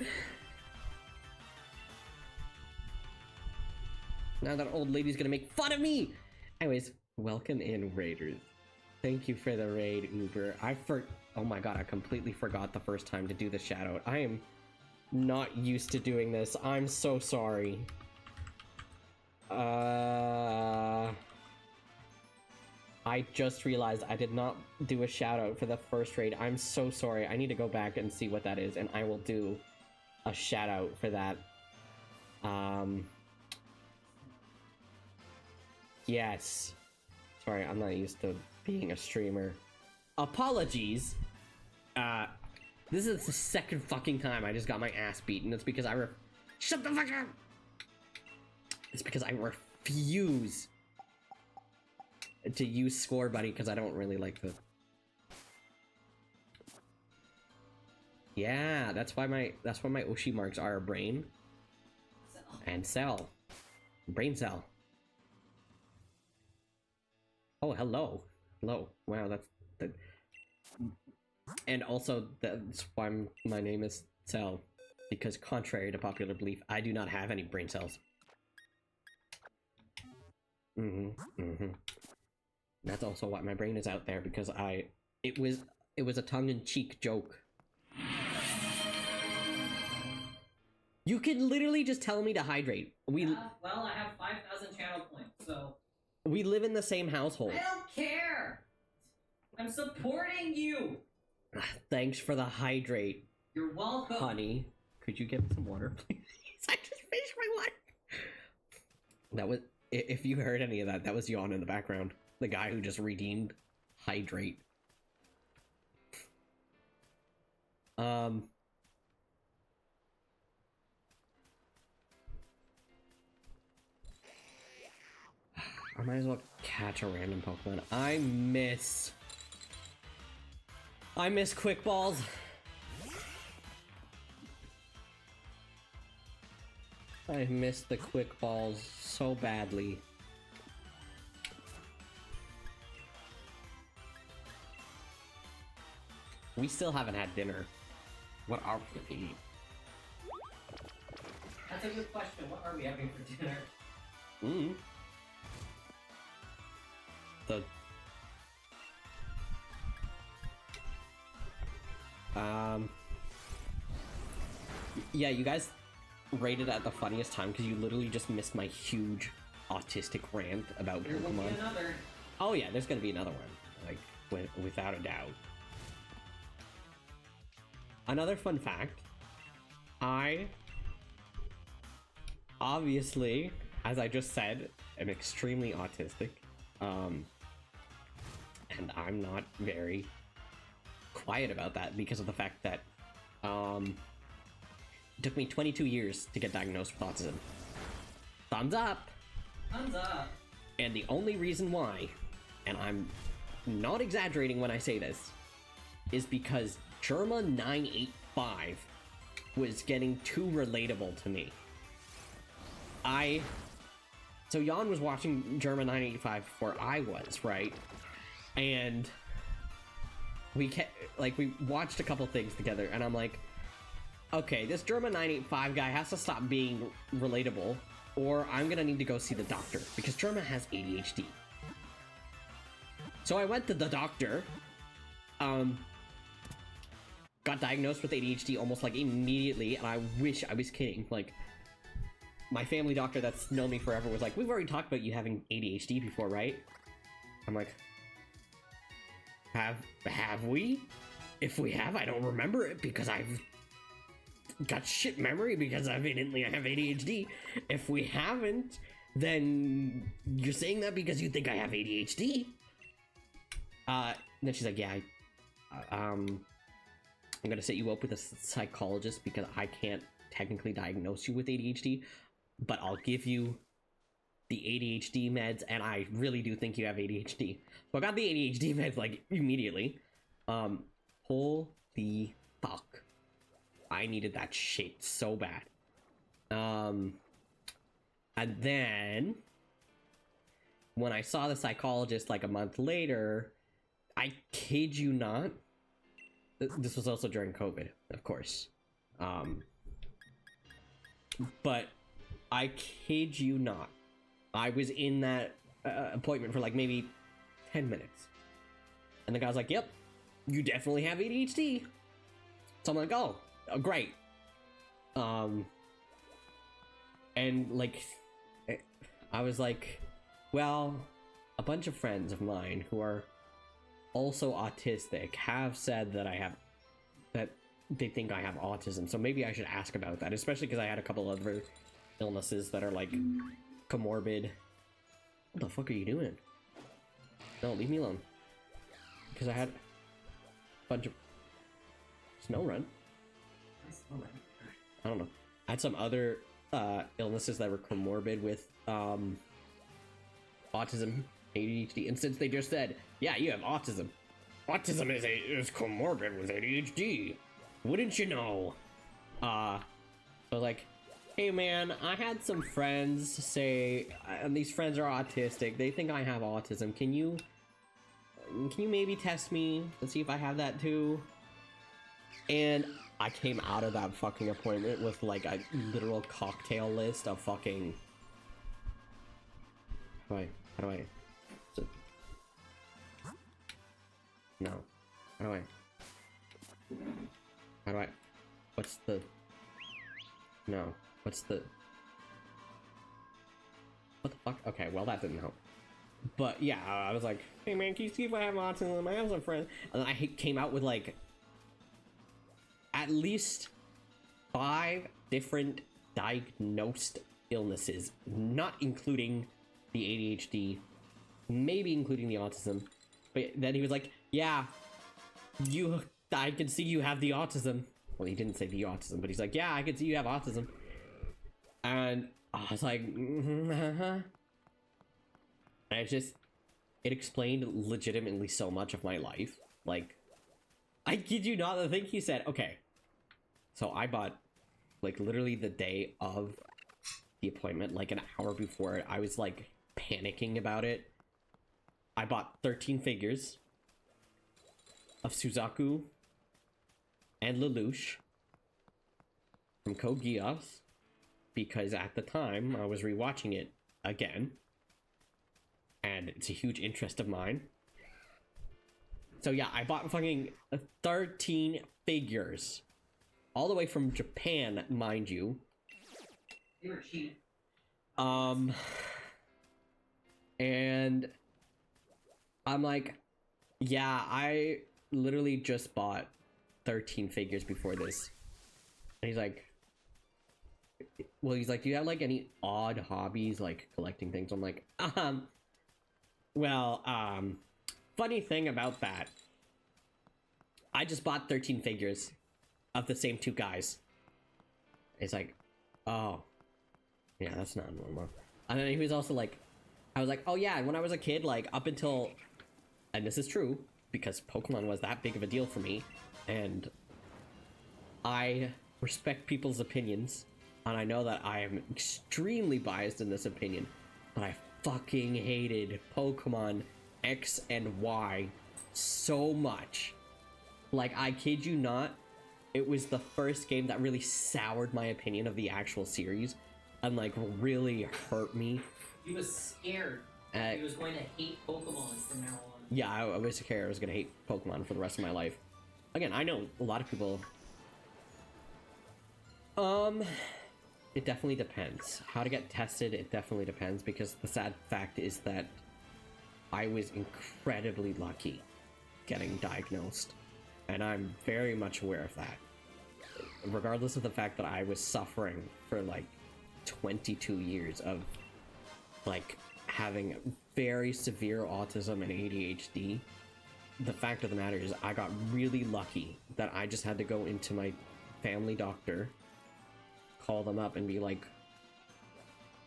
Now that old lady's gonna make fun of me! Anyways, welcome in, Raiders. Thank you for the raid, Uber. Oh my god, I completely forgot the first time to do the shout-out. I am not used to doing this. I'm so sorry. I just realized I did not do a shout-out for the first raid. I'm so sorry. I need to go back and see what that is, and I will do a shout-out for that. Yes. Sorry, I'm not used to being a streamer. Apologies. This is the second fucking time I just got my ass beaten. It's because shut the fuck up! It's because I refuse to use Score Buddy because I don't really like the... Yeah, that's why my Oshi marks are a brain and cell. Brain cell. Oh, hello. Hello. Wow, that. And also, that's why my name is Cell. Because contrary to popular belief, I do not have any brain cells. That's also why my brain is out there, because it was a tongue-in-cheek joke. You can literally just tell me to hydrate. Well, I have 5,000 channel points, so... We live in the same household. I don't care! I'm supporting you! Thanks for the hydrate. You're welcome. Honey, could you get me some water, please? I just finished my water. That was... If you heard any of that, that was Yawn in the background. The guy who just redeemed hydrate. I might as well catch a random Pokemon. I miss Quick Balls. I miss the Quick Balls so badly. We still haven't had dinner. What are we gonna eat? That's a good question. What are we having for dinner? The yeah, you guys rated at the funniest time because you literally just missed my huge autistic rant about There will be Pokemon. another. Oh yeah, there's gonna be another one, like without a doubt. Another fun fact: I obviously, as I just said, am extremely autistic, and I'm not very quiet about that because of the fact that it took me 22 years to get diagnosed with autism. Thumbs up! Thumbs up. And the only reason why, and I'm not exaggerating when I say this, is because Germa 985 was getting too relatable to me. So Jan was watching Germa 985 before I was, right? And we watched a couple things together, and I'm like, okay, this Germa 985 guy has to stop being relatable, or I'm gonna need to go see the doctor, because Germa has ADHD. So I went to the doctor, got diagnosed with ADHD almost like immediately, and I wish I was kidding. Like, my family doctor that's known me forever was like, we've already talked about you having ADHD before, right? I'm like, have we? If we have, I don't remember it because I've got shit memory because evidently I have ADHD. If we haven't, then you're saying that because you think I have ADHD? Then she's like, yeah, I'm gonna set you up with a psychologist because I can't technically diagnose you with ADHD, but I'll give you the ADHD meds, and I really do think you have ADHD. So I got the ADHD meds, like, immediately. Holy fuck. I needed that shit so bad. And then, when I saw the psychologist, like, a month later, I kid you not, this was also during COVID, of course. But I kid you not, I was in that appointment for like maybe 10 minutes. And the guy's like, yep, you definitely have ADHD. So I'm like, oh great. And like, I was like, well, a bunch of friends of mine who are also autistic have said that they think I have autism, so maybe I should ask about that, especially because I had a couple other illnesses that are like comorbid. What the fuck are you doing? No, leave me alone. Because I had a bunch of snow run. I don't know. I had some other illnesses that were comorbid with autism, ADHD, and since they just said, yeah, you have autism. Autism is comorbid with ADHD. Wouldn't you know? So I was like, hey man, I had some friends say, and these friends are autistic, they think I have autism. Can you maybe test me to see if I have that too? And I came out of that fucking appointment with like a literal cocktail list of fucking... How do I... No. How do I... What's the... No. What's the... What the fuck? Okay, well that didn't help. But yeah, I was like, hey man, can you see if I have autism? I have some friends. And then I came out with like... at least 5 different diagnosed illnesses, not including the ADHD, maybe including the autism. But then he was like, yeah, I can see you have the autism. Well, he didn't say the autism, but he's like, yeah, I can see you have autism. And I was like, and it explained legitimately so much of my life. Like, I kid you not, the thing he said, okay. So I bought, like, literally the day of the appointment, like an hour before it, I was like panicking about it. I bought 13 figures of Suzaku and Lelouch from Code Geass, because at the time I was rewatching it again, and it's a huge interest of mine. So yeah, I bought fucking 13 figures, all the way from Japan, mind you. They were cheap. And I'm like, yeah, I literally just bought 13 figures before this. And he's like, well, he's like, do you have like any odd hobbies, like collecting things? I'm like, well, funny thing about that, I just bought 13 figures of the same two guys. It's like, oh, yeah, that's not normal. And then he was also like, I was like, oh yeah, when I was a kid, like up until, and this is true, because Pokemon was that big of a deal for me, and I respect people's opinions, and I know that I am extremely biased in this opinion, but I fucking hated Pokemon X and Y so much. Like, I kid you not, it was the first game that really soured my opinion of the actual series, and like really hurt me. He was scared. He was going to hate Pokemon from now on. Yeah, I was scared I was gonna hate Pokemon for the rest of my life. Again, I know a lot of people. It definitely depends. How to get tested, it definitely depends, because the sad fact is that I was incredibly lucky getting diagnosed, and I'm very much aware of that. Regardless of the fact that I was suffering for like 22 years of like having very severe autism and ADHD, the fact of the matter is I got really lucky that I just had to go into my family doctor, call them up and be like,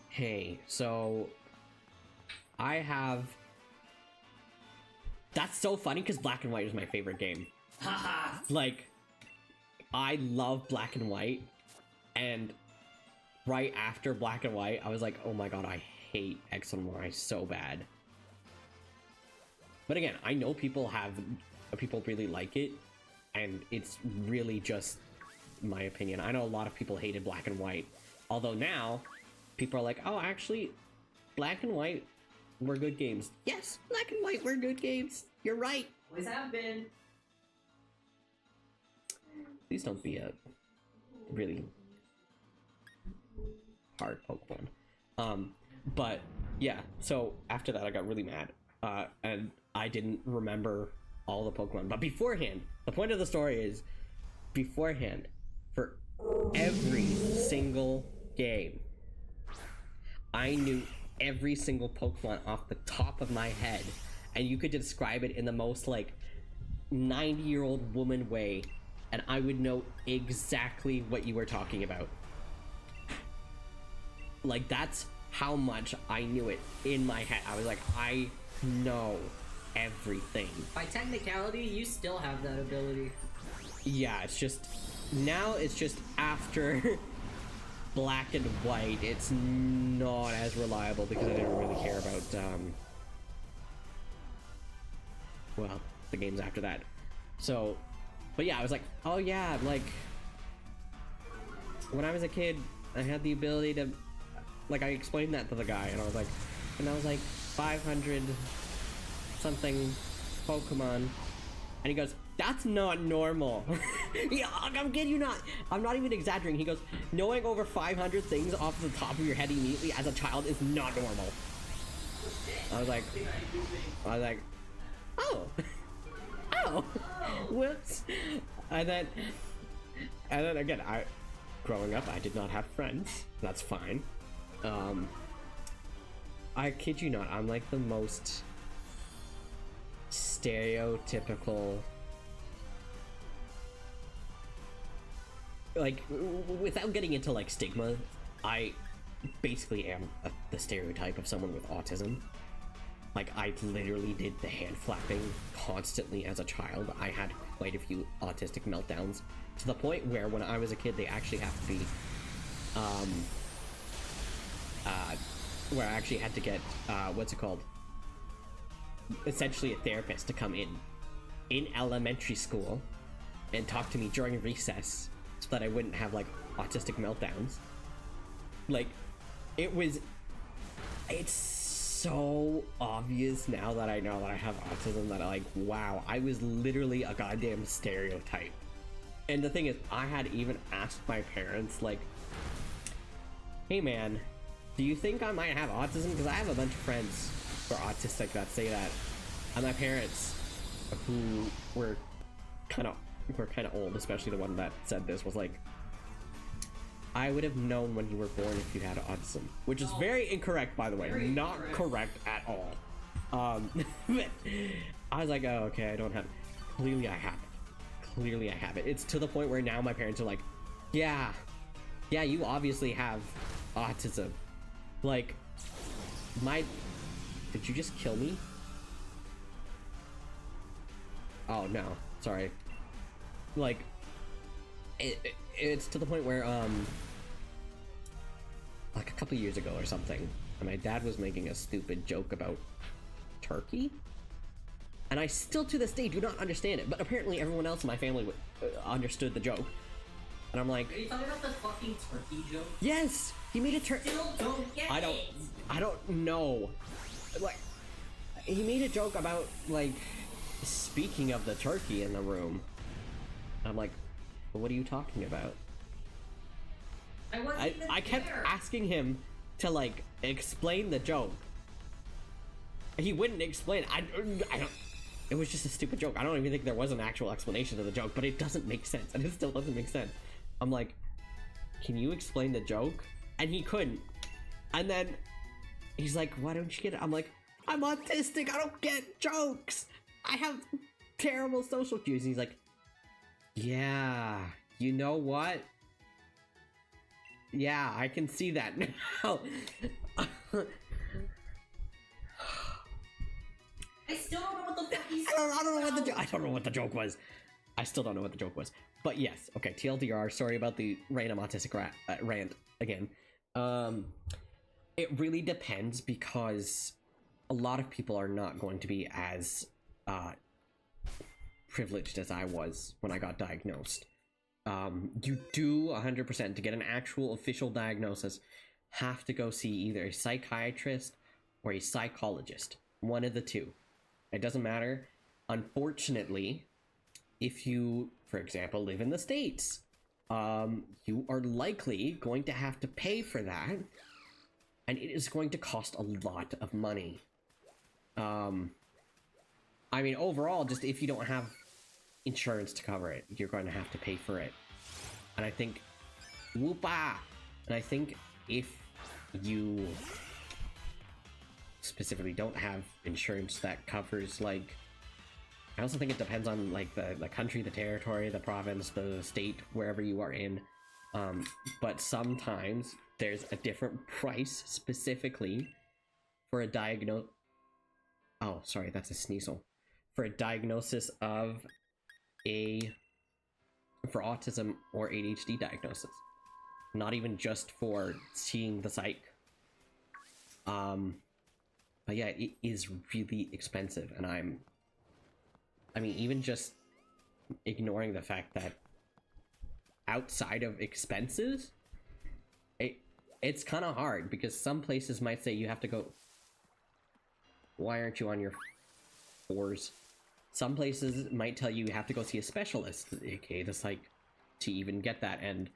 hey, so I have... That's so funny because Black and White is my favorite game. Haha! Like, I love Black and White, and right after Black and White, I was like, oh my god, I hate X and Y so bad. But again, I know people really like it, and it's really just my opinion. I know a lot of people hated Black and White, although now people are like, oh, actually, Black and White were good games. Yes, Black and White were good games. You're right. Always have been. Please don't be a really hard Pokemon. But yeah, so after that I got really mad, and I didn't remember all the Pokemon. But beforehand, the point of the story is, beforehand, for every single game, I knew every single Pokemon off the top of my head, and you could describe it in the most like 90-year-old woman way, and I would know exactly what you were talking about. Like, that's how much I knew it in my head. I was like, I know everything. By technicality, you still have that ability. Yeah, it's just, now it's just after Black and White, it's not as reliable because I didn't really care about, well, the games after that. So, but yeah, I was like, oh yeah, like, when I was a kid, I had the ability to, like, I explained that to the guy, and I was like 500 something Pokemon, and he goes, that's not normal. Yeah, I'm kidding you not. I'm not even exaggerating. He goes, knowing over 500 things off the top of your head immediately as a child is not normal. I was like, oh, oh, whoops. And then again, growing up, I did not have friends. That's fine. I kid you not, I'm like the most stereotypical, like, without getting into like stigma, I basically am the stereotype of someone with autism. Like, I literally did the hand flapping constantly as a child. I had quite a few autistic meltdowns, to the point where when I was a kid, they actually have to be, where I actually had to get, what's it called? Essentially a therapist to come in elementary school and talk to me during recess so that I wouldn't have like autistic meltdowns. Like, it's so obvious now that I know that I have autism that wow, I was literally a goddamn stereotype. And the thing is, I had even asked my parents, like, hey man, do you think I might have autism? Because I have a bunch of friends who are autistic that say that. And my parents, who were kind of old, especially the one that said this, was like, I would have known when you were born if you had autism. Which is very incorrect, by the way. Not correct at all. But I was like, oh, okay, I don't have it. Clearly I have it. Clearly I have it. It's to the point where now my parents are like, yeah, you obviously have autism. Like, did you just kill me? Oh no, sorry. Like, it's to the point where like a couple years ago or something, my dad was making a stupid joke about turkey, and I still to this day do not understand it, but apparently everyone else in my family understood the joke. And I'm like, are you talking about the fucking turkey joke? Yes, he made a turkey. Still don't get it. I don't know. Like, he made a joke about, like, speaking of the turkey in the room. I'm like, well, what are you talking about? I kept asking him to, like, explain the joke. He wouldn't explain. I don't. It was just a stupid joke. I don't even think there was an actual explanation of the joke, but it doesn't make sense, and it still doesn't make sense. I'm like, can you explain the joke? And he couldn't. And then he's like, why don't you get it? I'm like, I'm autistic. I don't get jokes. I have terrible social cues. And he's like, yeah, you know what? Yeah, I can see that now. I still don't know what the fuck he's I don't know what the joke was. I still don't know what the joke was. But yes, okay, TLDR, sorry about the random autistic rant again. It really depends, because a lot of people are not going to be as privileged as I was when I got diagnosed. You do 100% to get an actual official diagnosis have to go see either a psychiatrist or a psychologist. One of the two. It doesn't matter. Unfortunately, if you, for example, live in the States, you are likely going to have to pay for that, and it is going to cost a lot of money. I mean, overall, just if you don't have insurance to cover it, you're going to have to pay for it. And I think, whoop-ah! And I think if you specifically don't have insurance that covers, like, I also think it depends on, like, the country, the territory, the province, the state, wherever you are in. But sometimes there's a different price specifically for a oh, sorry, that's a sneasel. For a diagnosis of for autism or ADHD diagnosis. Not even just for seeing the psych. But yeah, it is really expensive, and I mean, even just ignoring the fact that outside of expenses, it's kind of hard, because some places might say you have to go, why aren't you on your fours? Some places might tell you have to go see a specialist, aka the psych, to even get that. And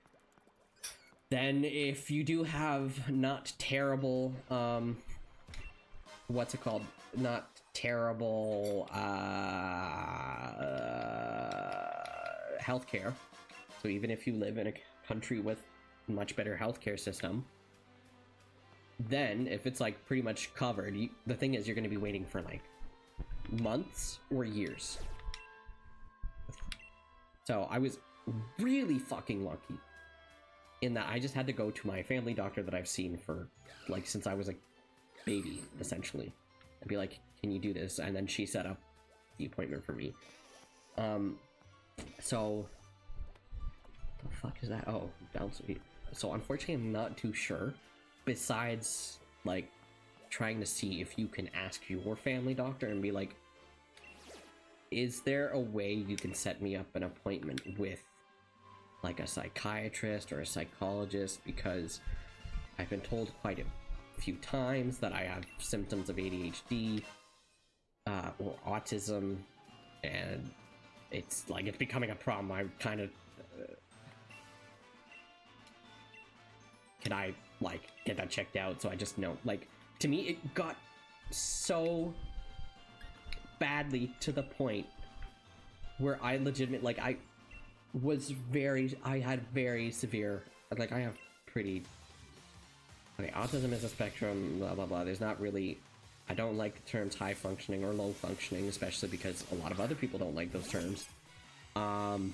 then if you do have not terrible, what's it called? Not terrible healthcare. So even if you live in a country with much better healthcare system, then if it's like pretty much covered, the thing is you're going to be waiting for like months or years. So I was really fucking lucky in that I just had to go to my family doctor that I've seen for like since I was a baby, essentially, and be like, can you do this? And then she set up the appointment for me. So the fuck is that? Oh, bounce. So unfortunately I'm not too sure, besides like trying to see if you can ask your family doctor and be like, is there a way you can set me up an appointment with like a psychiatrist or a psychologist? Because I've been told quite a few times that I have symptoms of ADHD or autism, and it's becoming a problem. I kind of can I get that checked out so I just know? Like, to me it got so badly to the point where I legitimately I had very severe, like, I have pretty, okay, autism is a spectrum, blah blah blah. There's not really, I don't like the terms high functioning or low functioning, especially because a lot of other people don't like those terms. And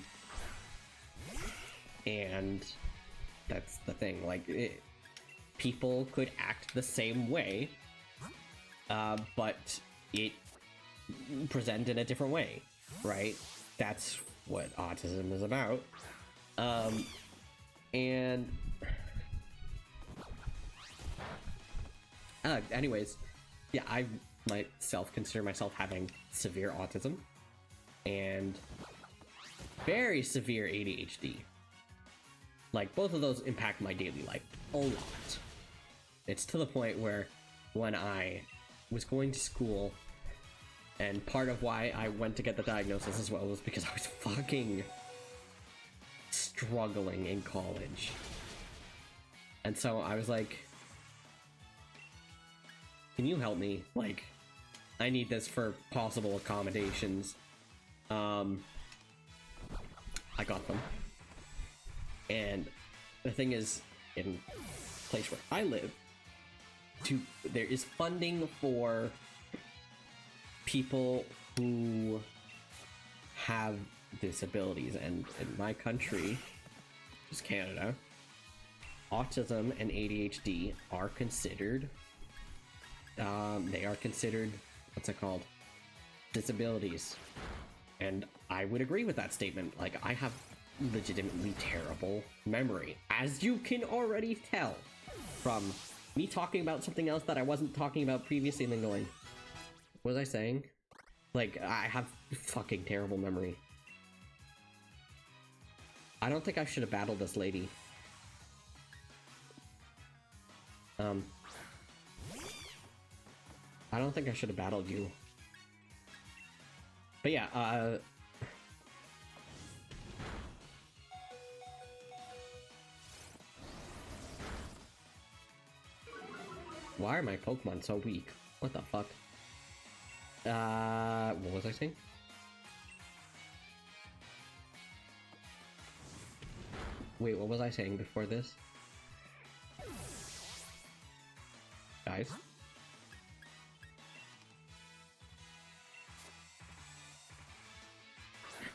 that's the thing, like, people could act the same way, but it present in a different way, right? That's what autism is about. And anyways, yeah, I consider myself having severe autism and very severe ADHD. Like, both of those impact my daily life a lot. It's to the point where when I was going to school, and part of why I went to get the diagnosis as well was because I was fucking struggling in college. And so I was like, can you help me? Like, I need this for possible accommodations. I got them. And the thing is, in the place where I live, there is funding for people who have disabilities, and in my country, which is Canada, autism and ADHD are considered what's it called, disabilities. And I would agree with that statement. Like, I have legitimately terrible memory, as you can already tell from me talking about something else that I wasn't talking about previously, and then going, what was I saying? Like, I have fucking terrible memory. I don't think I should have battled this lady. I don't think I should have battled you. But yeah, why are my Pokemon so weak? What the fuck? What was I saying? Wait, what was I saying before this? Guys?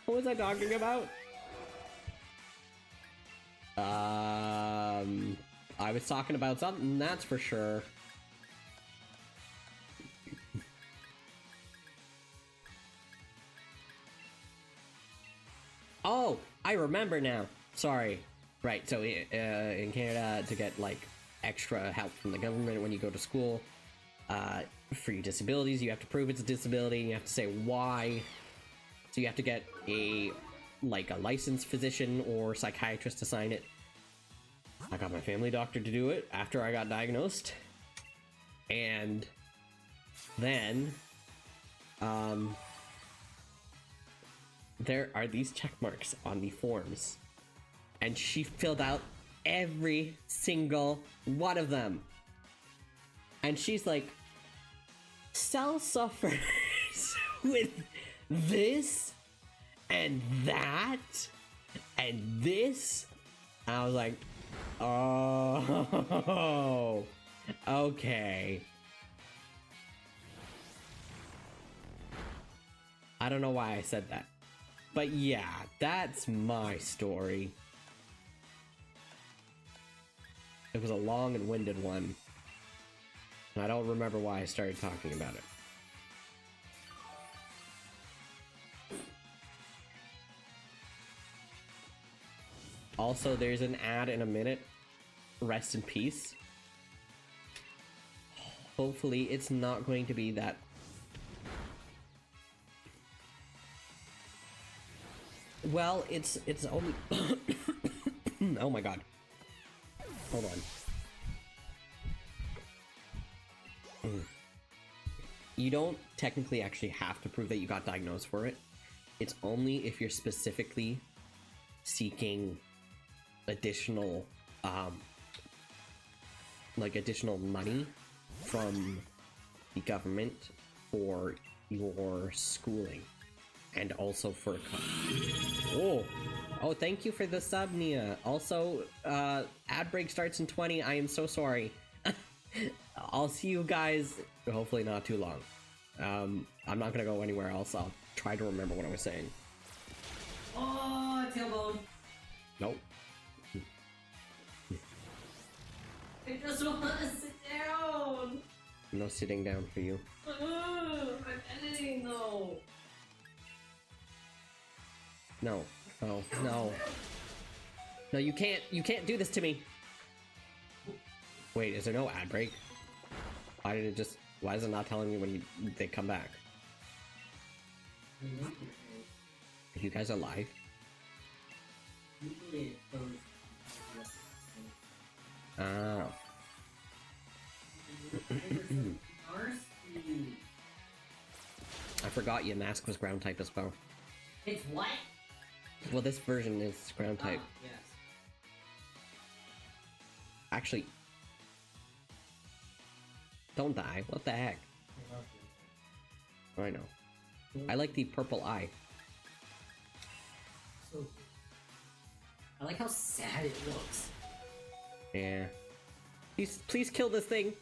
What was I talking about? I was talking about something, that's for sure. Oh, I remember now. Sorry. Right, so in Canada, to get like extra help from the government when you go to school for your disabilities, you have to prove it's a disability, and you have to say why. So you have to get a licensed physician or psychiatrist to sign it. I got my family doctor to do it after I got diagnosed. And then there are these check marks on the forms, and she filled out every single one of them. And she's like, cell suffers with this and that and this. And I was like, oh, okay. I don't know why I said that, but yeah, that's my story. It was a long and winded one, and I don't remember why I started talking about it. Also, there's an ad in a minute. Rest in peace. Hopefully, it's not going to be that Well, it's only... Oh my god. Hold on. You don't technically actually have to prove that you got diagnosed for it. It's only if you're specifically seeking additional, additional money from the government for your schooling. And also for... Oh, thank you for the sub, Nia. Also, ad break starts in 20. I am so sorry. I'll see you guys, hopefully not too long. I'm not gonna go anywhere else. I'll try to remember what I was saying. Oh, tailbone. Nope. I just want to sit down. No sitting down for you. I'm editing though. No. Oh, no. No, you can't do this to me. Wait, is there no ad break? Why is it not telling me when they come back? Are you guys alive? Oh. I forgot your mask was ground type as well. It's what? Well, this version is ground type. Yes. Actually, don't die. What the heck? I know. I like the purple eye. So I like how sad it looks. Yeah. Please kill this thing.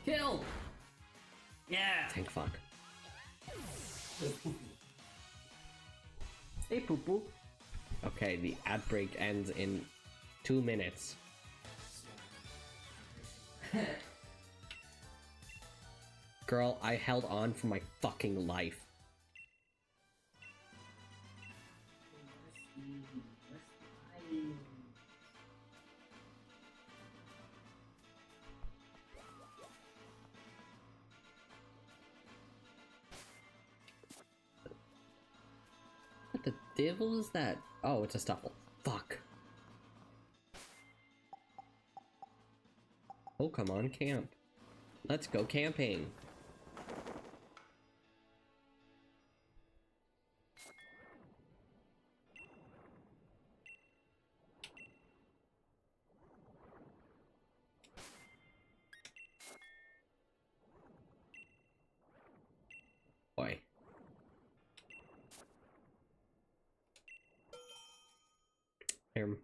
Kill! Yeah! Tank fuck. Hey, poo poo. Okay, the ad break ends in 2 minutes. Girl, I held on for my fucking life. What the devil is that? Oh, it's a stubble. Fuck. Oh, come on, camp. Let's go camping. Boy. Here.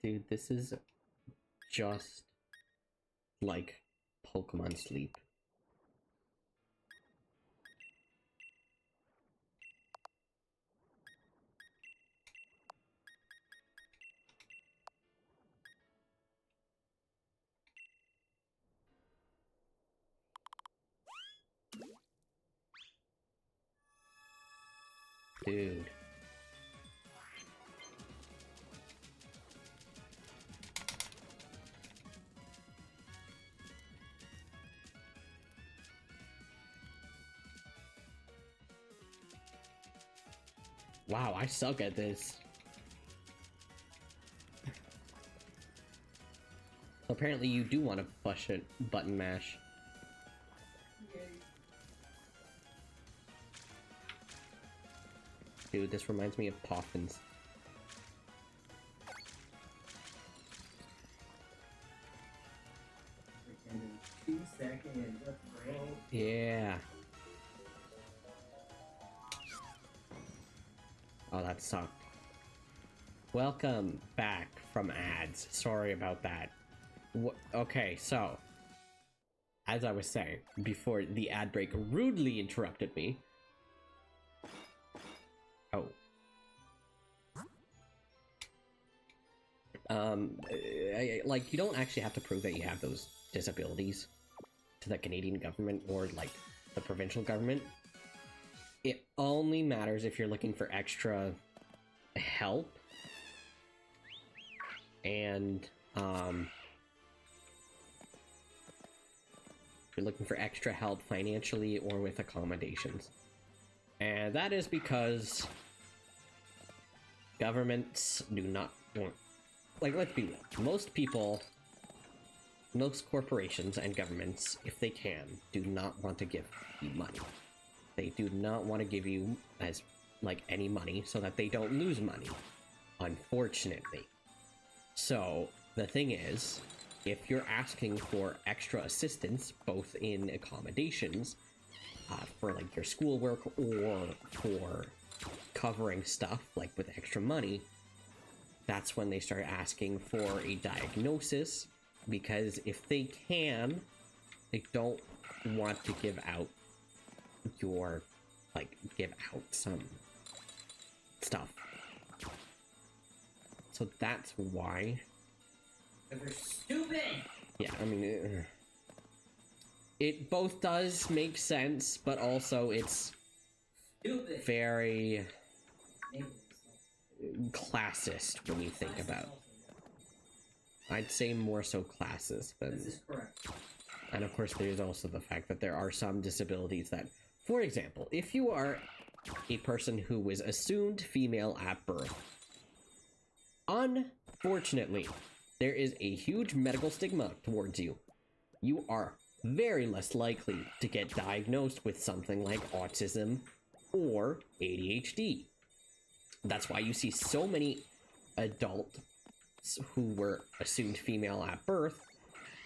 Dude, this is just like Pokemon Sleep. Dude. Wow, I suck at this. Apparently you do want to push it, button mash. Dude, this reminds me of Poffins. In 2 seconds, let's roll. Yeah. Oh, that sucked. Welcome back from ads. Sorry about that. Okay, so, as I was saying, before the ad break rudely interrupted me. Oh. Like, you don't actually have to prove that you have those disabilities to the Canadian government or, like, the provincial government. It only matters if you're looking for extra help and you're looking for extra help financially or with accommodations. And that is because governments do not want, like, let's be real, most people, most corporations and governments, if they can, do not want to give you money. They do not want to give you as, like, any money so that they don't lose money, unfortunately. So the thing is, if you're asking for extra assistance, both in accommodations, for like your schoolwork or for covering stuff like with extra money, that's when they start asking for a diagnosis, because if they can, they don't want to give out your, like, give out some stuff. So that's why. Because they're stupid! Yeah, I mean, it both does make sense, but also it's Stupid! very classist when you think about it. I'd say more so classist than... This is correct. And of course there's also the fact that there are some disabilities that, for example, if you are a person who was assumed female at birth, unfortunately, there is a huge medical stigma towards you. You are very less likely to get diagnosed with something like autism or ADHD. That's why you see so many adults who were assumed female at birth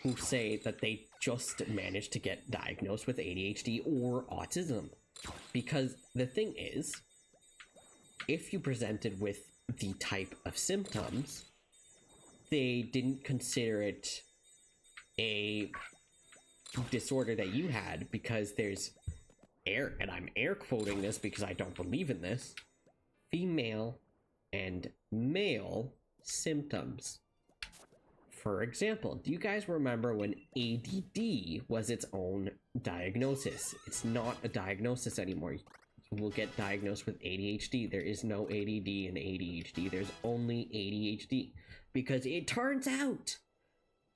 who say that they just managed to get diagnosed with ADHD or autism. Because the thing is, if you presented with the type of symptoms, they didn't consider it a disorder that you had, because there's and I'm air quoting this because I don't believe in this, female and male symptoms. For example, do you guys remember when ADD was its own diagnosis? It's not a diagnosis anymore. You will get diagnosed with ADHD. There is no ADD in ADHD. There's only ADHD. Because it turns out,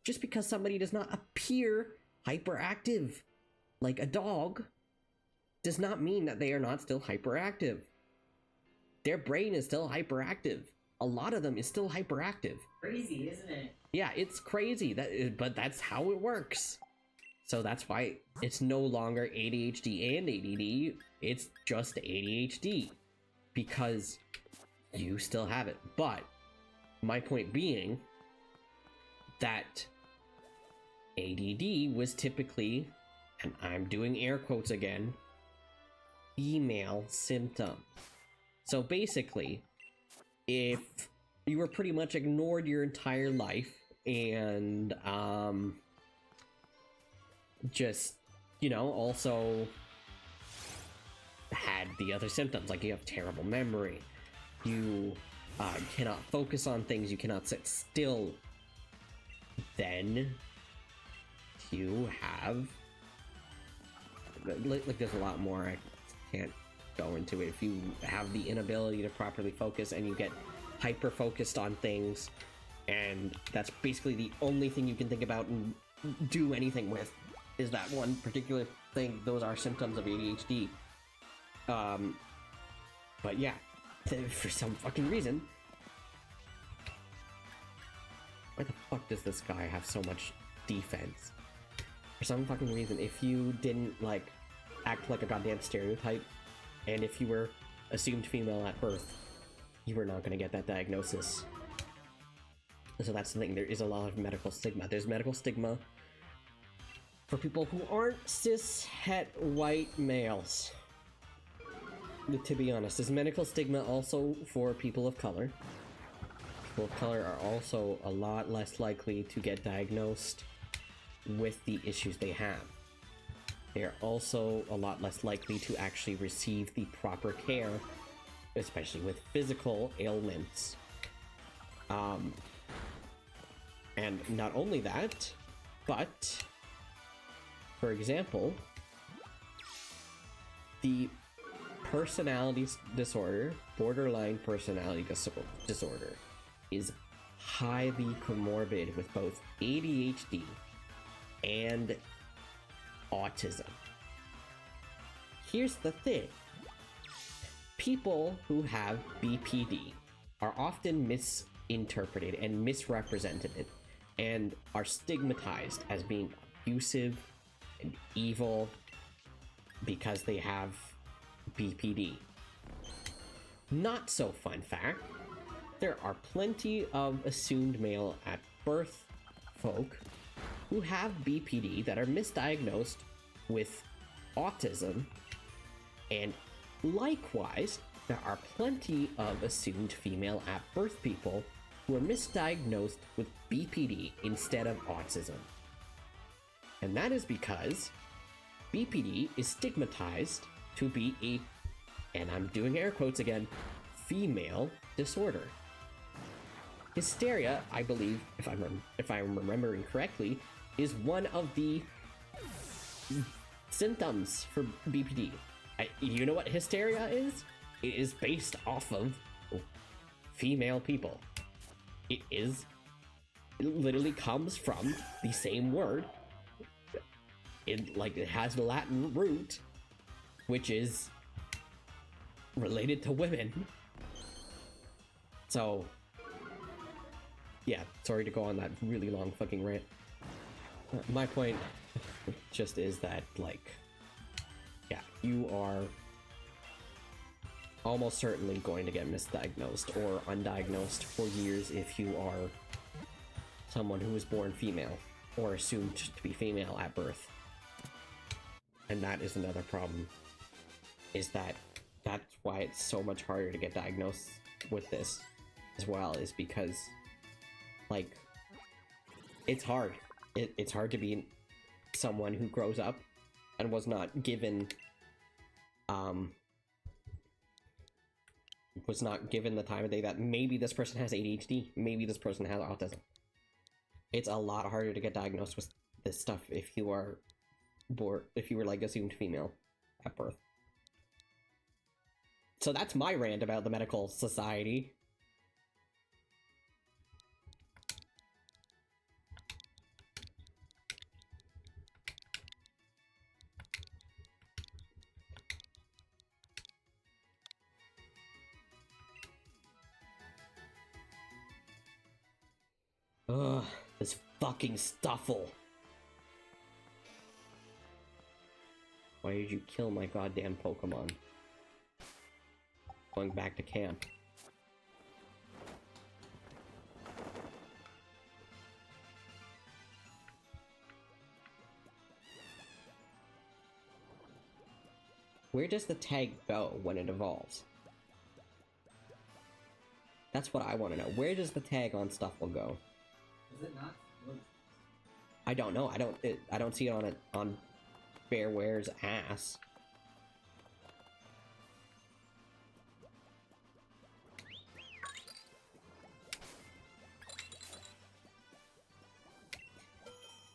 just because somebody does not appear hyperactive like a dog, does not mean that they are not still hyperactive. Their brain is still hyperactive. A lot of them is still hyperactive. Crazy, isn't it? Yeah, it's crazy, but that's how it works. So that's why it's no longer ADHD and ADD, it's just ADHD. Because you still have it. But my point being that ADD was typically, and I'm doing air quotes again, female symptom. So basically, if you were pretty much ignored your entire life and just, you know, also had the other symptoms, like you have terrible memory, you cannot focus on things, you cannot sit still, then you have, like there's a lot more, I can't go into it. If you have the inability to properly focus and you get hyper focused on things, and that's basically the only thing you can think about and do anything with is that one particular thing, those are symptoms of ADHD. But yeah, for some fucking reason, why the fuck does this guy have so much defense? For some fucking reason, if you didn't, like, act like a goddamn stereotype, and if you were assumed female at birth, you were not going to get that diagnosis. So that's the thing, there is a lot of medical stigma. There's medical stigma for people who aren't cis-het white males. To be honest, there's medical stigma also for people of color. People of color are also a lot less likely to get diagnosed with the issues they have. They're also a lot less likely to actually receive the proper care, especially with physical ailments. And not only that, but, for example, the personality disorder, borderline personality disorder, is highly comorbid with both ADHD and autism. Here's the thing. People who have BPD are often misinterpreted and misrepresented and are stigmatized as being abusive and evil because they have BPD. Not so fun fact, there are plenty of assumed male at birth folk who have BPD that are misdiagnosed with autism, and likewise, there are plenty of assumed female at birth people who are misdiagnosed with BPD instead of autism. And that is because BPD is stigmatized to be a, and I'm doing air quotes again, female disorder. Hysteria, I believe, if I'm remembering correctly, is one of the symptoms for BPD. You know what hysteria is? It is based off of female people. It literally comes from the same word. It has a Latin root, which is related to women. So, yeah, sorry to go on that really long fucking rant. My point just is that, yeah, you are almost certainly going to get misdiagnosed or undiagnosed for years if you are someone who was born female or assumed to be female at birth. And that is another problem, is that's why it's so much harder to get diagnosed with this as well, is because, it's hard. It's hard to be someone who grows up and was not given the time of day that maybe this person has ADHD, maybe this person has autism. It's a lot harder to get diagnosed with this stuff if you were assumed female at birth. So that's my rant about the medical society. Ugh, this fucking Stuffle. Why did you kill my goddamn Pokemon? Going back to camp. Where does the tag go when it evolves? That's what I want to know. Where does the tag on Stuffle go? Is it not? I don't know. I don't see it on Bearware's ass.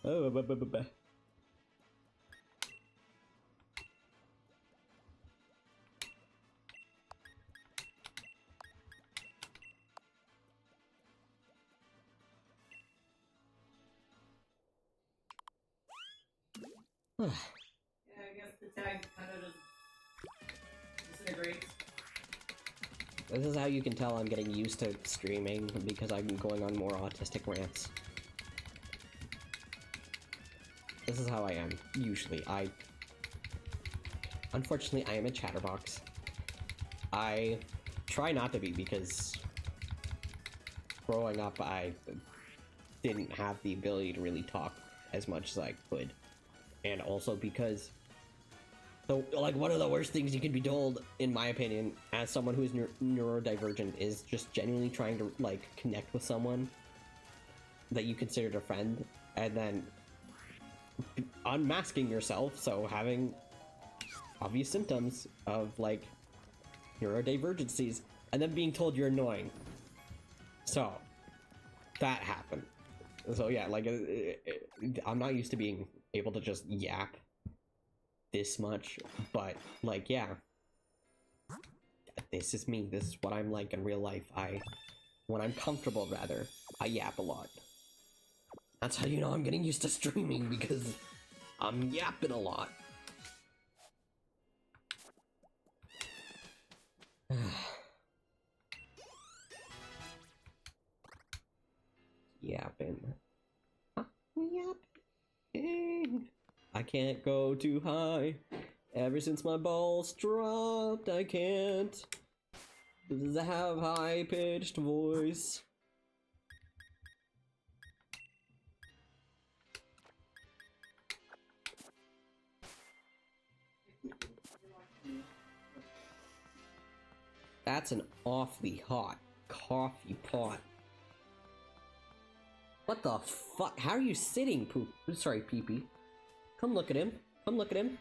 Oh, Yeah, I guess the tag kind of just disintegrates. This is how you can tell I'm getting used to streaming, because I'm going on more autistic rants. This is how I am, usually. Unfortunately, I am a chatterbox. I try not to be, because growing up, I didn't have the ability to really talk as much as I could. And also because, one of the worst things you can be told, in my opinion, as someone who's neurodivergent, is just genuinely trying to, connect with someone that you considered a friend, and then unmasking yourself, so having obvious symptoms of, neurodivergencies, and then being told you're annoying. So, that happened. So yeah, I'm not used to being able to just yap this much, but yeah, this is me. This is what I'm like in real life. When I'm comfortable, I yap a lot. That's how you know I'm getting used to streaming, because I'm yapping a lot. Yapping. Yapping. I can't go too high. Ever since my balls dropped, I can't have high-pitched voice. That's an awfully hot coffee pot. What the fuck? How are you sitting, Poop? Sorry, Pee-Pee. Come look at him. Come look at him.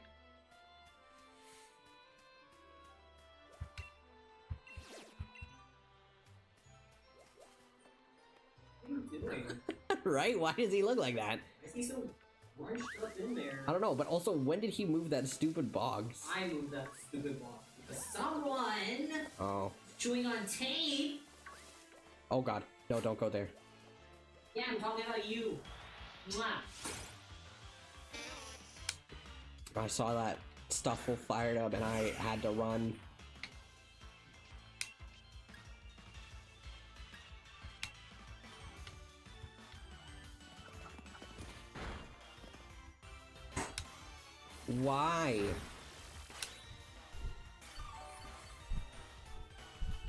What are you doing? Right? Why does he look like that? Is he so bunched up in there? I don't know, but also, when did he move that stupid box? I moved that stupid block. Because someone Oh. chewing on tape. Oh god. No, don't go there. Yeah, I'm talking about you. Mwah. I saw that stuff all fired up and I had to run. Why?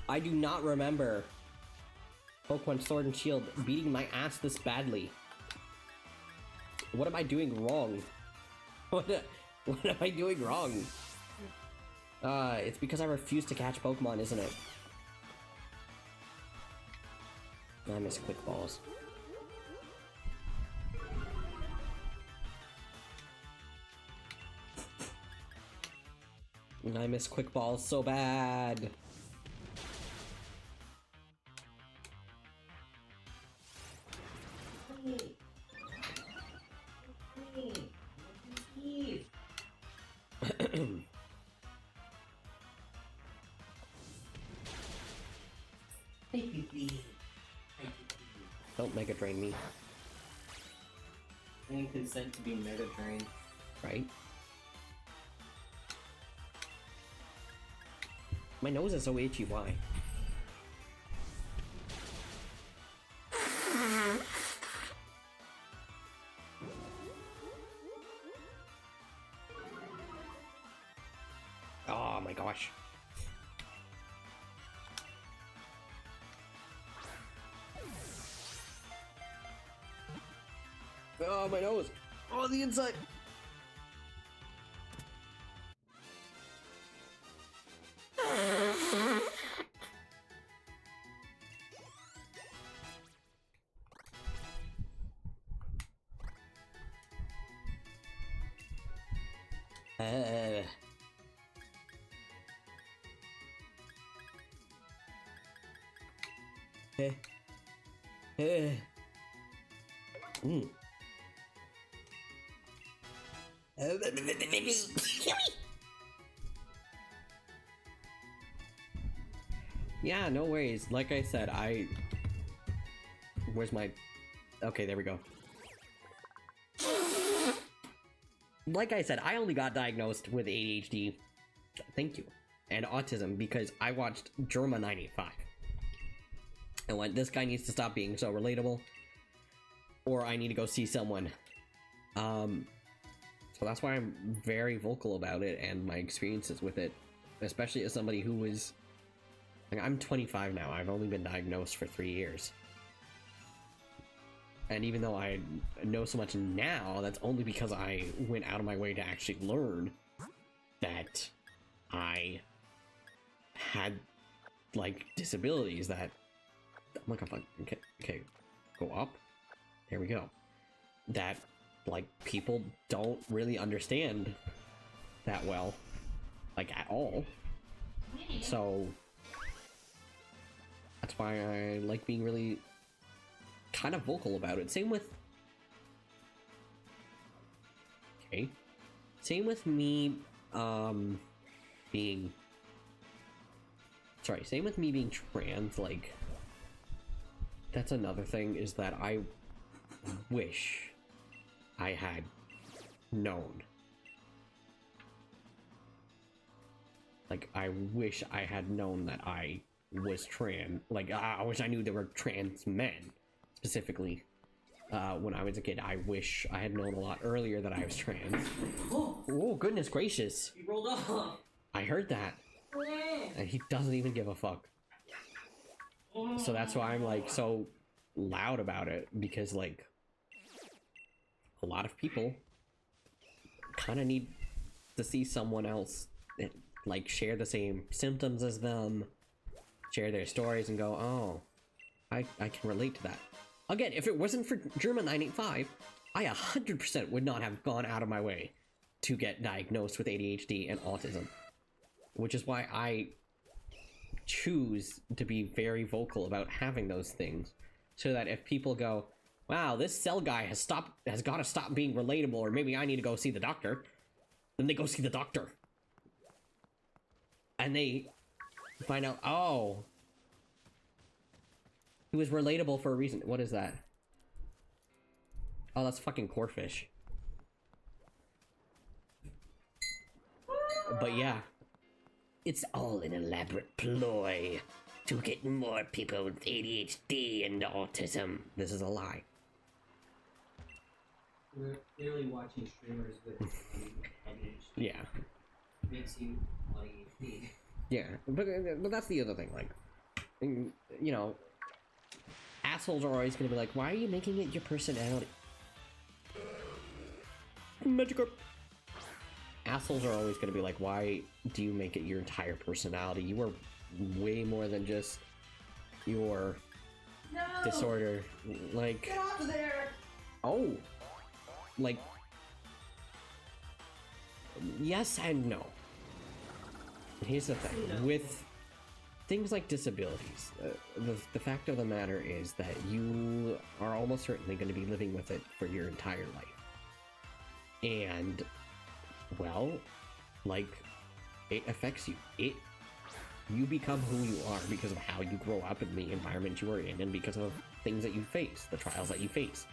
I do not remember Pokemon Sword and Shield beating my ass this badly. What am I doing wrong? What am I doing wrong? It's because I refuse to catch Pokemon, isn't it? I miss quick balls. I miss quick balls so bad. Don't Mega Drain me. I need consent to be Mega Drained. Right? My nose is so itchy, why? Oh my gosh. Oh, my nose. Oh, the inside. Mm. Yeah, no worries. Like I said, where's my... Okay, there we go. Like I said, I only got diagnosed with ADHD, thank you, and autism because I watched Germa 95. And went, this guy needs to stop being so relatable, or I need to go see someone. So that's why I'm very vocal about it and my experiences with it, especially as somebody who was... Like, I'm 25 now, I've only been diagnosed for 3 years. And even though I know so much now, that's only because I went out of my way to actually learn that I had, like, disabilities that... I'm like, okay, go up. There we go. That, like, people don't really understand that well, like, at all. So that's why I like being really kind of vocal about it. Same with... Okay. Same with me, being... Sorry, same with me being trans, like... That's another thing, is that I wish I had known. Like, I wish I had known that I was trans. Like, I wish I knew there were trans men, specifically. When I was a kid, I wish I had known a lot earlier that I was trans. Oh, goodness gracious. He rolled off. I heard that. And he doesn't even give a fuck. So that's why I'm, like, so loud about it. Because, like, a lot of people kind of need to see someone else that, like, share the same symptoms as them, share their stories, and go, oh, I can relate to that. Again, if it wasn't for German 985, I 100% would not have gone out of my way to get diagnosed with ADHD and autism. Which is why I choose to be very vocal about having those things. So that if people go, wow, this cell guy has got to stop being relatable, or maybe I need to go see the doctor, then they go see the doctor. And they find out, oh, he was relatable for a reason. What is that? Oh, that's fucking corefish. But yeah, it's all an elaborate ploy to get more people with ADHD and autism. This is a lie. We're clearly watching streamers with ADHD. Yeah. Makes you ADHD. Yeah, but that's the other thing. Like, you know, assholes are always going to be like, why are you making it your personality? Magikarp. Assholes are always going to be like, why do you make it your entire personality? You are way more than just your disorder. Like, Get off of there! oh, like, yes and no. Here's the thing, with things like disabilities, the fact of the matter is that you are almost certainly going to be living with it for your entire life. And, well, like, it affects you. You become who you are because of how you grow up in the environment you are in, and because of things that you face, the trials that you face.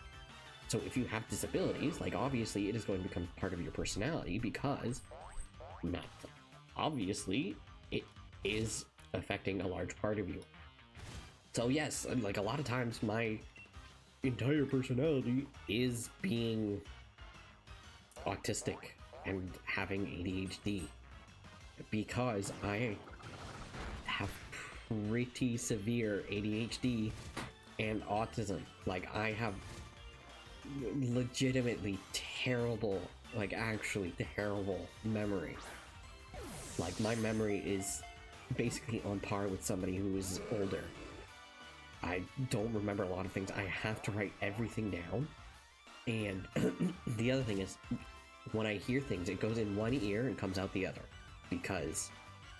So if you have disabilities, like, obviously it is going to become part of your personality, because, not obviously, it is affecting a large part of you. So yes, like, a lot of times my entire personality is being autistic and having ADHD, because I have pretty severe ADHD and autism. Like, I have legitimately terrible, like, actually terrible memory. Like, my memory is basically on par with somebody who is older. I don't remember a lot of things. I have to write everything down. And the other thing is, when I hear things, it goes in one ear and comes out the other, because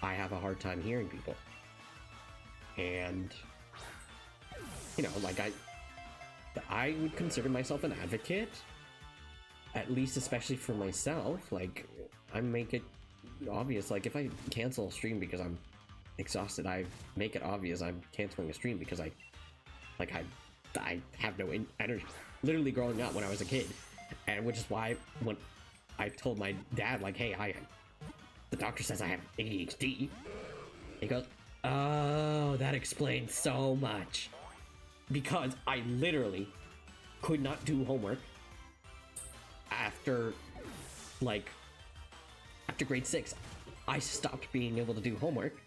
I have a hard time hearing people. And, you know, like, I would consider myself an advocate, at least especially for myself. Like, I make it obvious, like, if I cancel a stream because I'm exhausted, I make it obvious I'm canceling a stream because I have no energy. Literally growing up when I was a kid, and which is why when I told my dad, like, hey, the doctor says I have ADHD, he goes, oh, that explains so much, because I literally could not do homework after grade 6. I stopped being able to do homework,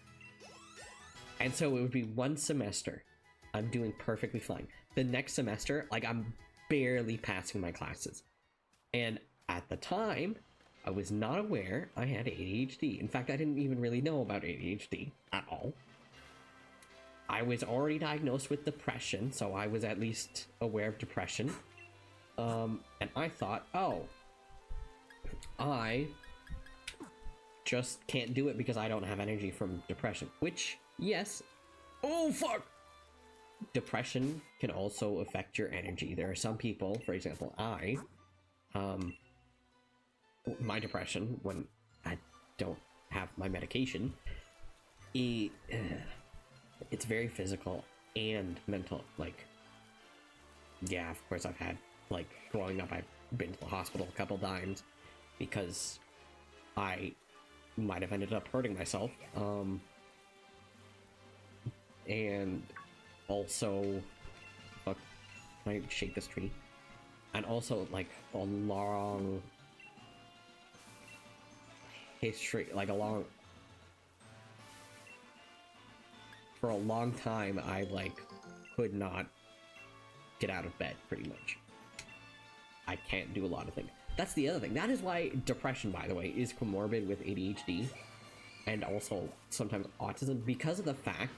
and so it would be one semester I'm doing perfectly fine. The next semester, like, I'm barely passing my classes. And at the time, I was not aware I had ADHD. In fact, I didn't even really know about ADHD at all. I was already diagnosed with depression, so I was at least aware of depression. And I thought, oh, I just can't do it because I don't have energy from depression. Which, yes, oh fuck! Depression can also affect your energy. There are some people, for example, my depression, when I don't have my medication, it's very physical and mental. Like, yeah, of course I've had, like, growing up, I've been to the hospital a couple times, because I might have ended up hurting myself. And also, fuck, can I shake this tree? And also, like, a long history, like for a long time, I, like, could not get out of bed, pretty much. I can't do a lot of things. That's the other thing. That is why depression, by the way, is comorbid with ADHD and also sometimes autism, because of the fact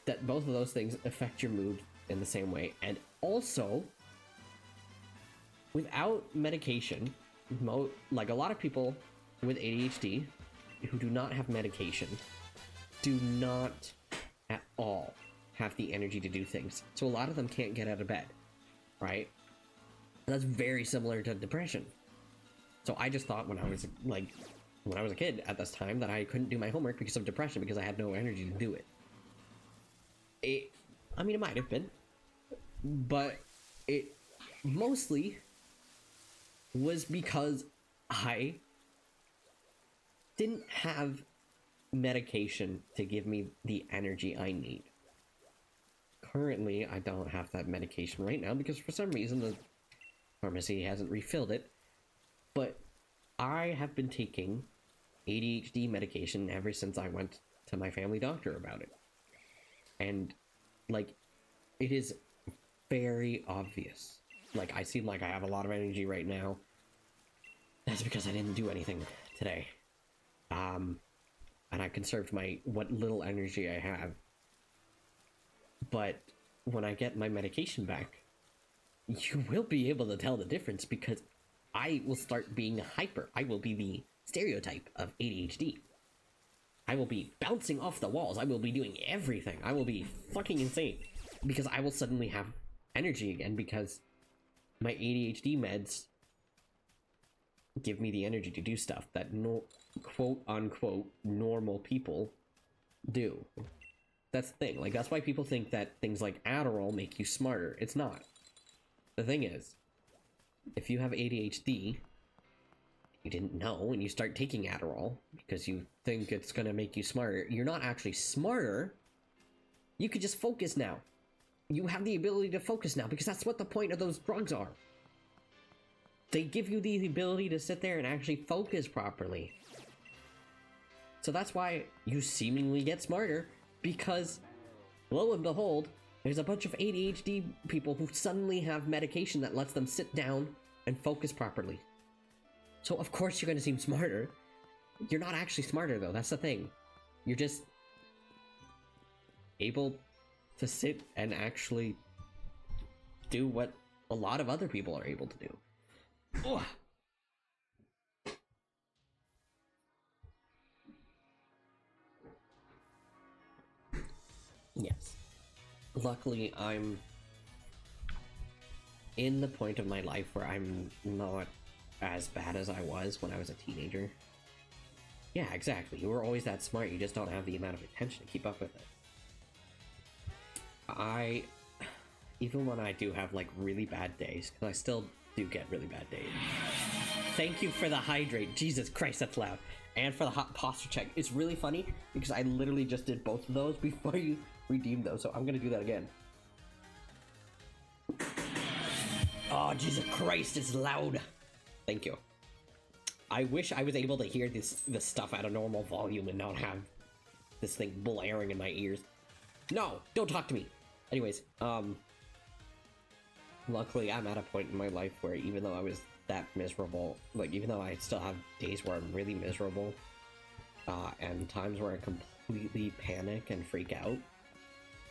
that both of those things affect your mood in the same way. And also, without medication, like a lot of people with ADHD who do not have medication do not at all have the energy to do things. So a lot of them can't get out of bed, right? And that's very similar to depression. So I just thought when I was a kid at this time that I couldn't do my homework because of depression, because I had no energy to do it. I mean, it might have been, but it mostly was because I didn't have medication to give me the energy I need. Currently, I don't have that medication right now because for some reason the pharmacy hasn't refilled it, but I have been taking ADHD medication ever since I went to my family doctor about it. And, like, it is very obvious. Like, I seem like I have a lot of energy right now. That's because I didn't do anything today. And I conserved what little energy I have. But when I get my medication back, you will be able to tell the difference, because I will start being hyper. I will be the stereotype of ADHD. I will be bouncing off the walls. I will be doing everything. I will be fucking insane because I will suddenly have energy again, because my ADHD meds give me the energy to do stuff that no quote unquote normal people do. That's the thing. Like, that's why people think that things like Adderall make you smarter. It's not. The thing is, if you have ADHD, you didn't know, and you start taking Adderall because you think it's gonna make you smarter, you're not actually smarter. You could just focus now. You have the ability to focus now, because that's what the point of those drugs are. They give you the ability to sit there and actually focus properly. So that's why you seemingly get smarter, because lo and behold, there's a bunch of ADHD people who suddenly have medication that lets them sit down and focus properly. So of course you're going to seem smarter. You're not actually smarter though, that's the thing. You're just able to sit and actually do what a lot of other people are able to do. Ugh. Yes. Luckily, I'm in the point of my life where I'm not as bad as I was when I was a teenager. Yeah, exactly. You were always that smart, you just don't have the amount of attention to keep up with it. Even when I do have, like, really bad days, because I still do get really bad days. Thank you for the hydrate. Jesus Christ, that's loud. And for the hot posture check. It's really funny, because I literally just did both of those before you redeemed those, so I'm gonna do that again. Oh, Jesus Christ, it's loud. Thank you. I wish I was able to hear this stuff at a normal volume and not have this thing blaring in my ears. No, don't talk to me. Anyways, luckily I'm at a point in my life where even though I was that miserable, like, even though I still have days where I'm really miserable, and times where I completely panic and freak out,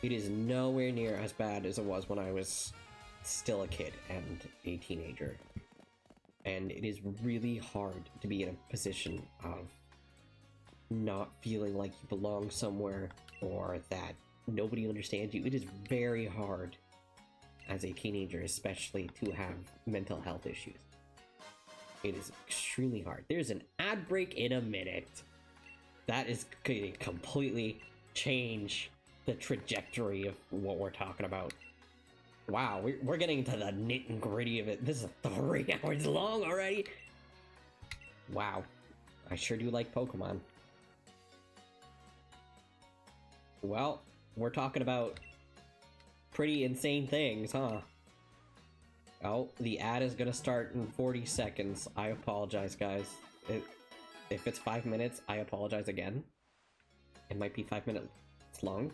it is nowhere near as bad as it was when I was still a kid and a teenager. And it is really hard to be in a position of not feeling like you belong somewhere or that nobody understands you. It is very hard as a teenager, especially, to have mental health issues. It is extremely hard. There's an ad break in a minute. That is going to completely change the trajectory of what we're talking about. Wow, we're getting into the nit and gritty of it. This is 3 hours long already. Wow. I sure do like Pokemon. Well, we're talking about pretty insane things, huh? Oh, the ad is gonna start in 40 seconds. I apologize, guys. If it's 5 minutes, I apologize again. It might be 5 minutes long.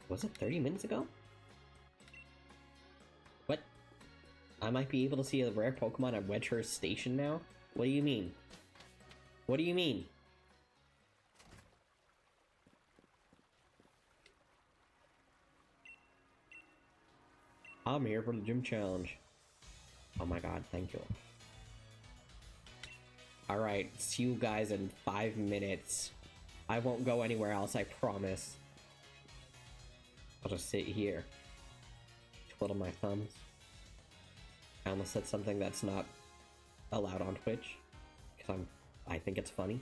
Was it 30 minutes ago? What? I might be able to see a rare Pokemon at Wedgehurst Station now? What do you mean? What do you mean? I'm here for the gym challenge. Oh my god, thank you. Alright, see you guys in 5 minutes. I won't go anywhere else, I promise. I'll just sit here. Twiddle my thumbs. I almost said something that's not allowed on Twitch. Because I think it's funny.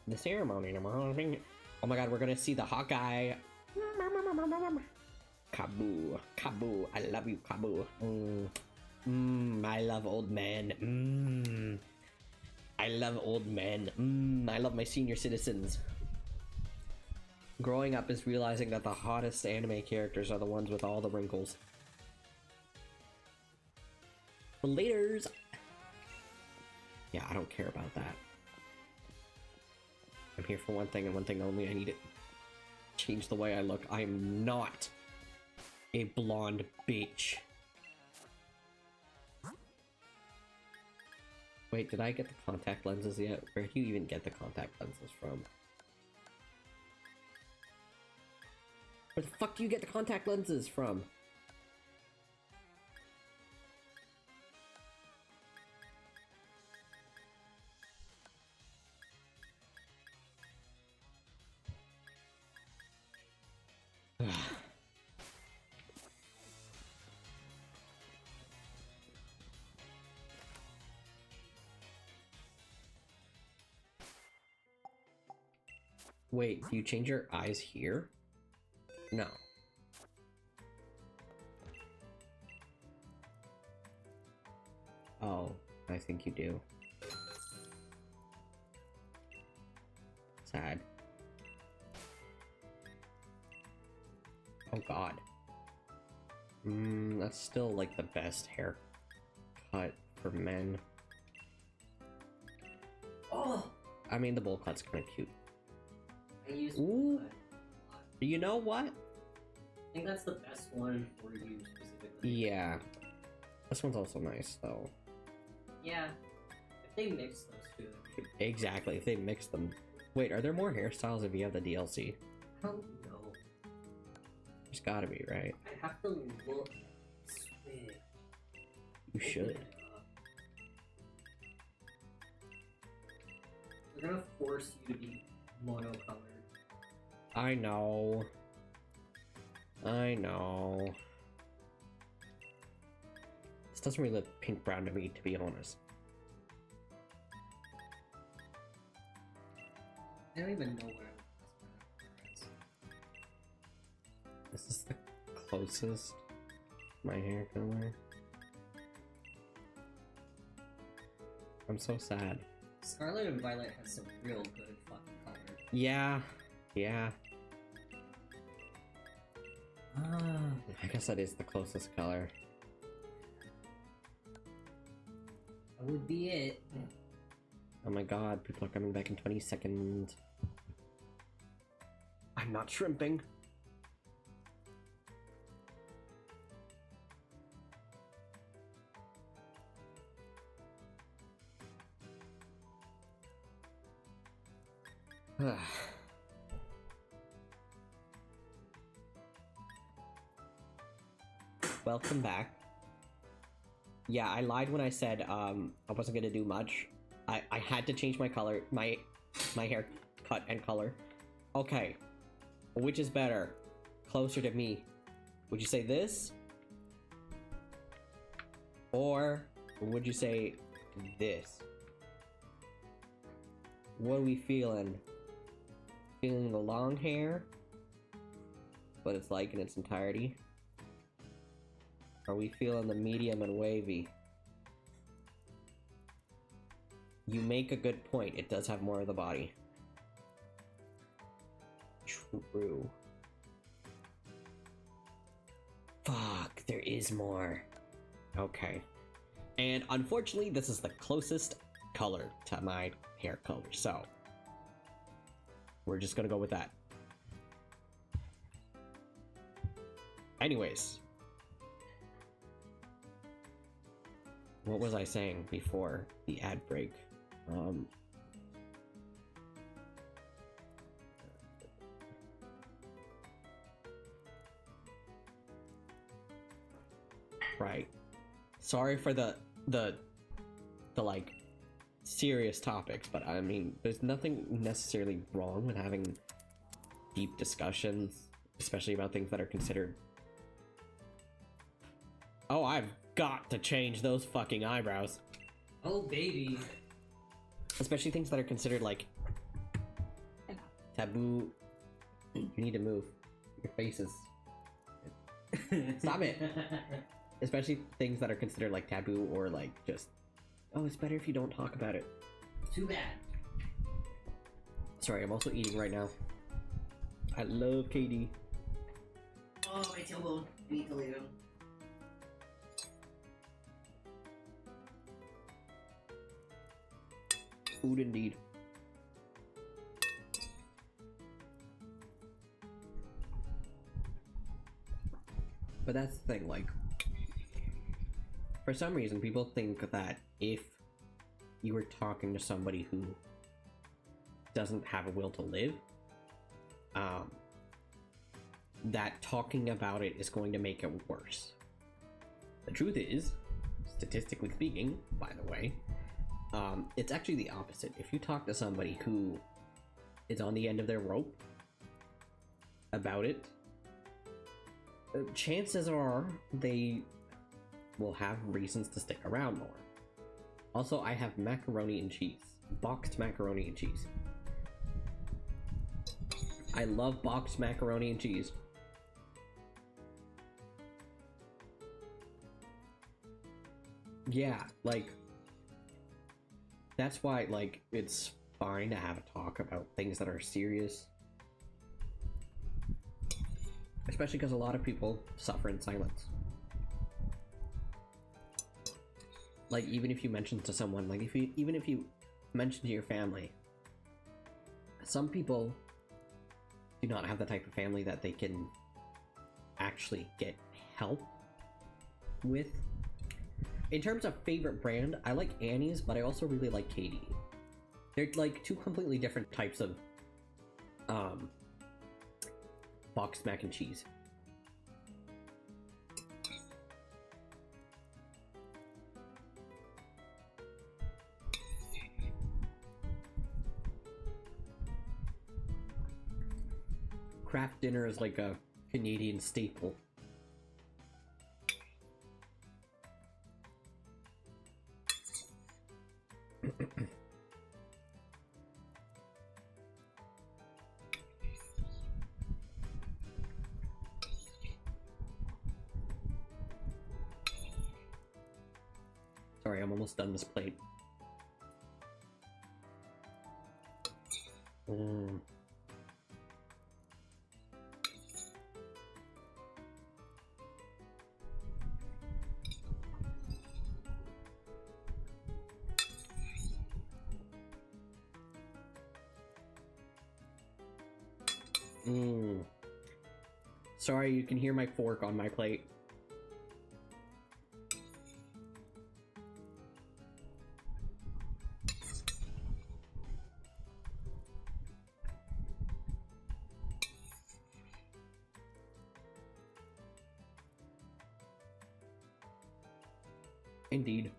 The ceremony. Oh my god, we're gonna see the Hawkeye. Kabu, Kabu, I love you, Kabu. I love old men. I love old men. I love my senior citizens. Growing up is realizing that the hottest anime characters are the ones with all the wrinkles. Laters! Yeah, I don't care about that. I'm here for one thing and one thing only. I need to change the way I look. I am not a blonde bitch. Wait, did I get the contact lenses yet? Where do you even get the contact lenses from? Where the fuck do you get the contact lenses from? Wait, do you change your eyes here? No. Oh, I think you do. Sad. Oh god. That's still like the best haircut for men. Oh! I mean, the bowl cut's kind of cute. I use Ooh. cut a lot. You know what? I think that's the best one for you specifically. Yeah. This one's also nice, though. Yeah. If they mix those two. Exactly, if they mix them. Wait, are there more hairstyles if you have the DLC? I don't know. There's gotta be, right? I have to look. Sweet. You should. They're gonna force you to be monocolored. I know. I know. This doesn't really look pink brown to me, to be honest. I don't even know where This is the closest my hair color. I'm so sad. Scarlet and Violet has some real good fucking color. Yeah. Yeah. Ah. I guess that is the closest color. That would be it. Oh my god, people are coming back in 20 seconds. I'm not shrimping. Welcome back. Yeah, I lied when I said I wasn't gonna do much. I had to change my color, my hair cut and color. Okay, which is better? Closer to me. Would you say this? Or would you say this? What are we feeling? Feeling the long hair? But it's like in its entirety? Are we feeling the medium and wavy? You make a good point. It does have more of the body. True. Fuck, there is more. Okay. And unfortunately, this is the closest color to my hair color, so we're just gonna go with that. Anyways. What was I saying before the ad break? Right. Sorry for the like serious topics, but I mean, there's nothing necessarily wrong with having deep discussions, especially about things that are considered. Oh, I've got to change those fucking eyebrows. Oh, baby. Especially things that are considered like taboo. You need to move. Your face is. Stop it. Especially things that are considered like taboo or like just, oh, it's better if you don't talk about it. Too bad. Sorry, I'm also eating right now. I love KD. Oh, my tailbone. I need to lay down. Food indeed. But that's the thing, like, for some reason people think that if you were talking to somebody who doesn't have a will to live, that talking about it is going to make it worse. The truth is, statistically speaking, by the way, it's actually the opposite. If you talk to somebody who is on the end of their rope about it, chances are they will have reasons to stick around more. Also, I have macaroni and cheese. Boxed macaroni and cheese. I love boxed macaroni and cheese. Yeah, like, that's why, like, it's fine to have a talk about things that are serious. Especially because a lot of people suffer in silence. Like, even if you mention to someone, like, even if you mention to your family, some people do not have the type of family that they can actually get help with. In terms of favorite brand, I like Annie's, but I also really like Katie. They're like two completely different types of boxed mac and cheese. Kraft dinner is like a Canadian staple. Sorry, I'm almost done this plate. Sorry, you can hear my fork on my plate. Indeed.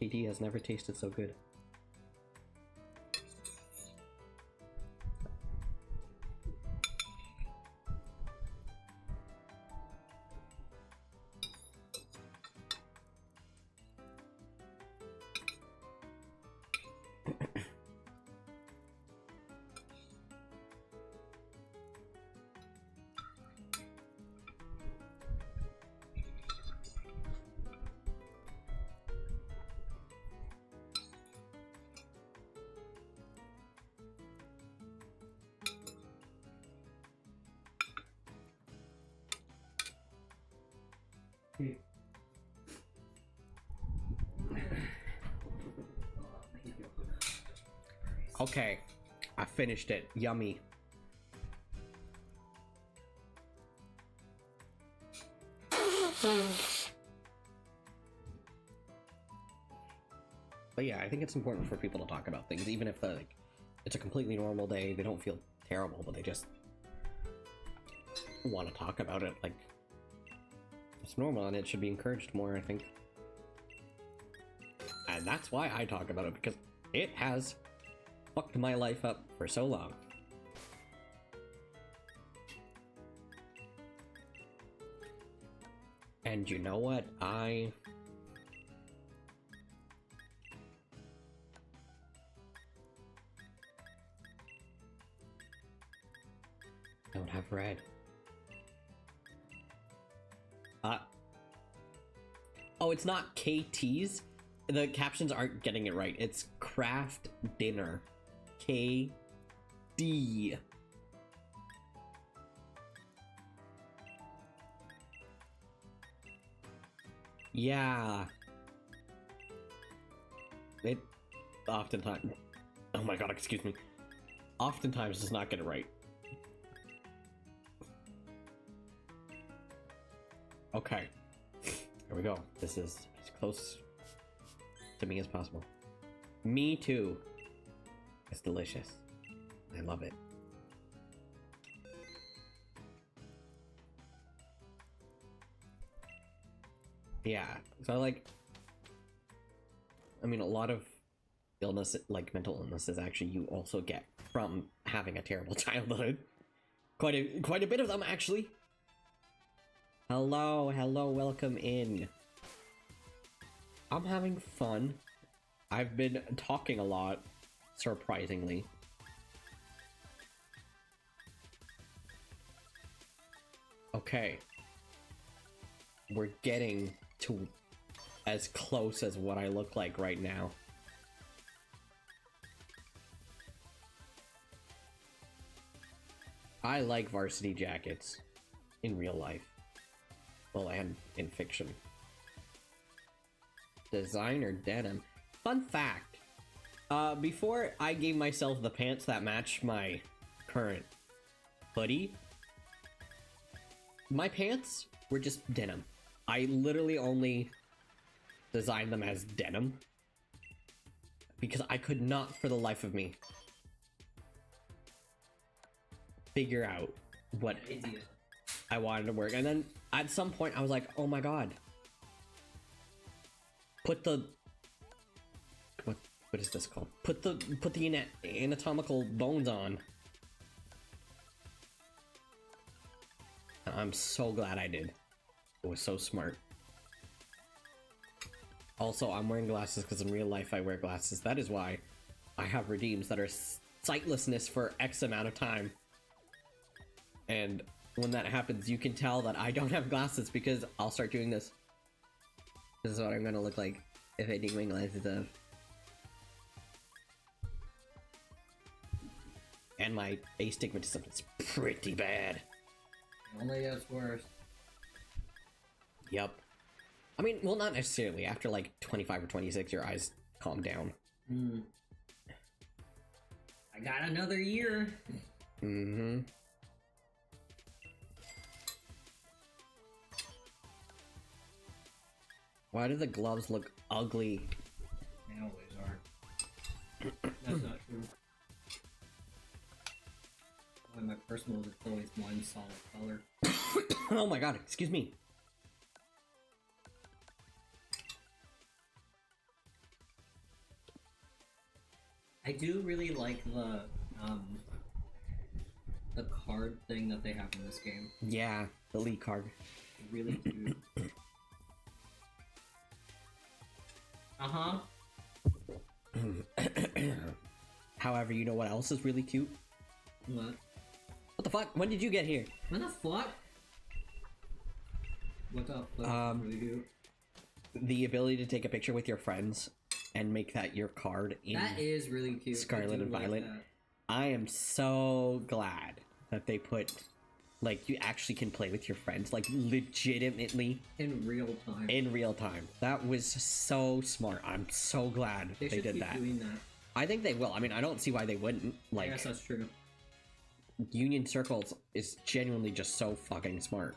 KD has never tasted so good. Okay, I finished it. Yummy. But yeah, I think it's important for people to talk about things, even if like it's a completely normal day. They don't feel terrible, but they just want to talk about it. Like, it's normal, and it should be encouraged more, I think. And that's why I talk about it, because it has fucked my life up for so long. And you know what? I don't have red. Oh, it's not KT's. The captions aren't getting it right. It's craft dinner. KD. Yeah. It oftentimes. Oh my god, excuse me. Oftentimes does not get it right. Okay. Here we go. This is as close to me as possible. Me too. It's delicious. I love it. Yeah. So like, I mean, a lot of illness, like mental illnesses, actually you also get from having a terrible childhood. Quite a bit of them, actually. Hello, welcome in. I'm having fun. I've been talking a lot, surprisingly. Okay. We're getting to as close as what I look like right now. I like varsity jackets in real life. Well, and in fiction. Designer denim. Fun fact. Before I gave myself the pants that match my current hoodie, my pants were just denim. I literally only designed them as denim because I could not for the life of me figure out what I wanted to work. And then at some point I was like, oh my god, put the what is this called? Put the anatomical bones on. I'm so glad I did. It was so smart. Also, I'm wearing glasses because in real life I wear glasses. That is why I have redeems that are sightlessness for X amount of time. And when that happens, you can tell that I don't have glasses because I'll start doing this. This is what I'm gonna look like if I take my glasses off. And my astigmatism is pretty bad. Only gets worse. Yep. I mean, well, not necessarily. After like 25 or 26, your eyes calm down. I got another year. Mm-hmm. Why do the gloves look ugly? They always are. That's not true. Why my personal is always one solid color. Oh my god, excuse me. I do really like the card thing that they have in this game. Yeah, the Lee card. Really cute. Uh-huh. However, you know what else is really cute? What? What the fuck? When did you get here? What the fuck? What the fuck? Really cute. The ability to take a picture with your friends and make that your card in That is really cute. Scarlet and like Violet. that. I am so glad that they put Like, you actually can play with your friends, like, legitimately In real time. in real time. That was so smart. I'm so glad they should did keep that. doing that. I think they will. I mean, I don't see why they wouldn't. I Like, guess that's true. Union Circles is genuinely just so fucking smart.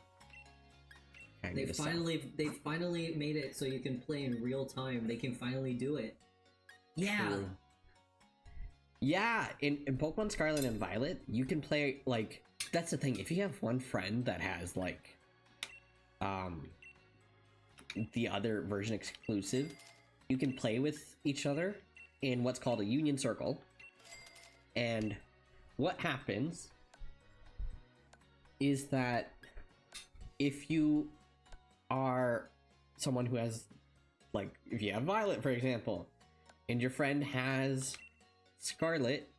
Okay, I need They to stop. finally made it so you can play in real time. They can finally do it. Yeah. True. Yeah, in Pokemon Scarlet and Violet, you can play, like, that's the thing. If you have one friend that has, like, the other version exclusive, you can play with each other in what's called a Union Circle. And what happens is that if you are someone who has, like, if you have Violet, for example, and your friend has Scarlet,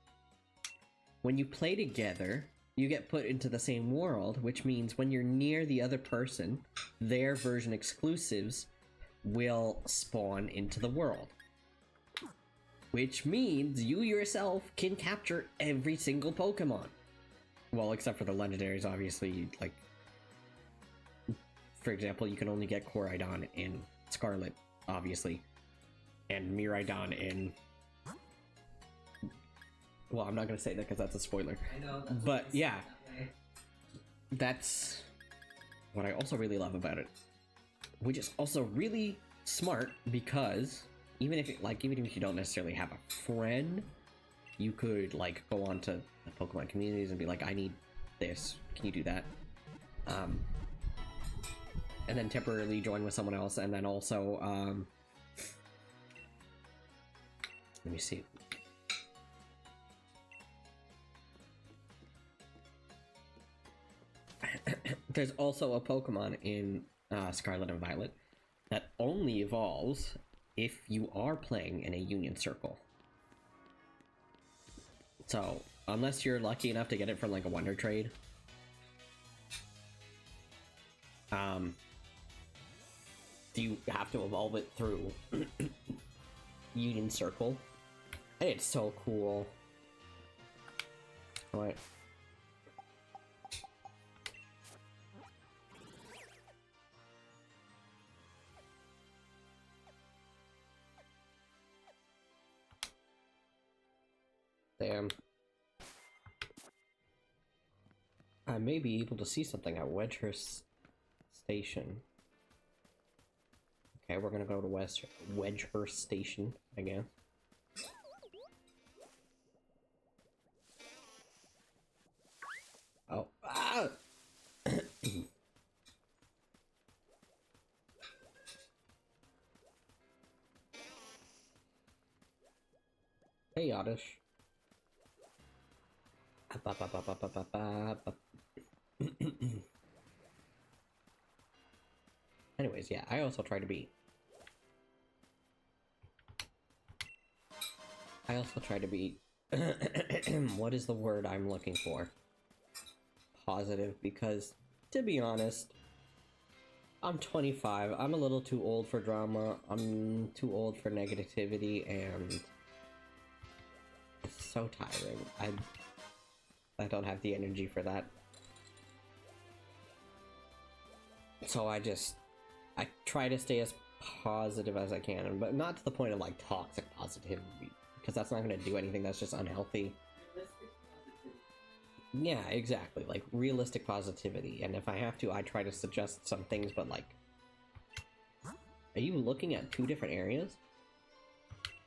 when you play together, you get put into the same world, which means when you're near the other person, their version exclusives will spawn into the world. Which means you yourself can capture every single Pokemon. Well, except for the legendaries, obviously. Like, for example, you can only get Koraidon in Scarlet, obviously, and Miraidon in... Well, I'm not gonna say that because that's a spoiler. I know. That's But, what they yeah. said that way. That's what I also really love about it, which is also really smart because even if you don't necessarily have a friend, you could, like, go on to the Pokemon communities and be like, I need this, can you do that? And then temporarily join with someone else, and then also let me see. There's also a Pokemon in Scarlet and Violet that only evolves if you are playing in a Union Circle. So, unless you're lucky enough to get it from, like, a Wonder Trade, you have to evolve it through Union Circle. And it's so cool. Alright. Damn. I may be able to see something at Wedgehurst Station. Okay, we're gonna go to Wedgehurst Station, I guess. Oh. Ah! Hey, Oddish. Anyways, yeah, I also try to be... what is the word I'm looking for? Positive, because, to be honest, I'm 25, I'm a little too old for drama, I'm too old for negativity, and it's so tiring. I don't have the energy for that. So I try to stay as positive as I can, but not to the point of, like, toxic positivity, because that's not going to do anything, that's just unhealthy. Realistic positivity. Yeah, exactly, like, realistic positivity, and if I have to, I try to suggest some things, but, like... Are you looking at two different areas?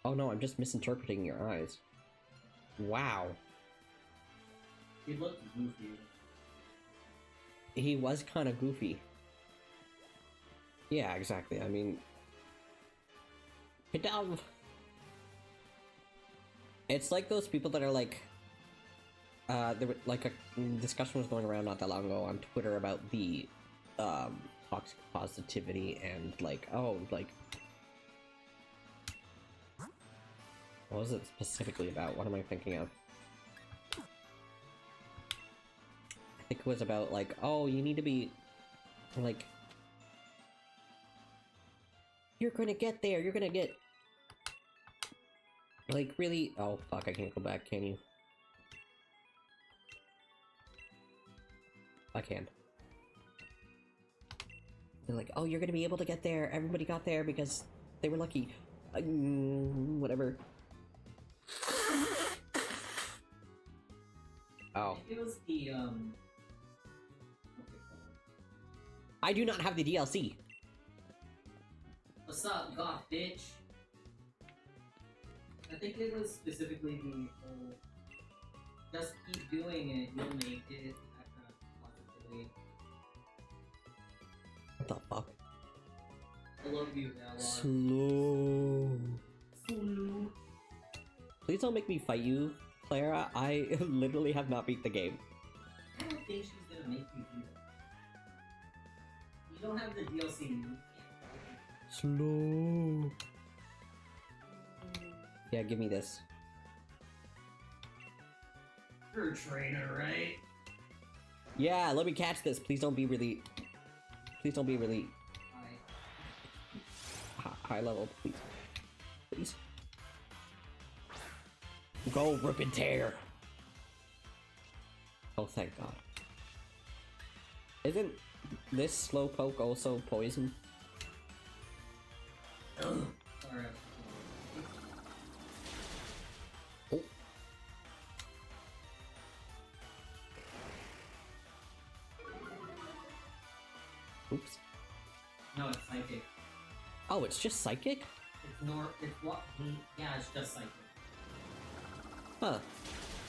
Oh no, I'm just misinterpreting your eyes. Wow. He looked goofy. He was kind of goofy. Yeah, exactly. I mean... Hidav! It's like those people that are like... there was, like, a discussion was going around not that long ago on Twitter about the, toxic positivity and, like, oh, like... What was it specifically about? What am I thinking of? I think it was about, like, oh, you need to be, like... You're gonna get there, you're gonna get... Like, really? Oh, fuck, I can't go back, can you? I can. They're like, oh, you're gonna be able to get there. Everybody got there because they were lucky. Whatever. Oh. It was the, I do not have the DLC. What's up, goth bitch? I think it was specifically the whole, just keep doing it, you'll make it, that kind of positivity. What the fuck? I love you, Ella. Slow. Slow. Please don't make me fight you, Clara. I literally have not beat the game. I don't think she's gonna make you do that. You don't have the DLC, you can't. Slow. Yeah, give me this. You're a trainer, right? Yeah, let me catch this. Please don't be really... Please don't be really... High level, please. Please. Go, rip and tear! Oh, thank God. Isn't this Slowpoke also poison? Sorry. Oh. Oops. No, it's psychic. Oh, it's just psychic? It's what, yeah, it's just psychic. Huh.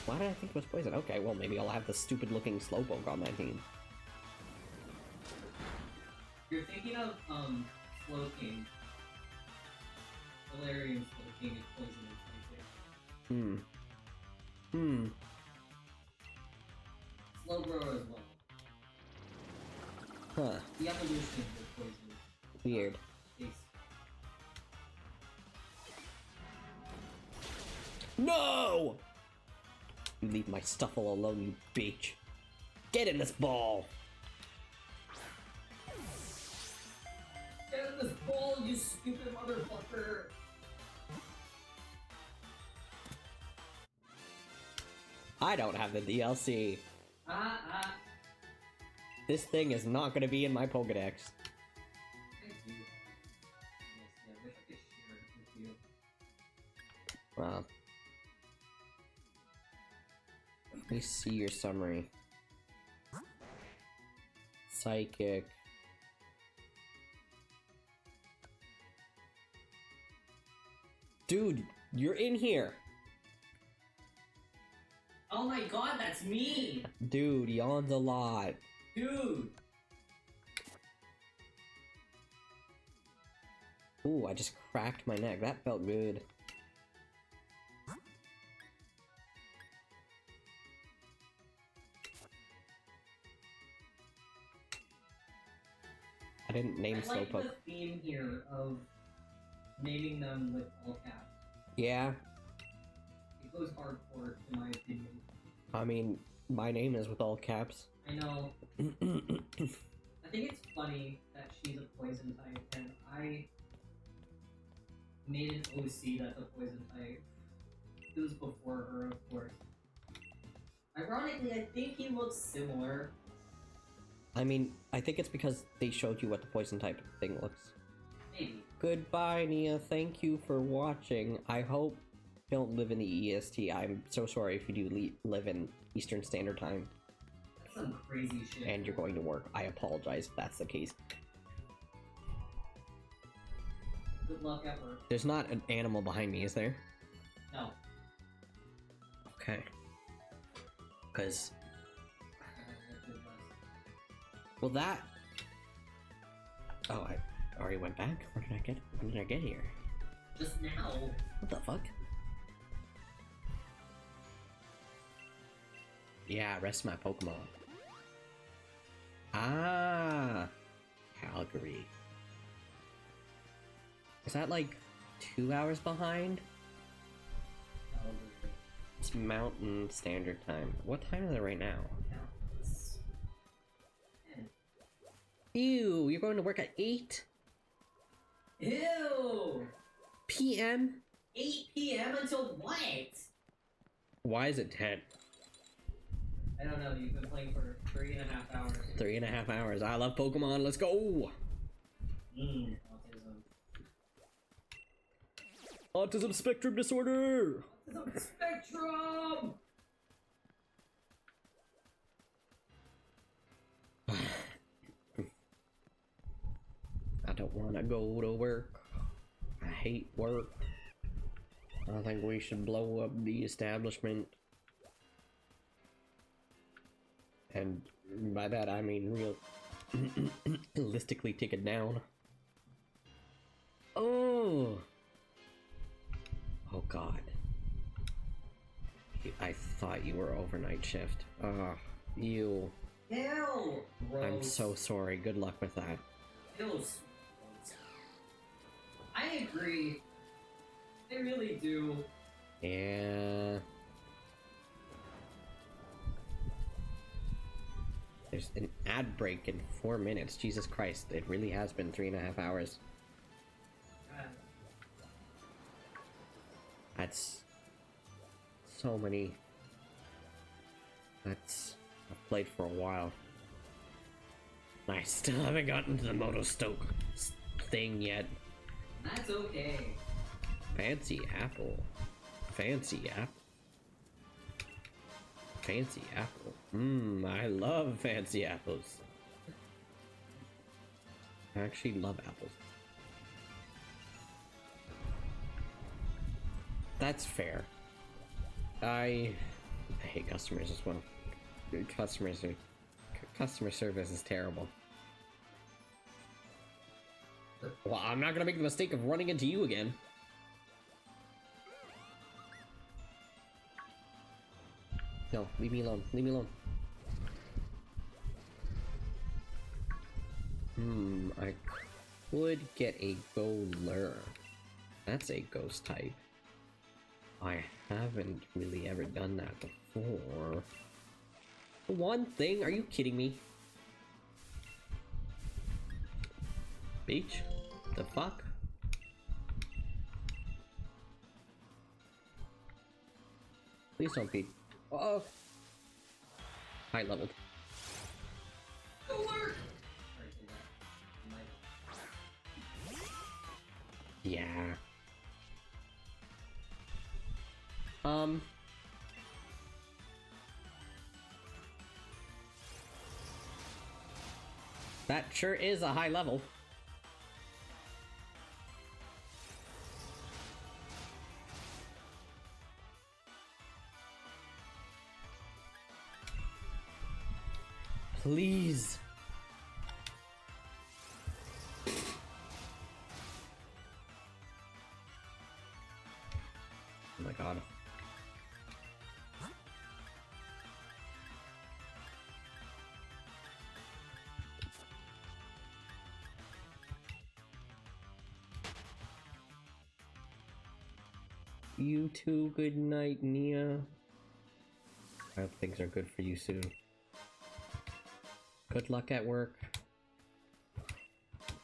Why did I think it was poison? Okay, well maybe I'll have the stupid looking Slowpoke on my team. You're thinking of, Slowking. Valerian Slowking is poison and psychic. Slowbro as well. Huh. The evolution is poison. Weird. Base. No! You leave my stuff all alone, you bitch. Get in this ball! Get in this ball, you stupid motherfucker! I don't have the DLC. This thing is not gonna be in my Pokedex. I do. Yes, yeah, I wish I could share it with you. Wow. Let me see your summary. Psychic. Dude, you're in here! Oh my god, that's me! Dude, yawns a lot. Dude! Ooh, I just cracked my neck. That felt good. I didn't name I like Slowpoke. the theme here of naming them with all caps. Yeah, It goes hardcore, in my opinion. I mean, my name is with all caps. I know. I think it's funny that she's a poison type, and I made an OC that's a poison type. It was before her, of course. Ironically, I think he looks similar. I mean, I think it's because they showed you what the poison type thing looks. Maybe. Goodbye, Nia. Thank you for watching. I hope you don't live in the EST. I'm so sorry if you do live in Eastern Standard Time. That's some crazy shit. And you're going to work. I apologize if that's the case. Good luck at work. There's not an animal behind me, is there? No. Okay. Because... Well, that... Oh, I already went back? When did I get here? Just now. What the fuck? Yeah, rest my Pokemon. Ah! Calgary. Is that like 2 hours behind? It's Mountain Standard Time. What time is it right now? Ew, you're going to work at 8 Ew! p.m.? 8 p.m. until what? Why is it 10? I don't know, you've been playing for 3.5 hours. 3.5 hours. I love Pokemon. Let's go. Autism. Autism spectrum disorder. Autism spectrum. I don't want to go to work. I hate work. I think we should blow up the establishment. And by that I mean realistically take it down. Oh! Oh god. I thought you were overnight shift. You. Ew! I'm Gross. so sorry. Good luck with that. Feels. I agree. They really do. Yeah. There's an ad break in 4 minutes. Jesus Christ, it really has been 3.5 hours. That's so many. I've played for a while. I still haven't gotten to the Moto Stoke thing yet. That's okay. Fancy apple. Fancy apple. Fancy apple. I love fancy apples. I actually love apples. That's fair. I hate customers as well. Customer service is terrible. Well, I'm not gonna make the mistake of running into you again. No, leave me alone. Leave me alone. I could get a Golur. That's a ghost type. I haven't really ever done that before. One thing? Are you kidding me? Beach? The fuck? Please don't be. Oh! High leveled. Go work! Yeah. That sure is a high level. Please. Oh my god. You too, good night, Nia. I hope things are good for you soon. Good luck at work.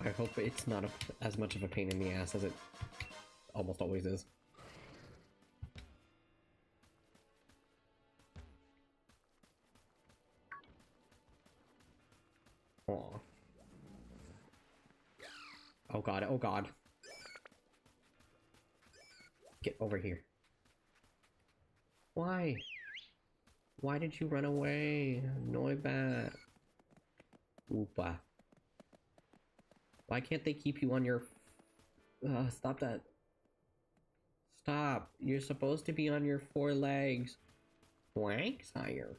I hope it's not as much of a pain in the ass as it almost always is. Aw. Oh god, oh god. Get over here. Why? Why did you run away? Noibat. Oopa. Why can't they keep you on your... stop that. Stop. You're supposed to be on your 4 legs. Wank, sire.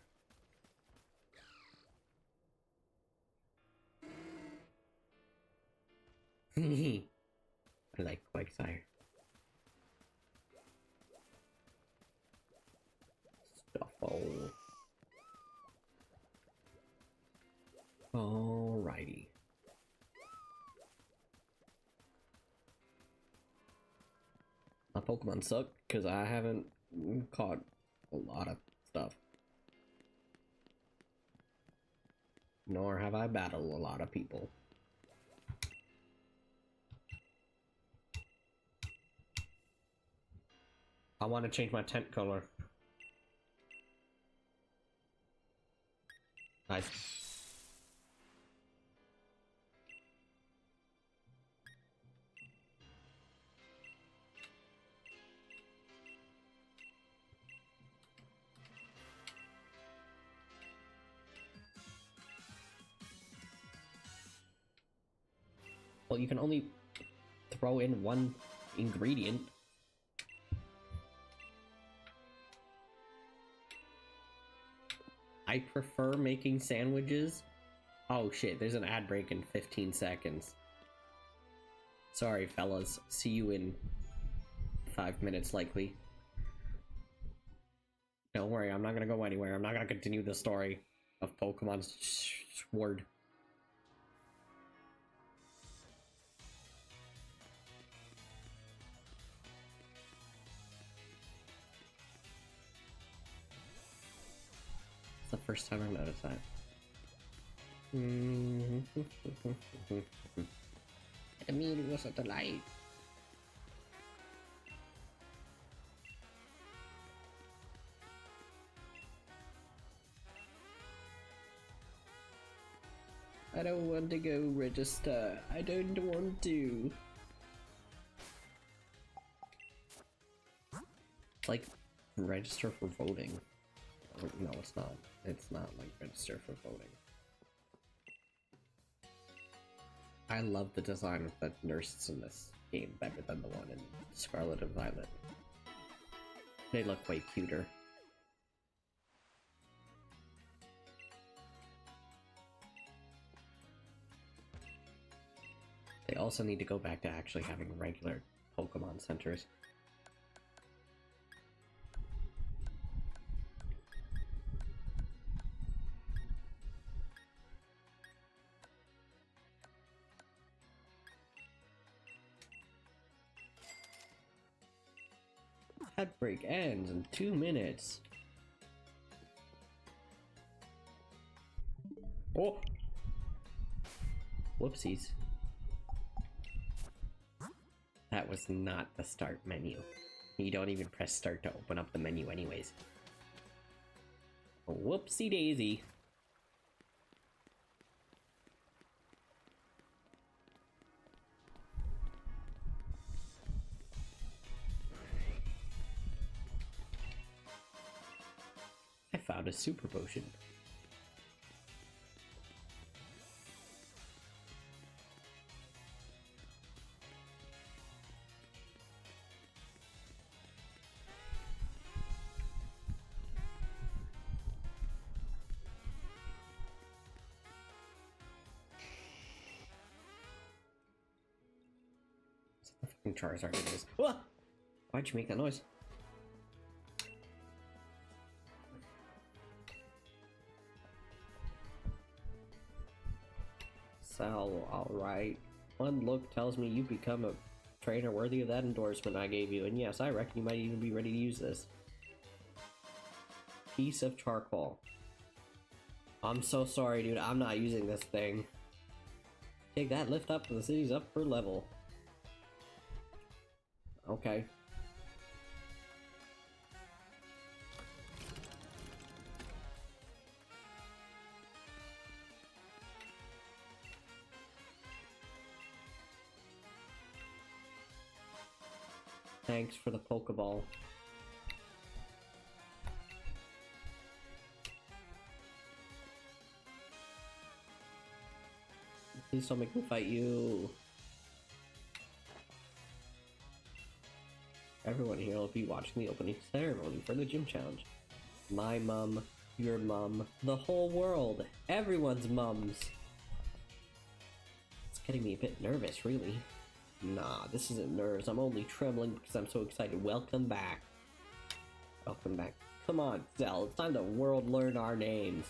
I like Quagsire. Stuffo. Alrighty. My Pokemon suck because I haven't caught a lot of stuff. Nor have I battled a lot of people. I want to change my tent color. Nice. Well, you can only throw in one ingredient. I prefer making sandwiches. Oh shit, there's an ad break in 15 seconds. Sorry, fellas. See you in 5 minutes, likely. Don't worry, I'm not gonna go anywhere. I'm not gonna continue the story of Pokemon Sword. It's the first time I've noticed that. The meal was a delight. I don't want to go register. I don't want to. It's like register for voting. No, it's not. It's not like register for voting. I love the design of the nurses in this game better than the one in Scarlet and Violet. They look way cuter. They also need to go back to actually having regular Pokemon centers. Ad break ends in 2 minutes. Oh! Whoopsies. That was not the start menu. You don't even press start to open up the menu anyways. Whoopsie daisy. I found a super potion. The fucking Charizard it is. Ah! Why'd you make that noise? So, alright. One look tells me you've become a trainer worthy of that endorsement I gave you, and yes, I reckon you might even be ready to use this. Piece of charcoal. I'm so sorry, dude. I'm not using this thing. Take that, lift up, and the city's up per level. Okay. Thanks for the Pokeball. Please don't make me fight you. Everyone here will be watching the opening ceremony for the gym challenge. My mum, your mum, the whole world, everyone's mums. It's getting me a bit nervous, really. Nah, this isn't nerves. I'm only trembling because I'm so excited. Welcome back. Welcome back. Come on, Zell. It's time the world learn our names.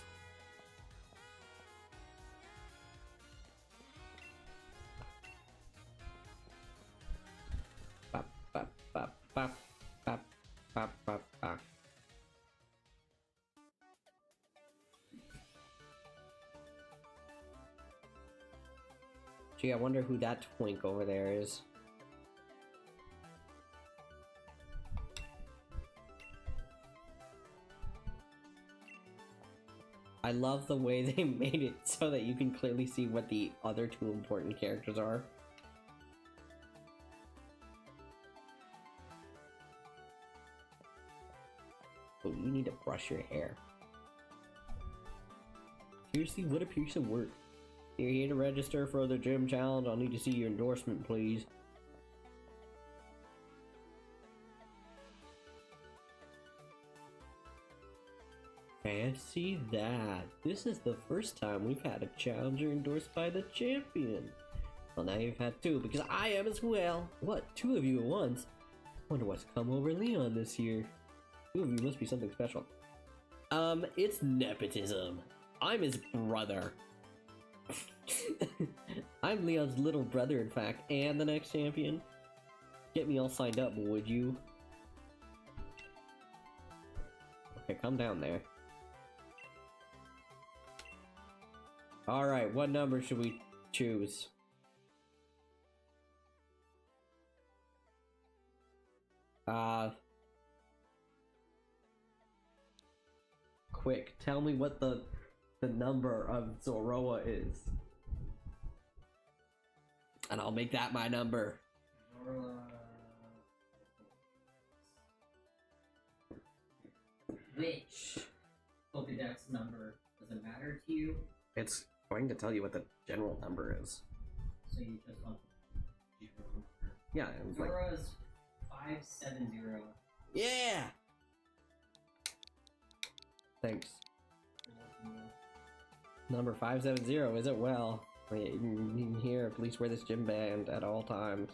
Bop, bop, bop, bop, bop, bop, bop, bop. Gee, I wonder who that twink over there is. I love the way they made it so that you can clearly see what the other two important characters are. Oh, you need to brush your hair. Seriously, what a piece of work. You're here to register for the gym challenge. I'll need to see your endorsement, please. Fancy that. This is the first time we've had a challenger endorsed by the champion. Well, now you've had two, because I am as well. What, two of you at once? Wonder what's come over Leon this year. Two of you must be something special. It's nepotism. I'm his brother. I'm Leon's little brother, in fact, and the next champion. Get me all signed up, would you? Okay, calm down there. Alright, what number should we choose? Quick, tell me what the number of Zoroa is. And I'll make that my number. Which Pokedex number does it matter to you? It's going to tell you what the general number is. So you just want the general number. Yeah, it was like... Zora's 570. Yeah! Thanks. Number 570, is it well? You can hear, please wear this gym band at all times.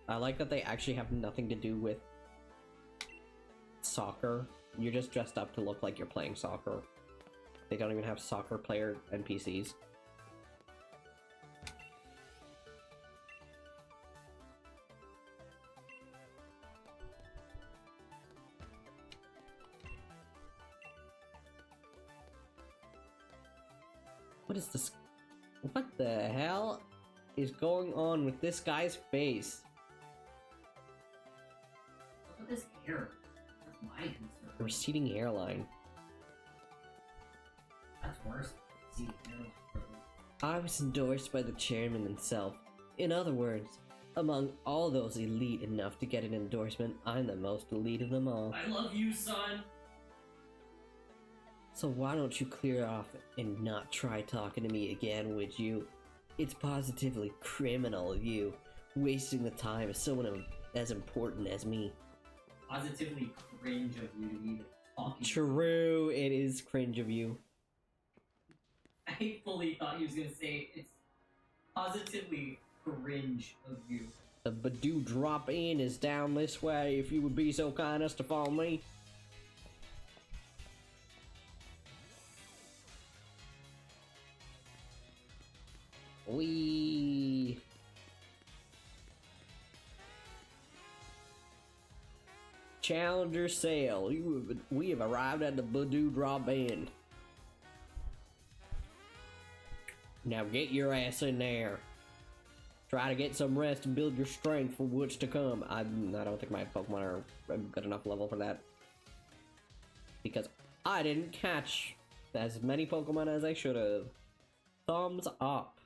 I like that they actually have nothing to do with soccer. You're just dressed up to look like you're playing soccer. They don't even have soccer player NPCs. What is this? What the hell is going on with this guy's face? Look at this hair. That's my concern. The receding hairline. That's worse. See, hairline. I was endorsed by the chairman himself. In other words, among all those elite enough to get an endorsement, I'm the most elite of them all. I love you, son. So why don't you clear off and not try talking to me again, would you? It's positively criminal of you, wasting the time of someone as important as me. Positively cringe of you to be talking. True, it is cringe of you. I fully thought he was gonna say it's positively cringe of you. The Badoo drop in is down this way, if you would be so kind as to follow me. Wee. Challenger sale. We have arrived at the Badoo drop in. Now get your ass in there. Try to get some rest and build your strength for what's to come. I don't think my Pokemon are a good enough level for that. Because I didn't catch as many Pokemon as I should have. Thumbs up.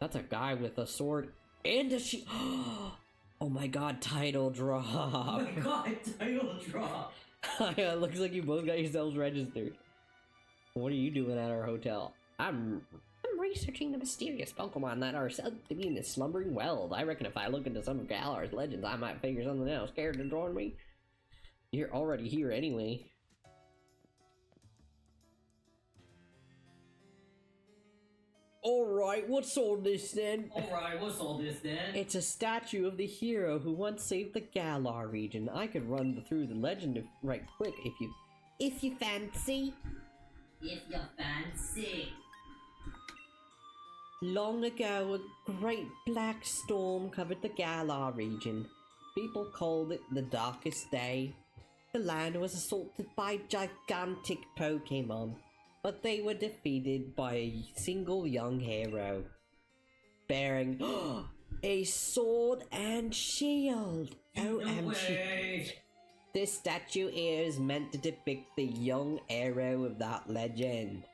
That's a guy with a sword and a shield. Oh my god, title drop. Oh my god, title drop. It looks like you both got yourselves registered. What are you doing at our hotel? I'm researching the mysterious Pokemon that are said to be in this slumbering well. I reckon if I look into some of Galar's legends, I might figure something out. Scared to join me? You're already here anyway. Alright, what's all this then? Alright, what's all this then? It's a statue of the hero who once saved the Galar region. I could run through the legend right quick if you fancy. If you fancy. Long ago, a great black storm covered the Galar region. People called it the darkest day. The land was assaulted by gigantic Pokemon, but they were defeated by a single young hero, bearing a sword and shield. OMG. This statue here is meant to depict the young hero of that legend.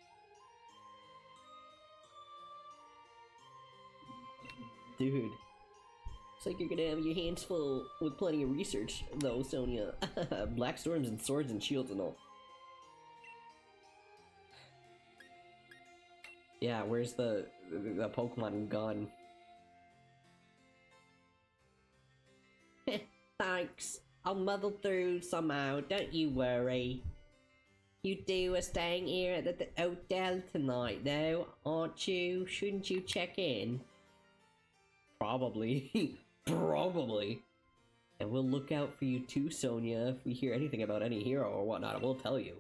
Dude, looks like you're gonna have your hands full with plenty of research, though, Sonia. Black storms and swords and shields and all. Yeah, where's the Pokemon gun? Thanks. I'll muddle through somehow, don't you worry. You two are staying here at the hotel tonight, though, aren't you? Shouldn't you check in? Probably. Probably. And we'll look out for you too, Sonia. If we hear anything about any hero or whatnot, we'll tell you.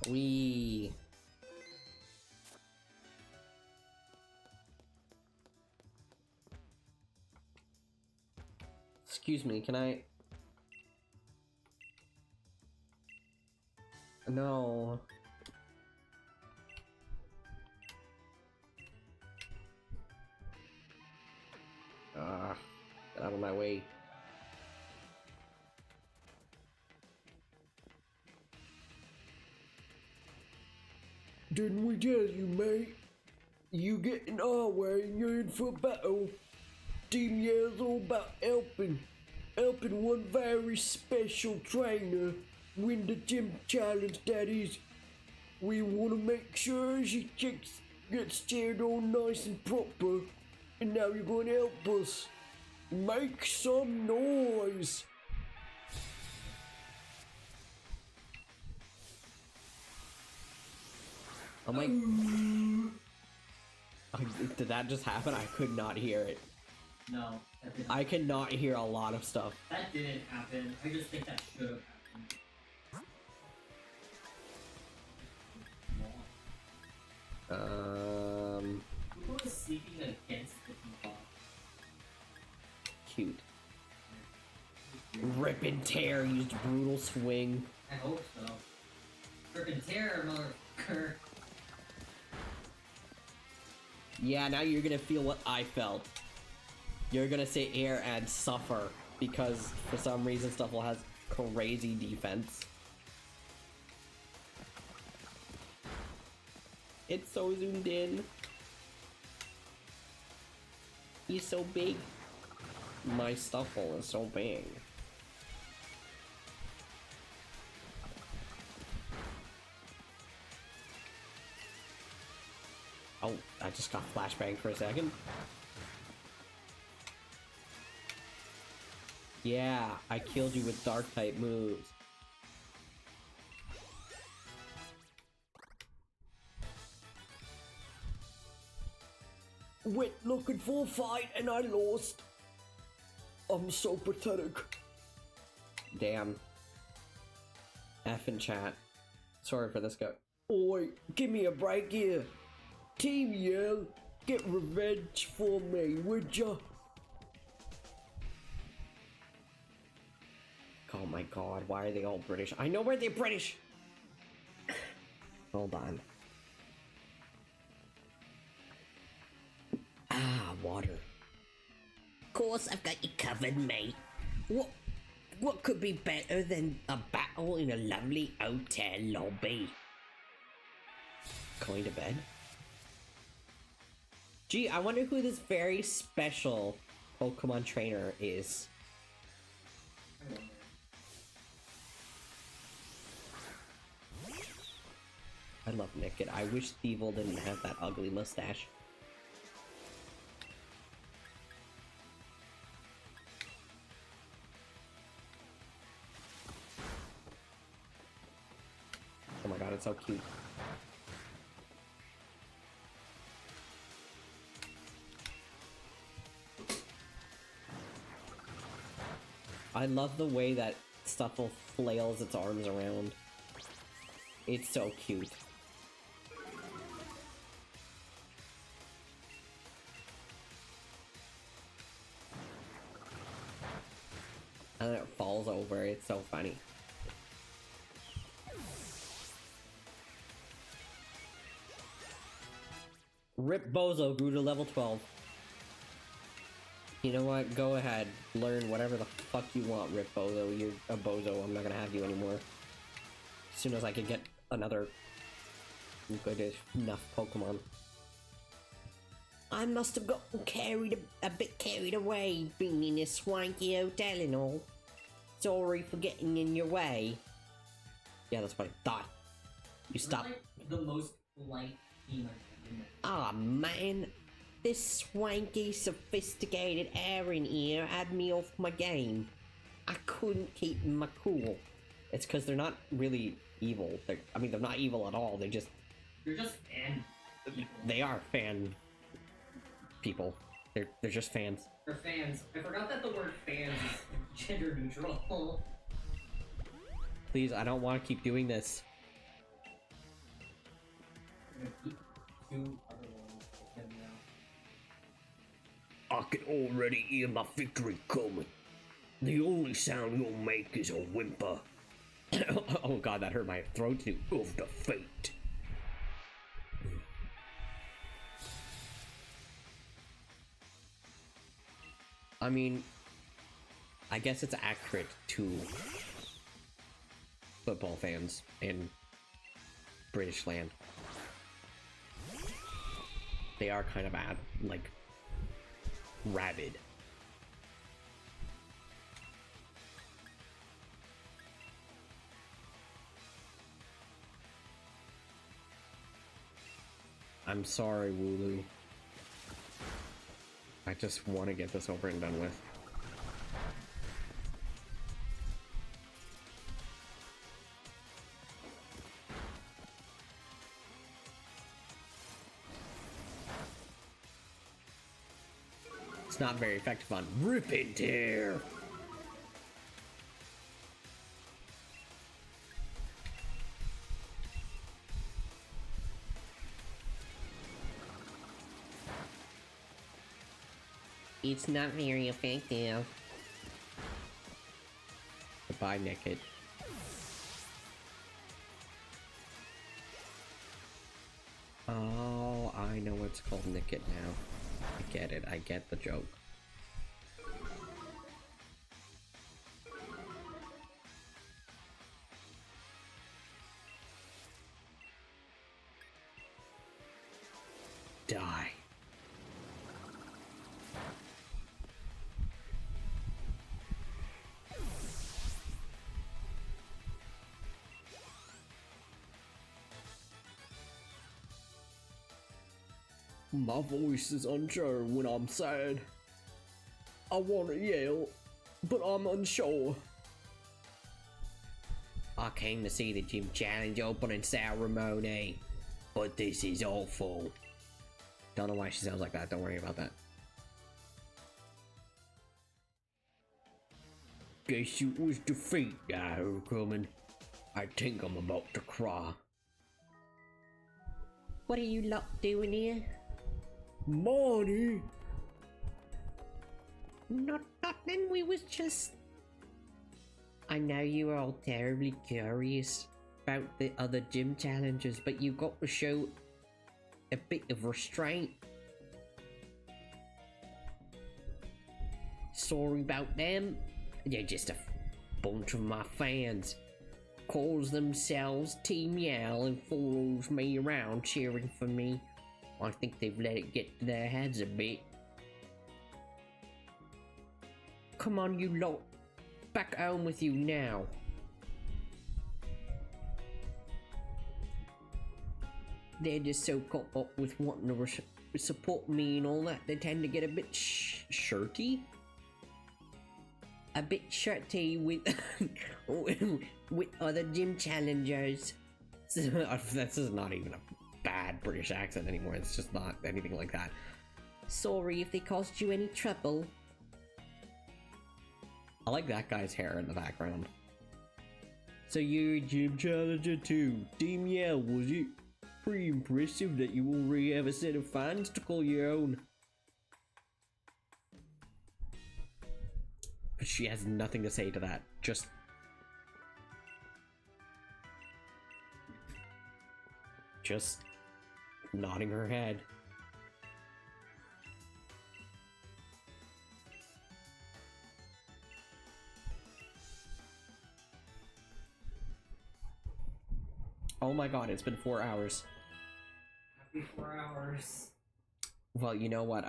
Wee. Excuse me, can I... No. Get out of my way. Didn't we tell you, mate? You get in our way and you're in for battle. Team Yell's all about helping one very special trainer win the gym challenge, that is. We want to make sure she gets cheered all nice and proper. And now you're going to help us. Make some noise. I'm like... Did that just happen? I could not hear it. No, that didn't. I cannot hear a lot of stuff. That didn't happen. I just think that should have happened. Who was sleeping against the ball? Cute. Rip and tear used brutal swing. I hope so. Rip and tear, motherfucker. Yeah, now you're gonna feel what I felt. You're gonna sit here and suffer because for some reason Stuffle has crazy defense. It's so zoomed in. He's so big. My Stuffle is so big. Oh, I just got flashbang for a second. Yeah, I killed you with dark type moves. Went looking for a fight and I lost. I'm so pathetic. Damn. F in chat. Sorry for this guy. Oi, give me a break here. Team Yell, get revenge for me, would ya? Oh my god, why are they all British? I know where they're British! Hold on. Ah, water. Of course, I've got you covered, mate. What could be better than a battle in a lovely hotel lobby? Going to bed? Gee, I wonder who this very special Pokemon trainer is. I love Nickit. I wish Thievul didn't have that ugly mustache. Oh my god, it's so cute. I love the way that Stuffle flails its arms around. It's so cute. And then it falls over, it's so funny. Rip Bozo grew to level 12. You know what? Go ahead. Learn whatever the fuck you want, Rip Bozo. You're a bozo. I'm not gonna have you anymore. As soon as I can get another good enough Pokemon. I must have gotten a bit carried away being in a swanky hotel and all. Sorry for getting in your way. Yeah, that's what I thought. You stop. Like the most polite team I've ever met. Ah, man. This swanky, sophisticated Aaron here had me off my game. I couldn't keep my cool. It's because they're not really evil. I mean, they're not evil at all. They're just fan people. They are fan people. They're just fans. They're fans. I forgot that the word fans is gender neutral. Please, I don't want to keep doing this. I'm gonna keep 2 other ones with him now. I can already hear my victory coming. The only sound you'll make is a whimper. Oh god, that hurt my throat too. Of the fate. I mean, I guess it's accurate to football fans in British land. They are kind of like rabid. I'm sorry, Wooloo. I just want to get this over and done with. It's not very effective on Rip and Tear. It's not very effective. Goodbye, Naked. Oh, I know what's called Naked now. I get it. I get the joke. Die. My voice is unsure when I'm sad. I wanna yell, but I'm unsure. I came to see the gym challenge opening ceremony, but this is awful. Don't know why she sounds like that, don't worry about that. Guess it was defeat I heard coming. I think I'm about to cry. What are you lot doing here? Money! Nothing, we was just... I know you were all terribly curious about the other gym challenges, but you've got to show a bit of restraint. Sorry about them. They're just a bunch of my fans. Calls themselves Team Yell and follows me around cheering for me. I think they've let it get to their heads a bit. Come on, you lot. Back home with you now. They're just so caught up with wanting to support me and all that, they tend to get a bit shirty. A bit shirty with with other gym challengers. This is not even a bad British accent anymore, it's just not anything like that. Sorry if they caused you any trouble. I like that guy's hair in the background. So you're a gym challenger too. Team Yell, was it? Pretty impressive that you already have a set of fans to call your own. But she has nothing to say to that. Just nodding her head. Oh my god, it's been 4 hours. Happy 4 hours. Well, you know what,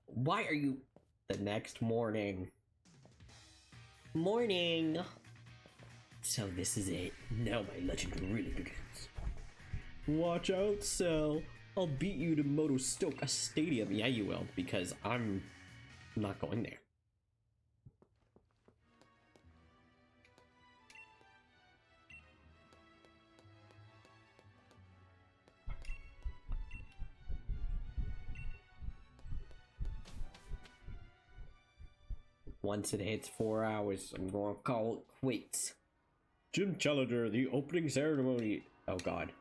Why are you... The next morning. Morning! So this is it. Now my legend really begins. Watch out, Cell. I'll beat you to Motostoke Stadium. Yeah, you will, because I'm not going there. Once it hits 4 hours, I'm gonna call it quits. Gym Challenger, the opening ceremony. Oh god.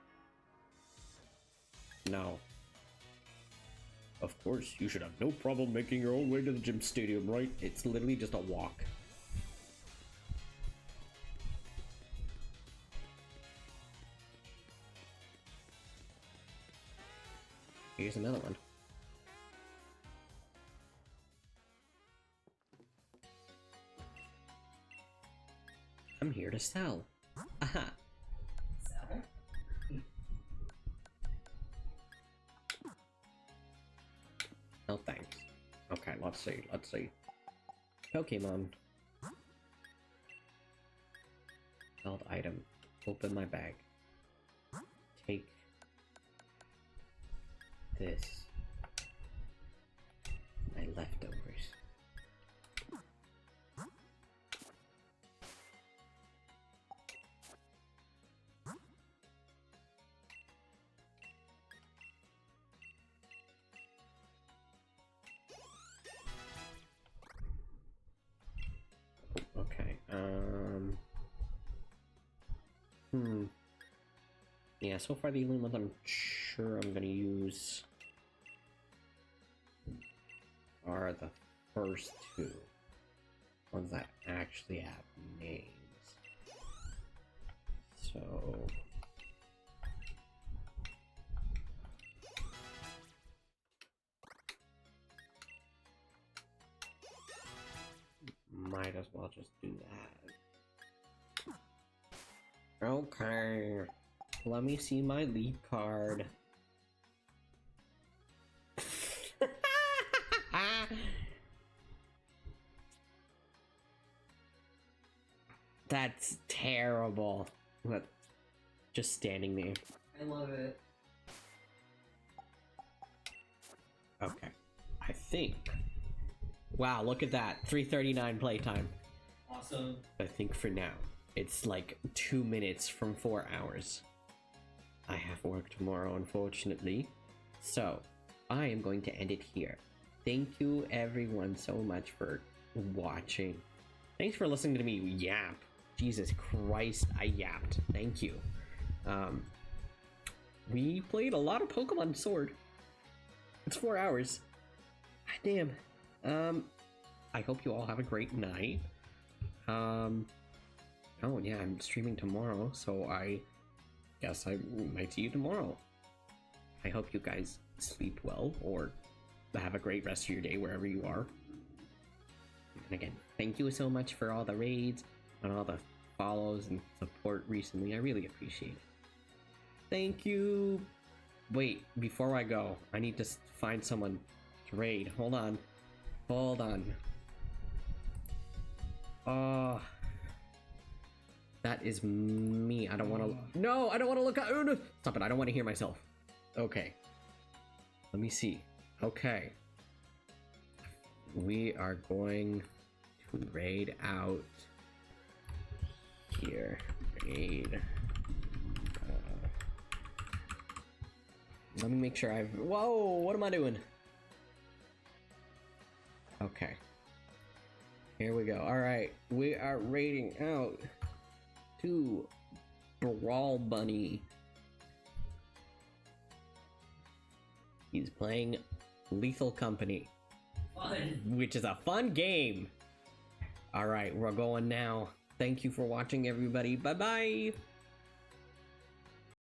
No. Of course, you should have no problem making your own way to the gym stadium, right? It's literally just a walk. Here's another one. I'm here to sell. Aha. Sell? No thanks. Okay, let's see. Pokemon. Held item. Open my bag. Take this. My leftovers. Okay, yeah, so far the only ones I'm sure I'm gonna use are the first two. Ones that actually have names. So... might as well just do that. Okay. Let me see my lead card. That's terrible. What? Just standing there. I love it. Okay. I think. Wow, look at that. 3:39 playtime. Awesome. I think for now, it's like 2 minutes from 4 hours. I have work tomorrow, unfortunately. So, I am going to end it here. Thank you everyone so much for watching. Thanks for listening to me yap. Jesus Christ, I yapped. Thank you. We played a lot of Pokemon Sword. It's 4 hours. God damn. I hope you all have a great night. Oh yeah, I'm streaming tomorrow, so I guess I might see you tomorrow. I hope you guys sleep well, or have a great rest of your day wherever you are. And again, thank you so much for all the raids and all the follows and support recently. I really appreciate it. Thank you. Wait, before I go, I need to find someone to raid. Hold on. That is me. I don't want to. No, I don't want to look. Oh, no. Stop it. I don't want to hear myself. Okay. Let me see. Okay. We are going to raid out here. Raid. Let me make sure I've. Whoa! What am I doing? Okay. Here we go. Alright. We are raiding out to Brawl Bunny. He's playing Lethal Company. Fun. Which is a fun game. Alright, we're going now. Thank you for watching, everybody. Bye-bye.